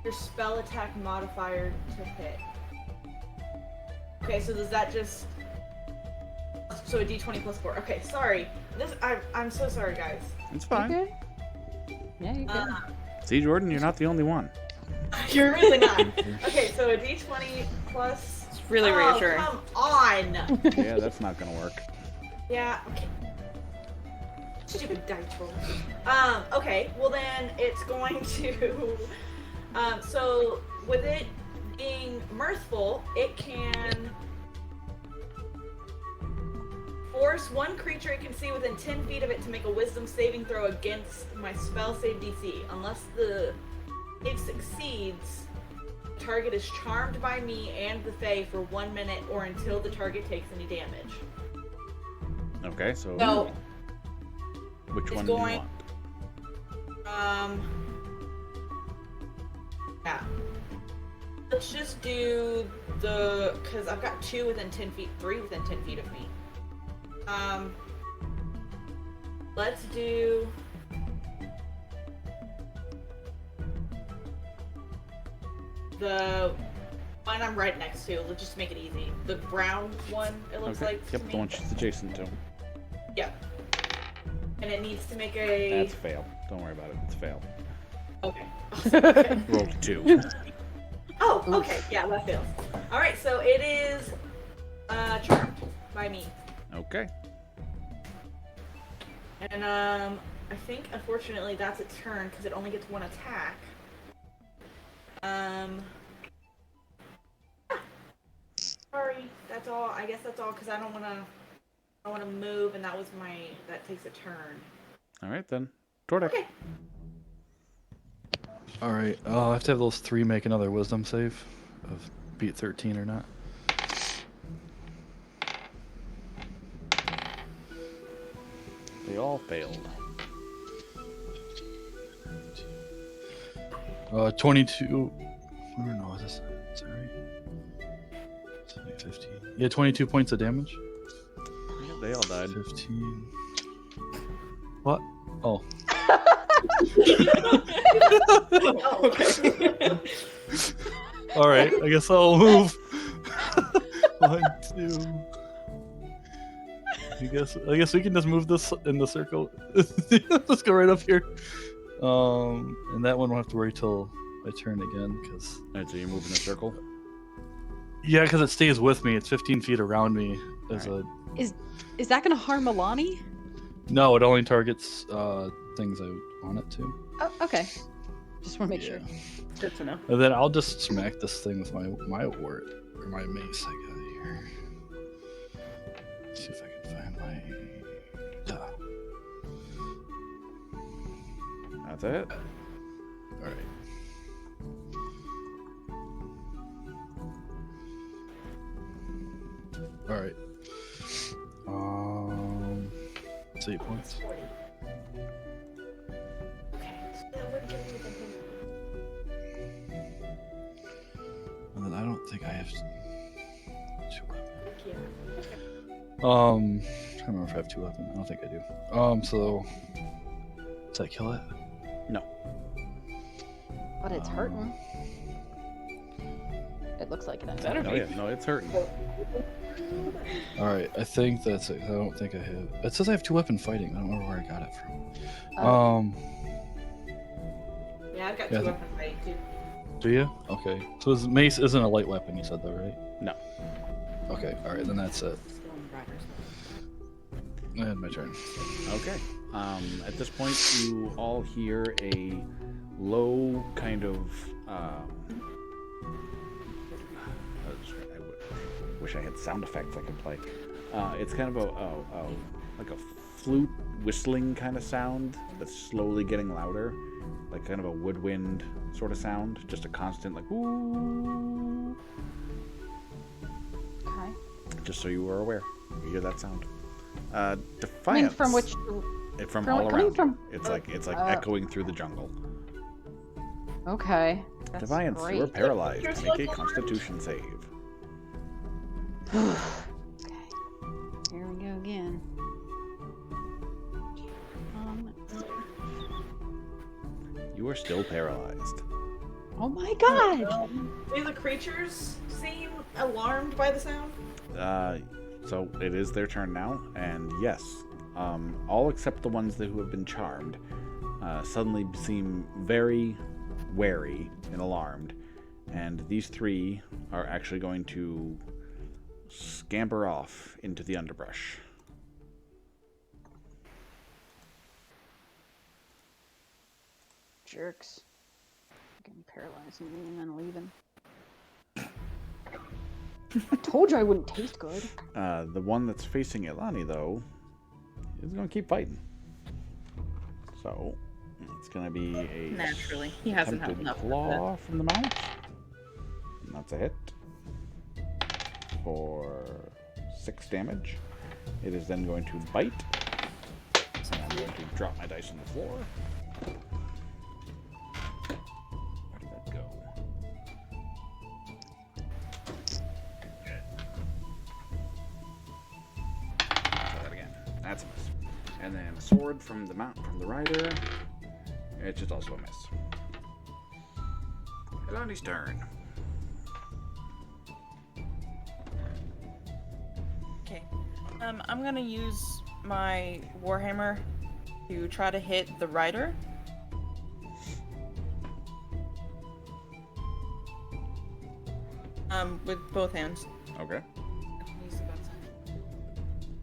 your spell attack modifier to hit. Okay, so does that just so a d20 plus 4. Okay, sorry. I'm so sorry, guys. It's fine. Okay. Yeah, you good. See, Jordan, you're not the only one. You're really not. Okay, so a d20 plus. It's really reassuring. Come on. Yeah, that's not gonna work. Yeah. Okay. Stupid dice roll. Okay. Well then, it's going to. So with it being mirthful, it can force one creature it can see within 10 feet of it to make a Wisdom saving throw against my spell save DC. Unless the save succeeds, the target is charmed by me and the Fae for 1 minute or until the target takes any damage. Okay, so So which it's one do you going- want? Yeah. Let's just do the, because I've got 2 within 10 feet, 3 within 10 feet of me. Let's do the one I'm right next to. Let's just make it easy. The brown one, it looks Okay. like. to Yep, me. the one she's adjacent to. Yep. And it needs to make a. That's fail. Don't worry about it. It's fail. Okay. Okay. Roll 2. Oh, okay. Yeah, that fails. All right, so it is charmed by me. Okay. And I think unfortunately that's a turn because it only gets 1 attack. Sorry, that's all. I guess that's all because I don't wanna move, and that takes a turn. All right then. Tordek. Okay. All right. I'll have to have those 3 make another wisdom save of beat 13 or not. They all failed. 22. Or no, is this? Sorry. 15. Yeah, 22 points of damage. Yeah, they all died. 15. What? Oh. Oh, okay. All right. I guess I'll move. 1, 2. I guess we can just move this in the circle. Let's go right up here. And that one will have to wait till my turn again, because Alright, so you're moving a circle. yeah, because it stays with me. It's 15 feet around me. As Alright. Is that gonna harm Milani? No, it only targets things I want it to. Oh, okay. Just want to make sure. Good to know. And then I'll just smack this thing with my ward or my mace I got here. Let's see if I can find my. That's it. All right. All right. It's 8 points. Okay, so that would give me And then I don't think I have 2 weapons. the I'm trying to remember if I have 2 weapons. I don't think I do. So does that kill it? No. But it's hurting. It looks like it. Better Oh be. yeah, no, it's hurting. All right, I think that's it. I don't think I have. It says I have 2 weapon fighting. I don't remember where I got it from. Oh. Yeah, I've got Yeah, 2 I weapon fighting too. Do you? Okay. So his mace isn't a light weapon. You said that, right? No. Okay. All right. Then that's it. And my turn. Okay. At this point, you all hear a low kind of. I wish I had sound effects I could play. It's kind of like a flute whistling kind of sound that's slowly getting louder, like kind of a woodwind sort of sound, just a constant like ooh. Okay. Just so you were aware, you hear that sound. Defiance. from which? From from- all coming around. from- It's like uh, echoing through the jungle. Okay. That's Defiance, you are great. paralyzed. Make a Constitution save. Okay. Here we go again. You are still paralyzed. Oh my god! Do the creatures seem alarmed by the sound? So it is their turn now, and yes, all except the ones who have been charmed suddenly seem very wary and alarmed, and these three are actually going to scamper off into the underbrush. Jerks. Getting paralyzed and then leaving. I told you I wouldn't taste good. The one that's facing Ilani, though, is going to keep fighting. So it's going to be a Naturally, he hasn't had attempted enough of claw from the mouth. And that's a hit for 6 damage. It is then going to bite. So I'm going to drop my dice on the floor. Where did that go? Try that again. That's a miss. And then a sword from the rider. It's just also a miss. Elani's turn. Okay. I'm gonna use my warhammer to try to hit the rider. With both hands. Okay.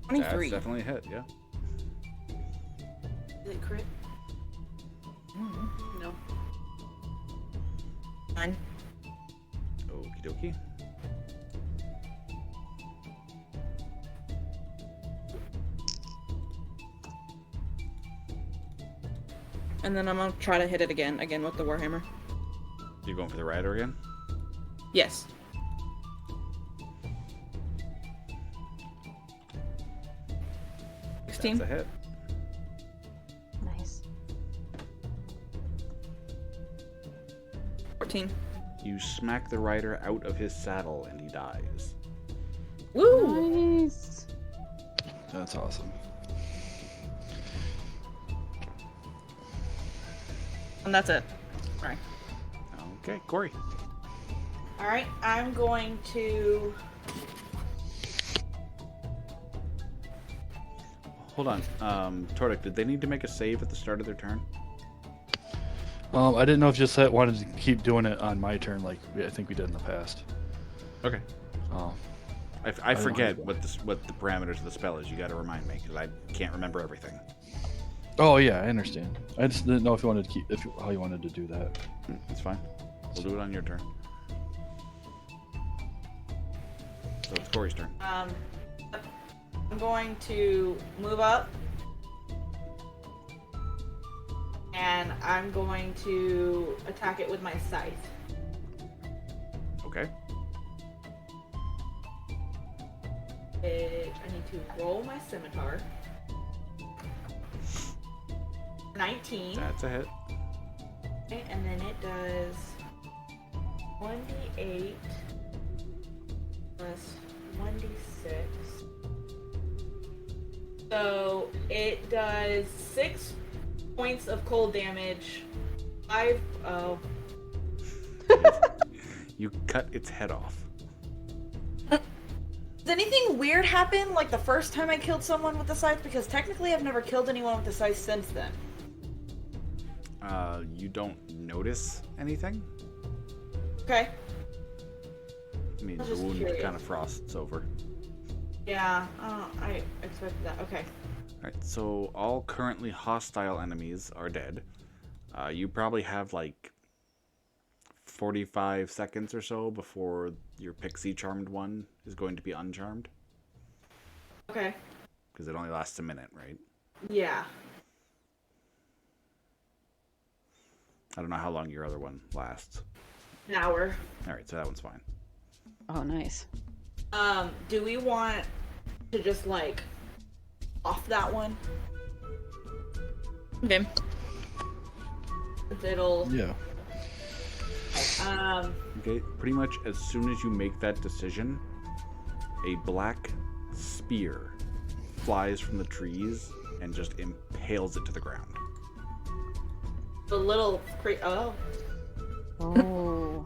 23. That's definitely a hit, yeah. Is it crit? Mm-hmm. No. 9. Okie dokie. And then I'm gonna try to hit it again with the warhammer. You going for the rider again? Yes. That's 16. a hit. Nice. 14. You smack the rider out of his saddle and he dies. Woo! Nice. That's awesome. And that's it. Sorry. Okay, Corey. Alright, I'm going to. Hold on. Tordik, did they need to make a save at the start of their turn? I didn't know if just that wanted to keep doing it on my turn, like I think we did in the past. Okay. Oh, I don't forget know. what the parameters of the spell is. You got to remind me because I can't remember everything. oh yeah, I understand. I just didn't know if you wanted to how you wanted to do that. It's fine. We'll do it on your turn. So it's Corey's turn. I'm going to move up. And I'm going to attack it with my scythe. Okay. I need to roll my scimitar. 19. That's a hit. Okay, and then it does 1d8 plus 1d6. So it does 6 points of cold damage. 5. Oh. You cut its head off. Does anything weird happen like the first time I killed someone with the scythe? Because technically I've never killed anyone with the scythe since then. You don't notice anything? Okay. I mean, I was the just wound curious. kind of frosts over. Yeah, I expected that. Okay. Alright, so all currently hostile enemies are dead. You probably have like 45 seconds or so before your pixie charmed one is going to be uncharmed. Okay. Because it only lasts a minute, right? Yeah. I don't know how long your other one lasts. An hour. Alright, so that one's fine. Oh, nice. Do we want to just like off that one. Okay. It'll Yeah. Okay, pretty much as soon as you make that decision, a black spear flies from the trees and just impales it to the ground. the little oh. Oh.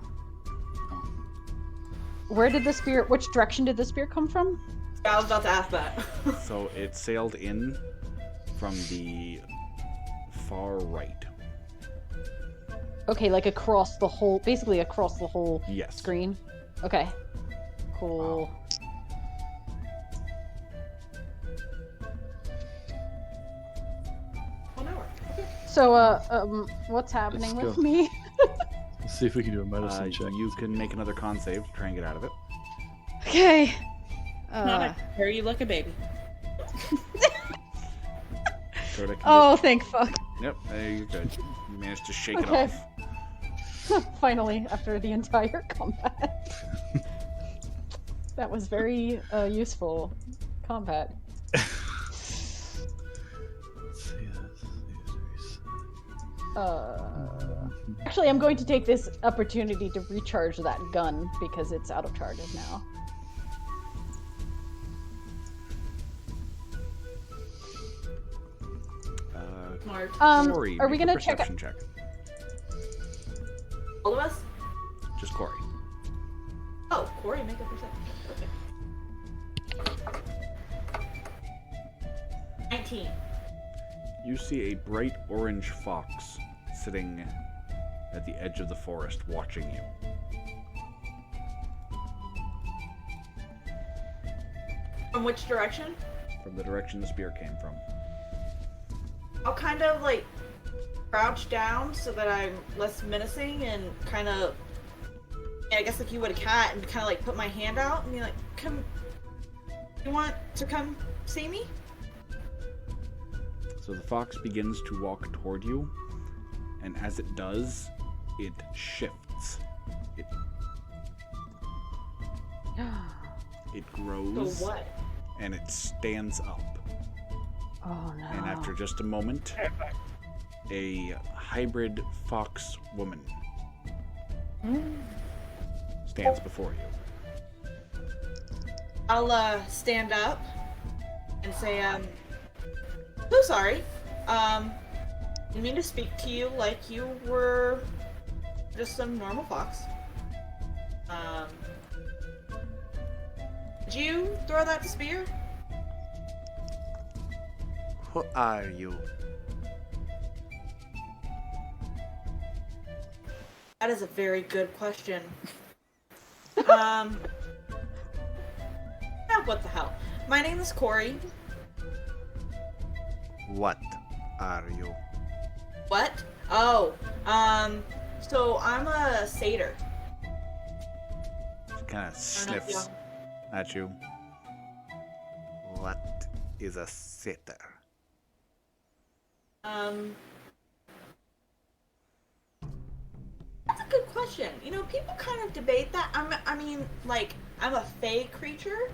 Where did the spear? Which direction did the spear come from? I was about to ask that. So it sailed in from the far right. Okay, like across the whole, basically across the whole Yes. screen. Okay. Cool. Oh, no. So, what's happening Let's with go. me? Let's see if we can do a medicine check. You can make another con save to try and get out of it. Okay. Not where you like a baby. Coda can Oh, thank fuck. just, yep, there you're good. You managed to shake Okay. it off. Finally, after the entire combat. That was very useful combat. Let's see this. Actually, I'm going to take this opportunity to recharge that gun because it's out of charges now. Smart. Corey, Are we make a gonna check out? perception check? All of us? Just Corey. Oh, Corey, make a perception check. Okay. 19. You see a bright orange fox sitting at the edge of the forest watching you. From which direction? From the direction the spear came from. I'll kind of like crouch down so that I'm less menacing and kind of, I guess like you would a cat, and kind of like put my hand out and be like, come, you want to come see me? So the fox begins to walk toward you, and as it does, it shifts. It grows, So what? and it stands up. Oh no. And after just a moment, a hybrid fox woman stands before you. I'll stand up and say, so sorry. Didn't mean to speak to you like you were just some normal fox. Did you throw that spear? Who are you? That is a very good question. Yeah, what the hell? My name is Corey. What are you? What? Oh, so I'm a satyr. She kind of I don't know if sniffs y'all- at you. What is a sitter? That's a good question. You know, people kind of debate that. I mean, like, I'm a fey creature,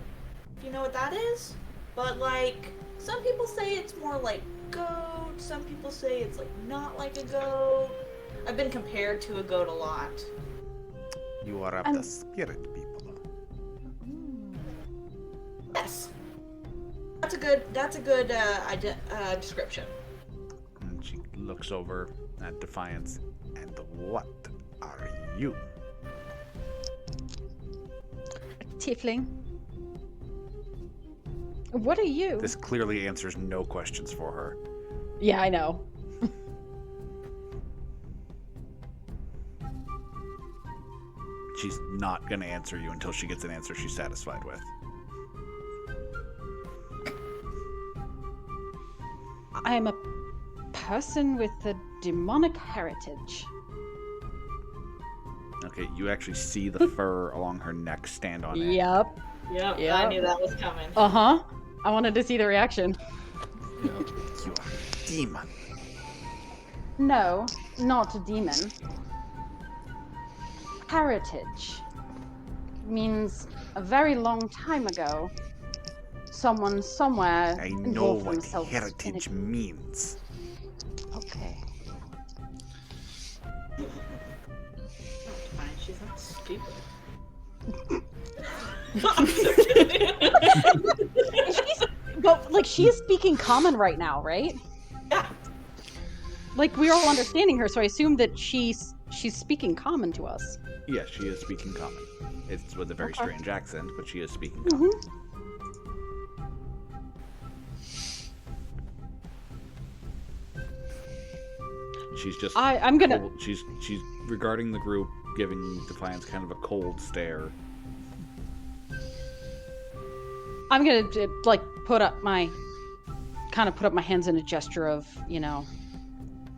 if you know what that is. But, like, some people say it's more like goat. Some people say it's, like, not like a goat. I've been compared to a goat a lot. You are of I'm- the spirit people. Yes. That's a good description. And she looks over at Defiance. And what are you? Tiefling. What are you? This clearly answers no questions for her. Yeah, I know. She's not going to answer you until she gets an answer she's satisfied with. I'm a person with a demonic heritage. Okay, you actually see the fur along her neck stand on end. Yep. Yep, I Yep. knew that was coming. Uh-huh. I wanted to see the reaction. You are a demon. No, not a demon. Heritage means a very long time ago, someone somewhere I know involved what themselves in heritage it. means. Okay. Fine, she's not stupid. But like she is speaking common right now, right? Yeah. Like we're all understanding her, so I assume that she's speaking common to us. Yes, she is speaking common. It's with a very Okay. strange accent, but she is speaking common. Mm-hmm. She's just I'm gonna. cold. She's regarding the group, giving Defiance kind of a cold stare. I'm gonna like put up my hands in a gesture of,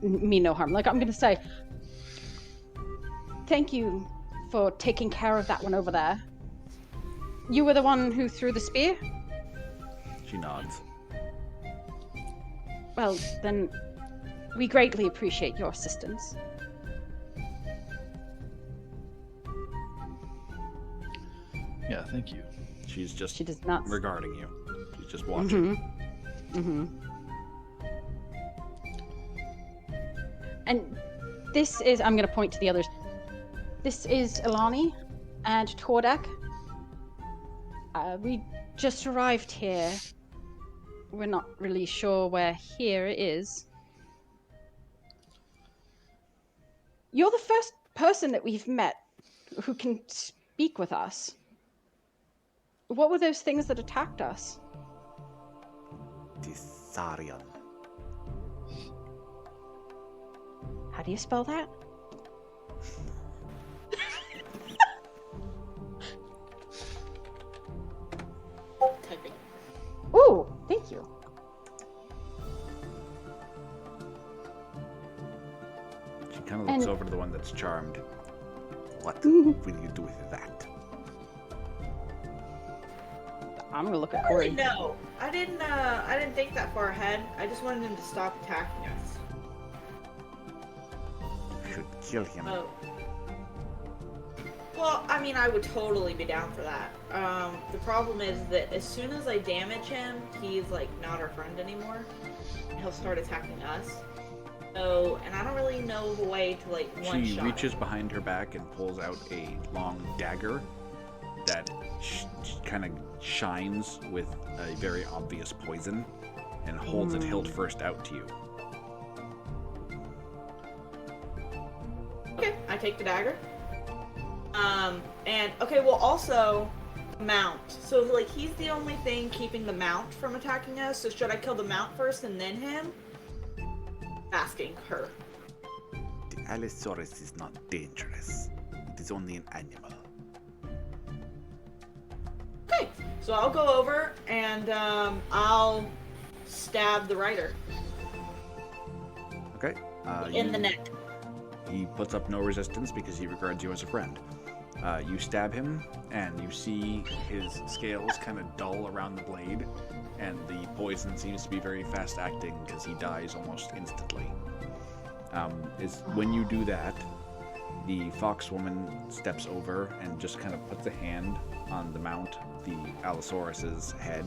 mean no harm. Like I'm gonna say, thank you for taking care of that one over there. You were the one who threw the spear? She nods. Well, then we greatly appreciate your assistance. Yeah, thank you. She's just She does not. regarding you. She's just watching. Mm-hmm. And this is, I'm going to point to the others. This is Ilani and Tordek. We just arrived here. We're not really sure where here is. You're the first person that we've met who can speak with us. What were those things that attacked us? Tisarion. How do you spell that? Typing. Ooh, thank you. She kind of looks over to the one that's charmed. What will you do with that? I'm gonna look at Really, Corey. no. I didn't think that far ahead. I just wanted him to stop attacking us. You should kill him. Oh. Well, I mean, I would totally be down for that. The problem is that as soon as I damage him, he's like not our friend anymore. He'll start attacking us. So, and I don't really know the way to like one She shot. reaches behind her back and pulls out a long dagger that kind of shines with a very obvious poison and holds it hilt first out to you. Okay, I take the dagger. And okay, well, also mount. So like he's the only thing keeping the mount from attacking us. So should I kill the mount first and then him? Asking her. The Allosaurus is not dangerous. It is only an animal. Okay, so I'll go over and I'll stab the rider Okay. in the neck. He puts up no resistance because he regards you as a friend. You stab him, and you see his scales kind of dull around the blade, and the poison seems to be very fast acting because he dies almost instantly. When you do that, the fox woman steps over and just kind of puts a hand on the mount, the Allosaurus's head,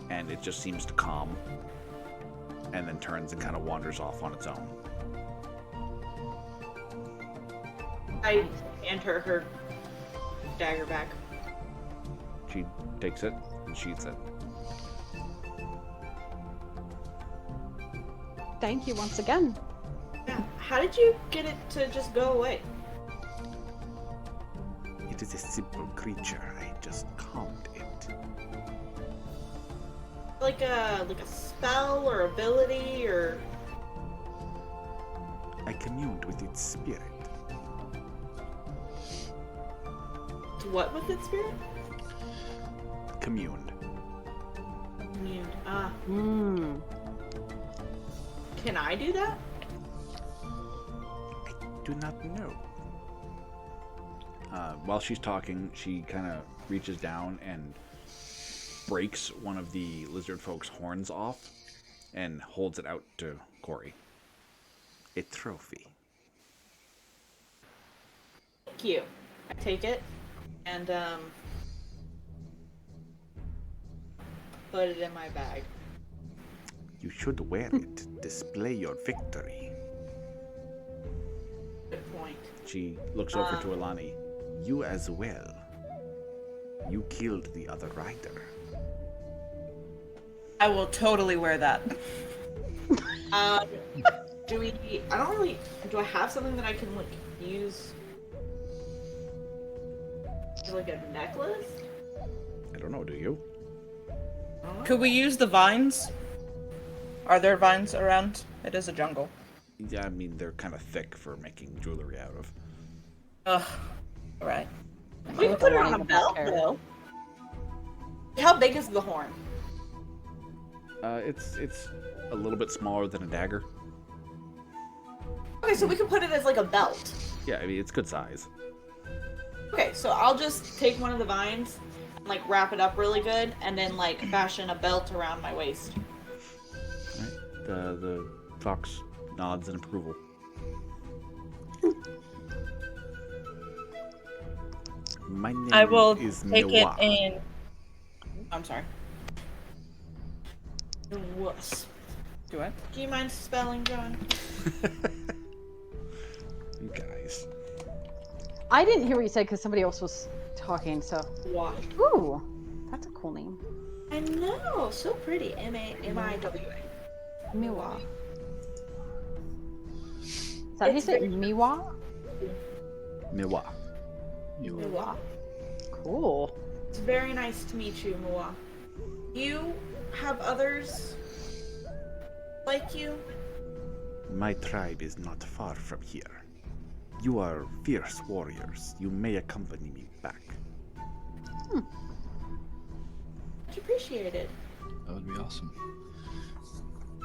and it just seems to calm, and then turns and kind of wanders off on its own. I hand her dagger back. She takes it and sheaths it. Thank you once again. Yeah. How did you get it to just go away? It is a simple creature. I just calmed it. Like a spell or ability or I communed with its spirit. what with its spirit? Communed. Immune. Can I do that? I do not know. While she's talking, she kind of reaches down and breaks one of the lizard folk's horns off and holds it out to Corey. A trophy. Thank you. I take it and put it in my bag. You should wear it. Display your victory. Good point. She looks over to Alani. You as well. You killed the other rider. I will totally wear that. Do we? I don't really. Do I have something that I can like use? Like a necklace? I don't know, do you? Could we use the vines? Are there vines around? It is a jungle. Yeah, I mean, they're kind of thick for making jewelry out of. Ugh. Alright. We can put it on a belt though. How big is the horn? It's a little bit smaller than a dagger. Okay, so we can put it as like a belt. Yeah, I mean, it's good size. Okay, so I'll just take one of the vines and like wrap it up really good and then like fashion a belt around my waist. Right? The fox nods in approval. My name I will is take Miwa. it in. I'm sorry. Wuss. Do I? Do you mind spelling, John? You guys. I didn't hear what you said because somebody else was talking. So, Why? ooh, that's a cool name. I know, so pretty. M-A-M-I-W-A. Miwa. Is that how you say it? Miwa? Miwa. Miwa. Cool. It's very nice to meet you, Miwa. You have others like you? My tribe is not far from here. You are fierce warriors. You may accompany me back. Much appreciated. That would be awesome.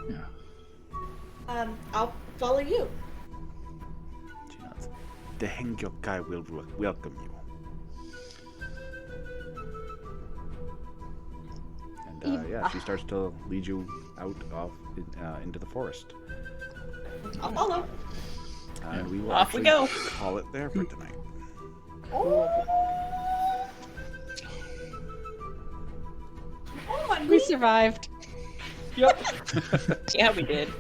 Yeah. I'll follow you. She nods. The Hengyokai will welcome you. And yeah, she starts to lead you out into the forest. I'll follow. And we will Off we actually go. call it there for tonight. Oh my We survived. Yep. Yeah, we did.